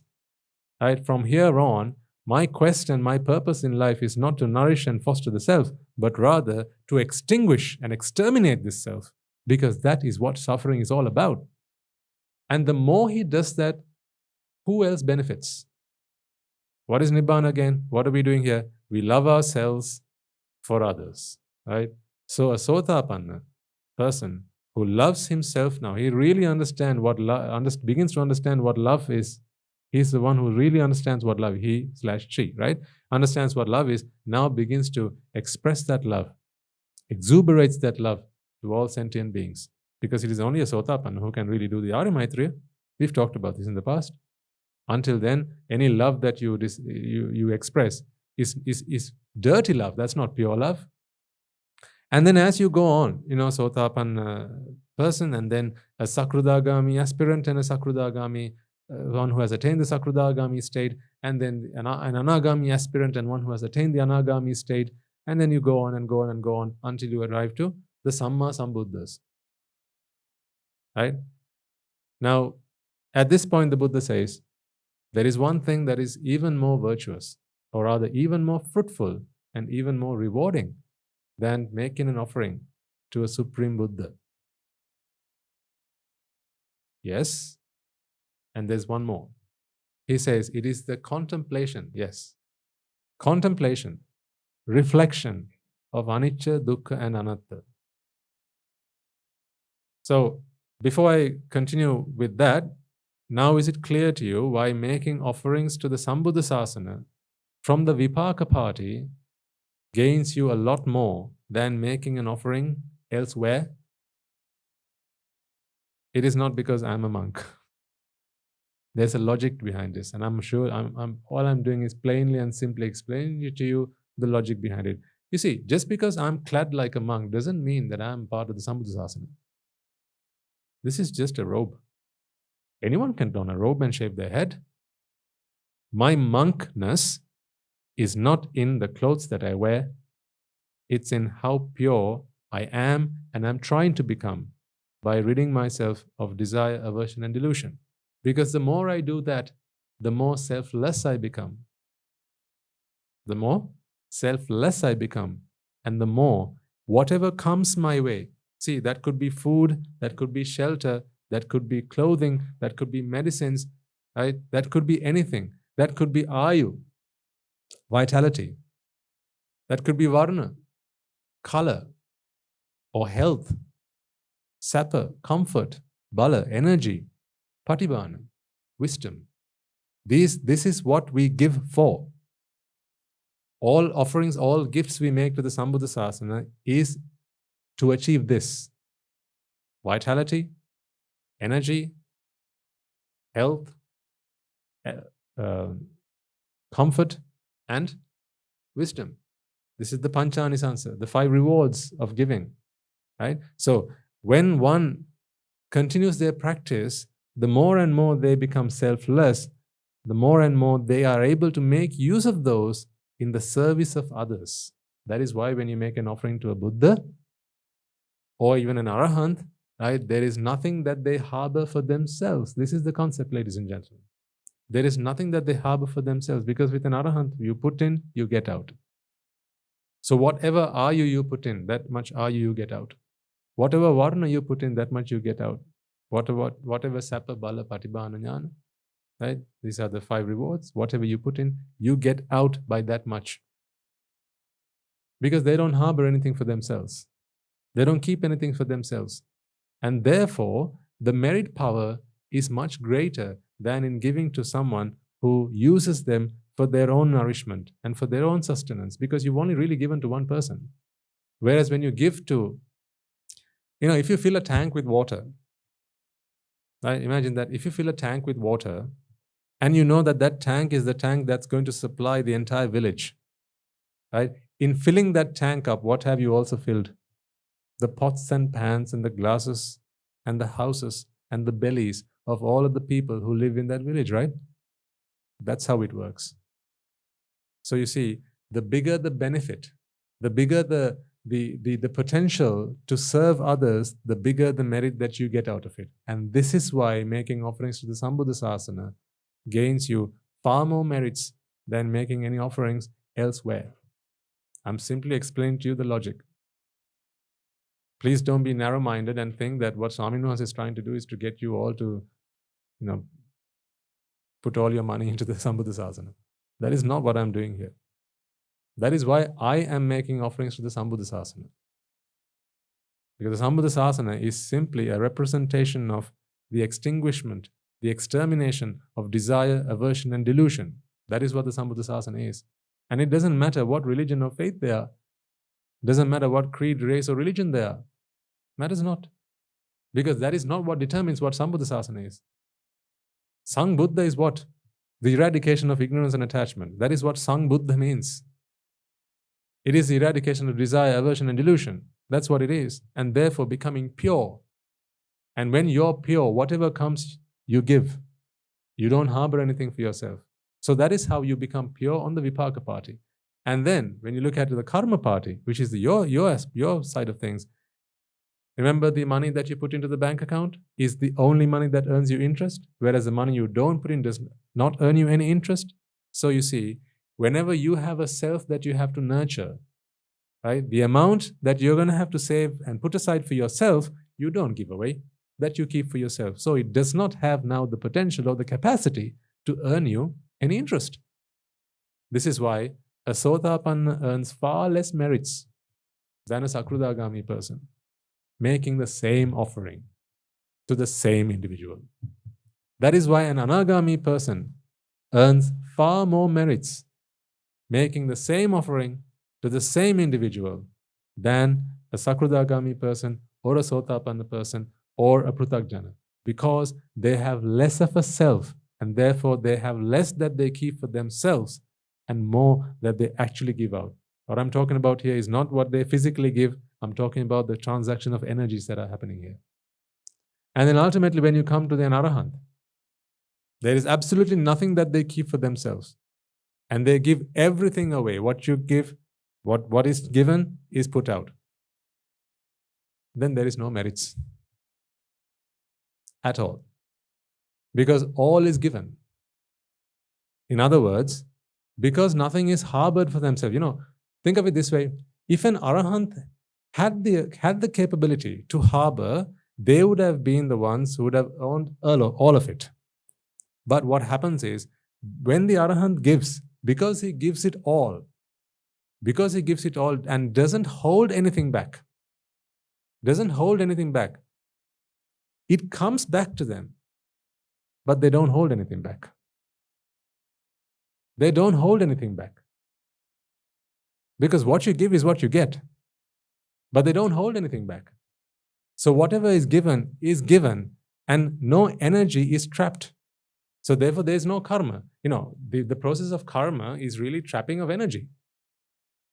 Right? From here on, my quest and my purpose in life is not to nourish and foster the self, but rather to extinguish and exterminate this self, because that is what suffering is all about. And the more he does that, who else benefits? What is Nibbána again? What are we doing here? We love ourselves for others, right? So a Sotapanna person who loves himself now, he really understands begins to understand what love is. He's the one who really understands what love, he/she, right? Understands what love is, now begins to express that love, exuberates that love to all sentient beings. Because it is only a Sotapanna who can really do the Arya Maitreya. We've talked about this in the past. Until then, any love that you express is dirty love. That's not pure love. And then as you go on, Sotapanna person, and then a Sakrudagami aspirant and a Sakrudagami, one who has attained the Sakrudagami state, and then an Anagami aspirant and one who has attained the Anagami state, and then you go on and go on and go on until you arrive to the Samma Sambuddhas. Right? Now, at this point, the Buddha says, there is one thing that is even more virtuous, or rather even more fruitful and even more rewarding than making an offering to a Supreme Buddha. Yes, and there's one more. He says it is the contemplation, yes, contemplation, reflection of anicca, dukkha, and anatta. So, before I continue with that, now is it clear to you why making offerings to the Sambuddha Shásana from the Wipáka party gains you a lot more than making an offering elsewhere? It is not because I'm a monk. There's a logic behind this, and I'm sure all I'm doing is plainly and simply explaining to you the logic behind it. You see, just because I'm clad like a monk doesn't mean that I'm part of the Sambuddha Shásana. This is just a robe. Anyone can don a robe and shave their head. My monkness is not in the clothes that I wear. It's in how pure I am and I'm trying to become by ridding myself of desire, aversion, and delusion. Because the more I do that, the more selfless I become. The more selfless I become, and the more whatever comes my way. See, that could be food, that could be shelter, that could be clothing, that could be medicines, right? That could be anything. That could be ayu, vitality. That could be varna, color, or health, sapa, comfort, bala, energy, patibhana, wisdom. This is what we give for. All offerings, all gifts we make to the Sambuddha Shásana is to achieve this. Vitality, energy, health, comfort, and wisdom. This is the Panchanisansa, the 5 rewards of giving. Right? So when one continues their practice, the more and more they become selfless, the more and more they are able to make use of those in the service of others. That is why when you make an offering to a Buddha or even an Arahant, right, there is nothing that they harbor for themselves. This is the concept, ladies and gentlemen. There is nothing that they harbor for themselves, because with an Arahant, you put in, you get out. So whatever are you put in, that much are you get out. Whatever varna you put in, that much you get out. Whatever sapa, bala, patibhana, jnana, right? These are the 5 rewards. Whatever you put in, you get out by that much. Because they don't harbor anything for themselves. They don't keep anything for themselves. And therefore, the merit power is much greater than in giving to someone who uses them for their own nourishment and for their own sustenance, because you've only really given to one person. Whereas when you give to, if you fill a tank with water, right? Imagine that if you fill a tank with water and you know that that tank is the tank that's going to supply the entire village, right? In filling that tank up, what have you also filled? The pots and pans and the glasses and the houses and the bellies of all of the people who live in that village, right? That's how it works. So you see, the bigger the benefit, the bigger the potential to serve others, the bigger the merit that you get out of it. And this is why making offerings to the Sambuddha Shásana gains you far more merits than making any offerings elsewhere. I'm simply explaining to you the logic. Please don't be narrow-minded and think that what Swami Nuhas is trying to do is to get you all to, put all your money into the Sambuddha Shásana. That is not what I'm doing here. That is why I am making offerings to the Sambuddha Shásana. Because the Sambuddha Shásana is simply a representation of the extinguishment, the extermination of desire, aversion, and delusion. That is what the Sambuddha Shásana is. And it doesn't matter what religion or faith they are. It doesn't matter what creed, race, or religion they are. Matters not. Because that is not what determines what Sambuddha Shásana is. Sang Buddha is what? The eradication of ignorance and attachment. That is what Sang Buddha means. It is the eradication of desire, aversion, and delusion. That's what it is. And therefore becoming pure. And when you're pure, whatever comes, you give. You don't harbor anything for yourself. So that is how you become pure on the Wipáka party. And then when you look at the karma party, which is your side of things, Remember, the money that you put into the bank account is the only money that earns you interest, whereas the money you don't put in does not earn you any interest. So you see, whenever you have a self that you have to nurture, right, the amount that you're going to have to save and put aside for yourself, you don't give away, that you keep for yourself. So it does not have now the potential or the capacity to earn you any interest. This is why a Sotapanna earns far less merits than a Sakrodagami person, making the same offering to the same individual. That is why an Anagami person earns far more merits, making the same offering to the same individual than a Sakrodagami person or a Sotapanna person or a Pruthakjana, because they have less of a self, and therefore they have less that they keep for themselves and more that they actually give out. What I'm talking about here is not what they physically give. I'm talking about the transaction of energies that are happening here. And then ultimately, when you come to the Arahant, there is absolutely nothing that they keep for themselves. And they give everything away. What you give, what is given is put out. Then there is no merits at all, because all is given. In other words, because nothing is harbored for themselves. Think of it this way. If an Arahant had the capability to harbor, they would have been the ones who would have owned all of it. But what happens is, when the Arahant gives, because he gives it all and doesn't hold anything back, it comes back to them, but they don't hold anything back. They don't hold anything back. Because what you give is what you get, but they don't hold anything back. So whatever is given, and no energy is trapped. So therefore, there is no karma. The process of karma is really trapping of energy.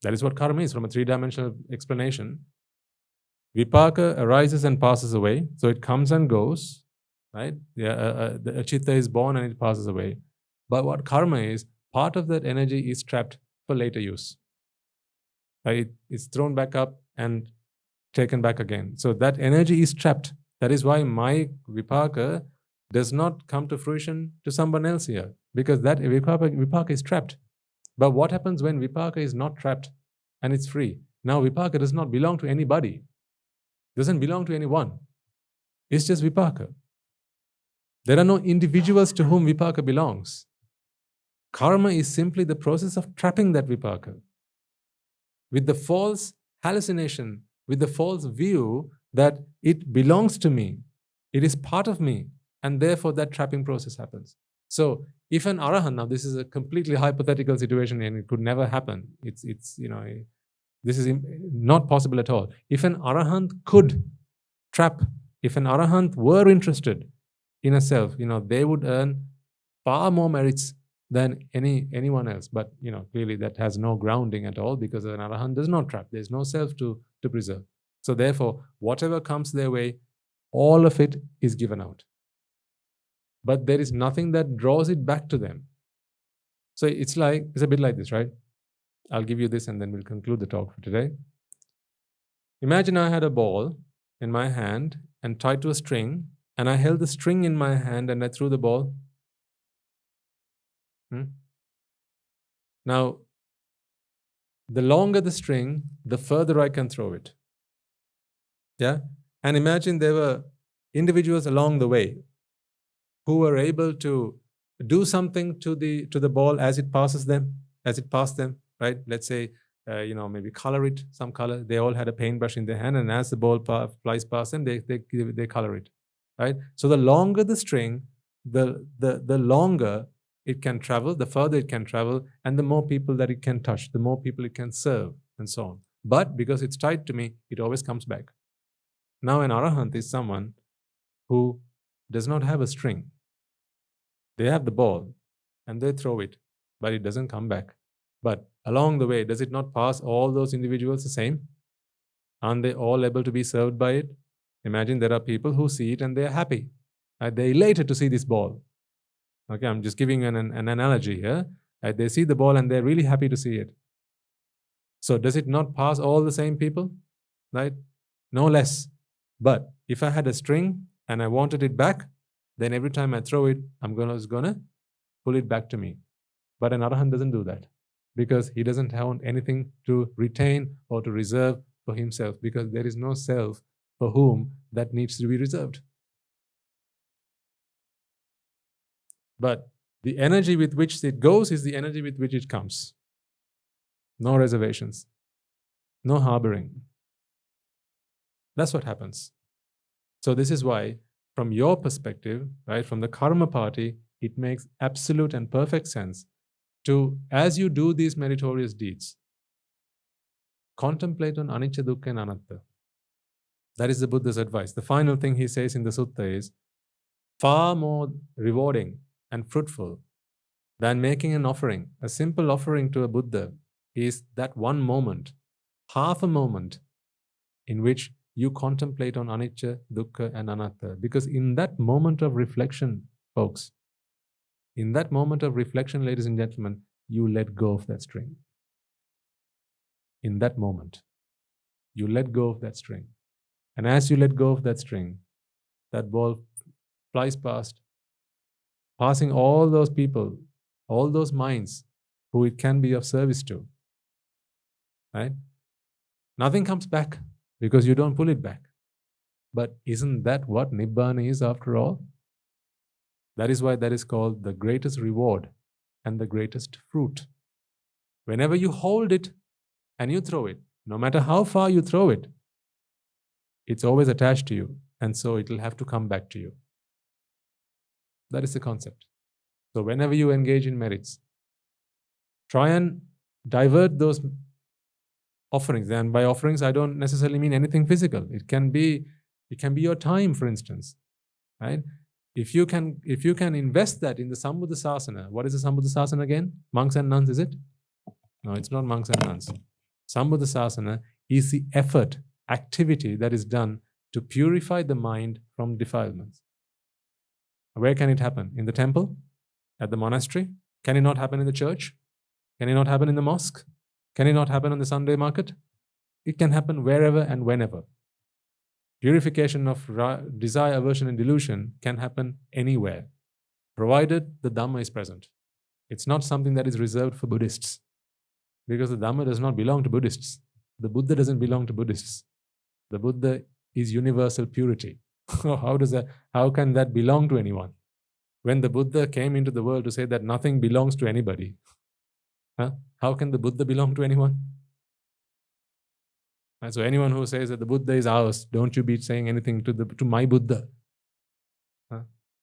That is what karma is from a three-dimensional explanation. Wipáka arises and passes away, so it comes and goes, right? The chitta is born and it passes away. But what karma is, part of that energy is trapped for later use. Right? It's thrown back up and taken back again. So that energy is trapped. That is why my Wipáka does not come to fruition to someone else here, because that Wipáka is trapped. But what happens when Wipáka is not trapped and it's free? Now Wipáka does not belong to anybody, doesn't belong to anyone. It's just Wipáka. There are no individuals to whom Wipáka belongs. Karma is simply the process of trapping that Wipáka with the false hallucination, with the false view that it belongs to me, it is part of me, and therefore that trapping process happens. So if an Arahant, now this is a completely hypothetical situation and it could never happen. This is not possible at all. If an Arahant could trap, if an Arahant were interested in a self, they would earn far more merits than anyone else. But clearly that has no grounding at all, because an Arahant does not trap. There's no self to preserve. So therefore, whatever comes their way, all of it is given out. But there is nothing that draws it back to them. So it's a bit like this, right? I'll give you this and then we'll conclude the talk for today. Imagine I had a ball in my hand and tied to a string, and I held the string in my hand and I threw the ball. Now, the longer the string, the further I can throw it. Yeah? And imagine there were individuals along the way who were able to do something to the ball as it passed them, right? Let's say, maybe color it, some color. They all had a paintbrush in their hand, and as the ball flies past them, they color it, right? So the longer the string, the longer it can travel, the further it can travel, and the more people that it can touch, the more people it can serve, and so on. But because it's tied to me, it always comes back. Now an Arahant is someone who does not have a string. They have the ball and they throw it, but it doesn't come back. But along the way, does it not pass all those individuals the same? Aren't they all able to be served by it? Imagine there are people who see it and they're happy. They're elated to see this ball. Okay, I'm just giving an analogy here. They see the ball and they're really happy to see it. So does it not pass all the same people? Right? No less. But if I had a string and I wanted it back, then every time I throw it, I'm gonna pull it back to me. But an arahant doesn't do that, because he doesn't have anything to retain or to reserve for himself, because there is no self for whom that needs to be reserved. But the energy with which it goes is the energy with which it comes. No reservations, no harboring. That's what happens. So this is why, from your perspective, right, from the karma party, it makes absolute and perfect sense to, as you do these meritorious deeds, contemplate on anicca, dukkha and anatta. That is the Buddha's advice. The final thing he says in the sutta is, far more rewarding and fruitful than making an offering, a simple offering to a Buddha, is that one moment, half a moment, in which you contemplate on anicca, dukkha and anatta. Because in that moment of reflection, folks, in that moment of reflection, ladies and gentlemen, you let go of that string. In that moment, you let go of that string. And as you let go of that string, that ball flies past, passing all those people, all those minds who it can be of service to. Right? Nothing comes back because you don't pull it back. But isn't that what Nibbána is after all? That is why that is called the greatest reward and the greatest fruit. Whenever you hold it and you throw it, no matter how far you throw it, it's always attached to you, and so it will have to come back to you. That is the concept. So whenever you engage in merits, try and divert those offerings. And by offerings, I don't necessarily mean anything physical. It can be your time, for instance. Right? If you can invest that in the Sambuddha Shásana, what is the Sambuddha Shásana again? Monks and nuns, is it? No, it's not monks and nuns. Sambuddha Shásana is the effort, activity that is done to purify the mind from defilements. Where can it happen? In the temple? At the monastery? Can it not happen in the church? Can it not happen in the mosque? Can it not happen on the Sunday market? It can happen wherever and whenever. Purification of desire, aversion, and delusion can happen anywhere, provided the Dhamma is present. It's not something that is reserved for Buddhists, because the Dhamma does not belong to Buddhists. The Buddha doesn't belong to Buddhists. The Buddha is universal purity. How can that belong to anyone? When the Buddha came into the world to say that nothing belongs to anybody, how can the Buddha belong to anyone? And so anyone who says that the Buddha is ours, don't you be saying anything to my Buddha.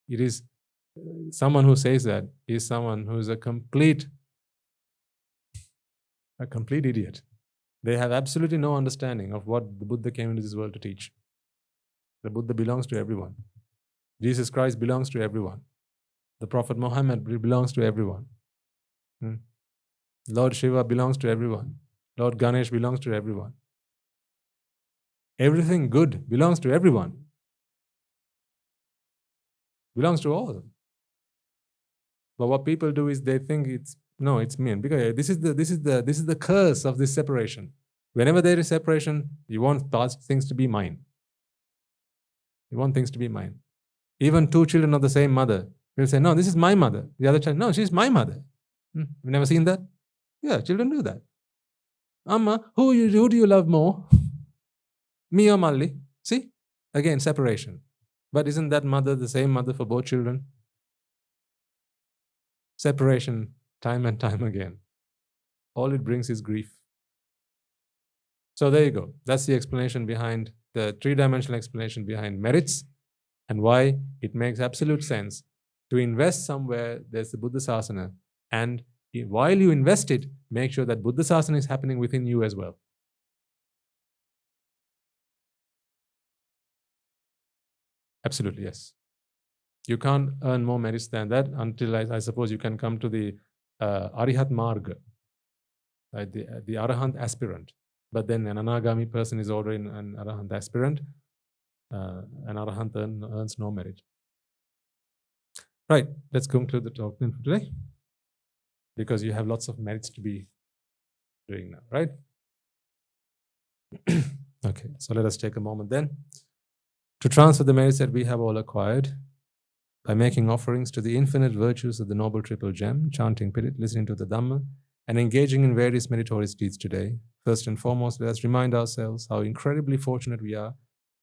It is someone who says that is someone who is a complete idiot. They have absolutely no understanding of what the Buddha came into this world to teach. The Buddha belongs to everyone. Jesus Christ belongs to everyone. The Prophet Muhammad belongs to everyone. Lord Shiva belongs to everyone. Lord Ganesh belongs to everyone. Everything good belongs to everyone. Belongs to all. But what people do is they think it's me. Because this is the curse of this separation. Whenever there is separation, you want things to be mine. You want things to be mine. Even two children of the same mother will say, no, this is my mother. The other child, no, she's my mother. You've never seen that? Yeah, children do that. Amma, who do you love more? Me or Malli? See? Again, separation. But isn't that mother the same mother for both children? Separation, time and time again. All it brings is grief. So there you go. That's the explanation behind, the three-dimensional explanation behind merits, and why it makes absolute sense to invest somewhere there's the Buddha Shásana, and while you invest it, make sure that Buddha Shásana is happening within you as well. Absolutely, yes. You can't earn more merits than that until, I suppose, you can come to the Arihat Marga, right? The Arahant aspirant. But then an Anagami person is already an Arahant aspirant. An Arahant earns no merit. Right, let's conclude the talk then for today, because you have lots of merits to be doing now, right? Okay, so let us take a moment then. to transfer the merits that we have all acquired by making offerings to the infinite virtues of the Noble Triple Gem, chanting Pirit, listening to the Dhamma, and engaging in various meritorious deeds today. First and foremost, let us remind ourselves how incredibly fortunate we are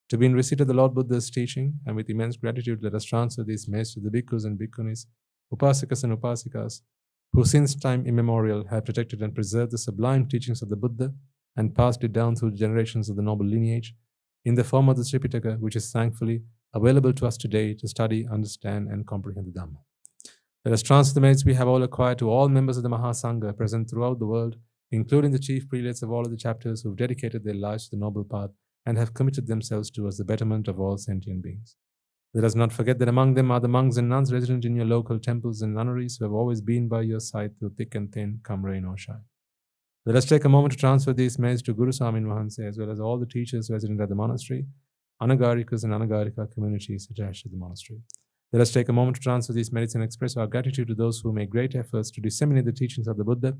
to be in receipt of the Lord Buddha's teaching, and with immense gratitude, let us transfer these merits to the bhikkhus and bhikkhunis, upasikas and upasikas, who since time immemorial have protected and preserved the sublime teachings of the Buddha and passed it down through generations of the noble lineage in the form of the Tripitaka, which is thankfully available to us today to study, understand, and comprehend the Dhamma. Let us transfer the merits we have all acquired to all members of the Mahasangha present throughout the world, including the chief prelates of all of the chapters who have dedicated their lives to the noble path and have committed themselves towards the betterment of all sentient beings. Let us not forget that among them are the monks and nuns resident in your local temples and nunneries who have always been by your side through thick and thin, come rain or shine. Let us take a moment to transfer these merits to Guru Swamin Wahanse, as well as all the teachers resident at the monastery, Anagarikas and Anagarika communities attached to the monastery. Let us take a moment to transfer these merits and express our gratitude to those who make great efforts to disseminate the teachings of the Buddha,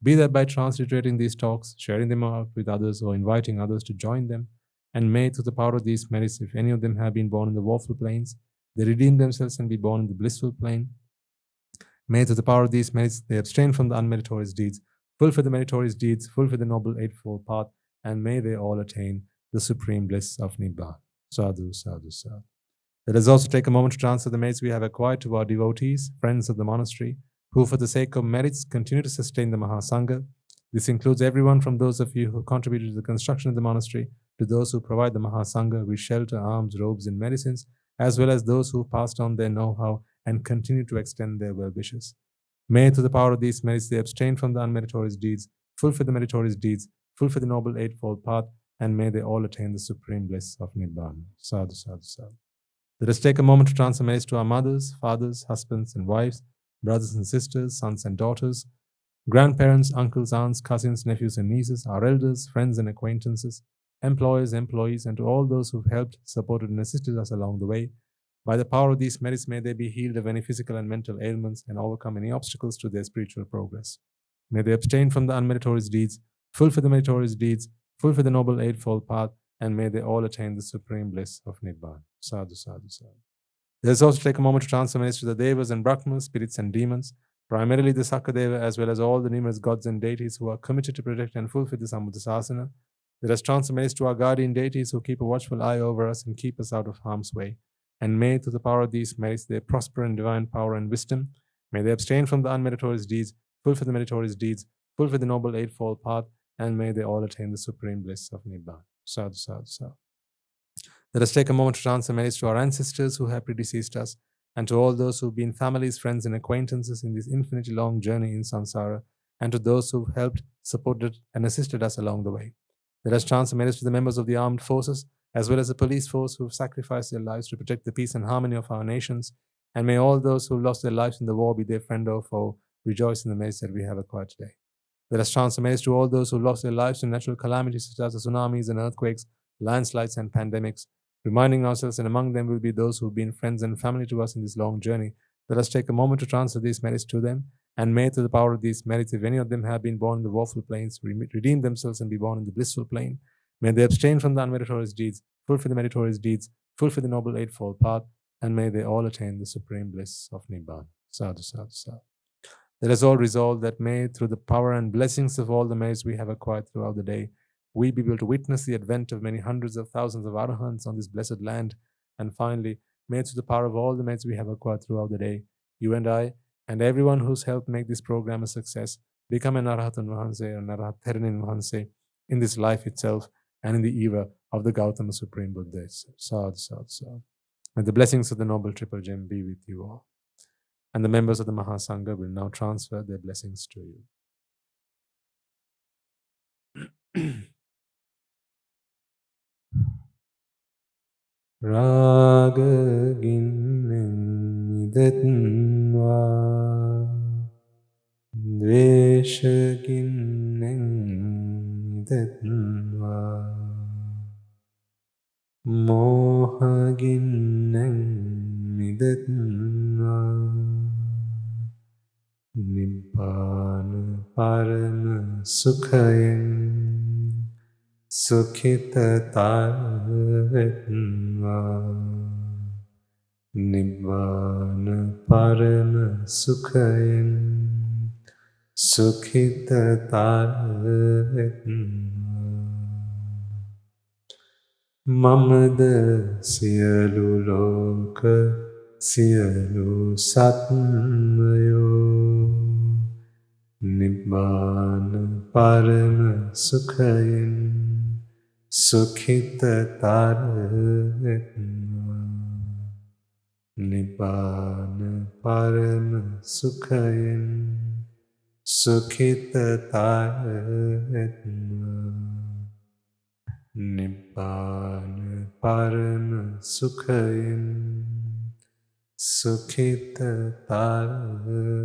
be that by transliterating these talks, sharing them out with others, or inviting others to join them. And may, through the power of these merits, if any of them have been born in the woeful planes, they redeem themselves and be born in the blissful plane. May, through the power of these merits, they abstain from the unmeritorious deeds, fulfill the meritorious deeds, fulfill the noble eightfold path, and may they all attain the supreme bliss of Nibbána. Sadhu, sadhu, sadhu. Let us also take a moment to transfer the merits we have acquired to our devotees, friends of the monastery, who for the sake of merits continue to sustain the Mahasangha. This includes everyone from those of you who contributed to the construction of the monastery to those who provide the Mahasangha with shelter, arms, robes, and medicines, as well as those who passed on their know-how and continue to extend their well-wishes. May, through the power of these merits, they abstain from the unmeritorious deeds, fulfill the meritorious deeds, fulfill the noble eightfold path, and may they all attain the supreme bliss of Nibbána. Sadhu, sadhu, sadhu. Let us take a moment to transfer merits to our mothers, fathers, husbands, and wives, brothers and sisters, sons and daughters, grandparents, uncles, aunts, cousins, nephews, and nieces, our elders, friends, and acquaintances, employers, employees, and to all those who've helped, supported, and assisted us along the way. By the power of these merits, may they be healed of any physical and mental ailments and overcome any obstacles to their spiritual progress. May they abstain from the unmeritorious deeds, fulfill the meritorious deeds, fulfill the noble eightfold path, and may they all attain the supreme bliss of Nibbána. Sadhu, sadhu, sadhu. Let us also take a moment to transfer merits to the Devas and Brahmas, spirits and demons, primarily the Sakadeva, as well as all the numerous gods and deities who are committed to protect and fulfill the Sambuddha Shásana. Let us transfer merits to our guardian deities who keep a watchful eye over us and keep us out of harm's way. And may, through the power of these merits, they prosper in divine power and wisdom. May they abstain from the unmeritorious deeds, fulfill the meritorious deeds, fulfill the noble eightfold path, and may they all attain the supreme bliss of Nibbána. Sadhu, sadhu, sadhu. Let us take a moment to transfer merits to our ancestors who have predeceased us, and to all those who've been families, friends, and acquaintances in this infinitely long journey in samsara, and to those who've helped, supported, and assisted us along the way. Let us transfer merits to the members of the armed forces, as well as the police force who have sacrificed their lives to protect the peace and harmony of our nations, and may all those who lost their lives in the war, be their friend or foe, rejoice in the merits that we have acquired today. Let us transfer merits to all those who lost their lives in natural calamities such as the tsunamis and earthquakes, landslides and pandemics, reminding ourselves that among them will be those who have been friends and family to us in this long journey. Let us take a moment to transfer these merits to them, and may, through the power of these merits, if any of them have been born in the woeful planes, redeem themselves and be born in the blissful plane. May they abstain from the unmeritorious deeds, fulfill the meritorious deeds, fulfill the noble eightfold path, and may they all attain the supreme bliss of Nibbána. Sadhu, sadhu, sadhu. Let us all resolve that may, through the power and blessings of all the merits we have acquired throughout the day, we be able to witness the advent of many hundreds of thousands of arahants on this blessed land. And finally, may, through the power of all the merits we have acquired throughout the day, you and I, and everyone who's helped make this program a success, become an Arahatan Wahanse or an Arahat Theranin Wahanse in this life itself and in the era of the Gautama Supreme Buddha itself. Sadhu, sadhu, sadhu. May the blessings of the Noble Triple Gem be with you all. And the members of the Mahasangha will now transfer their blessings to you. Raga ginnen idetva, dvesha ginnen idetva, moha ginnen idetva, Nibbāna parama sukhayen සුඛිතතර වෙත්වා නිබ්බාන පරම සුඛයෙන් සුඛිතතර වෙත්වා මමද සියලු ලෝක සියලු සත්වයෝ නිබ්බාන පරම සුඛයෙන් සුඛිතතර වෙත්වා නිබ්බාන පරම සුඛයෙන් සුඛිතතර වෙත්වා නිබ්බාන පරම සුඛයෙන් සුඛිතතර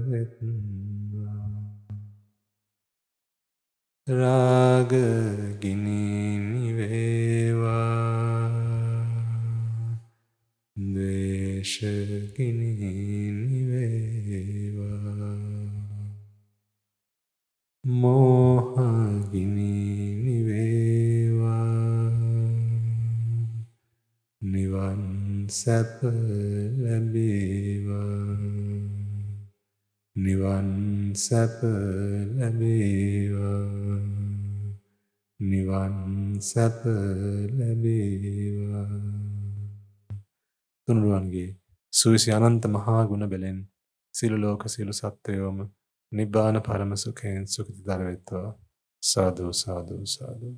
වෙත්වා රාග ගිනි නිවේවා ද්වේෂ ගිනි නිවේවා මෝහ ගිනි නිවේවා නිවන් සැප ලැබේවා නිවන් සැප ලැබේවා නිවන් සැප ලැබේවා තුනුරුවන්ගේ සුවිසි අනන්ත මහා ගුණ බැලෙන් සියලු ලෝක සියලු සත්වයෝම නිබ්බාන පරම සුඛයෙන් සුඛිතතර වෙත්වා සාදු සාදු සාදු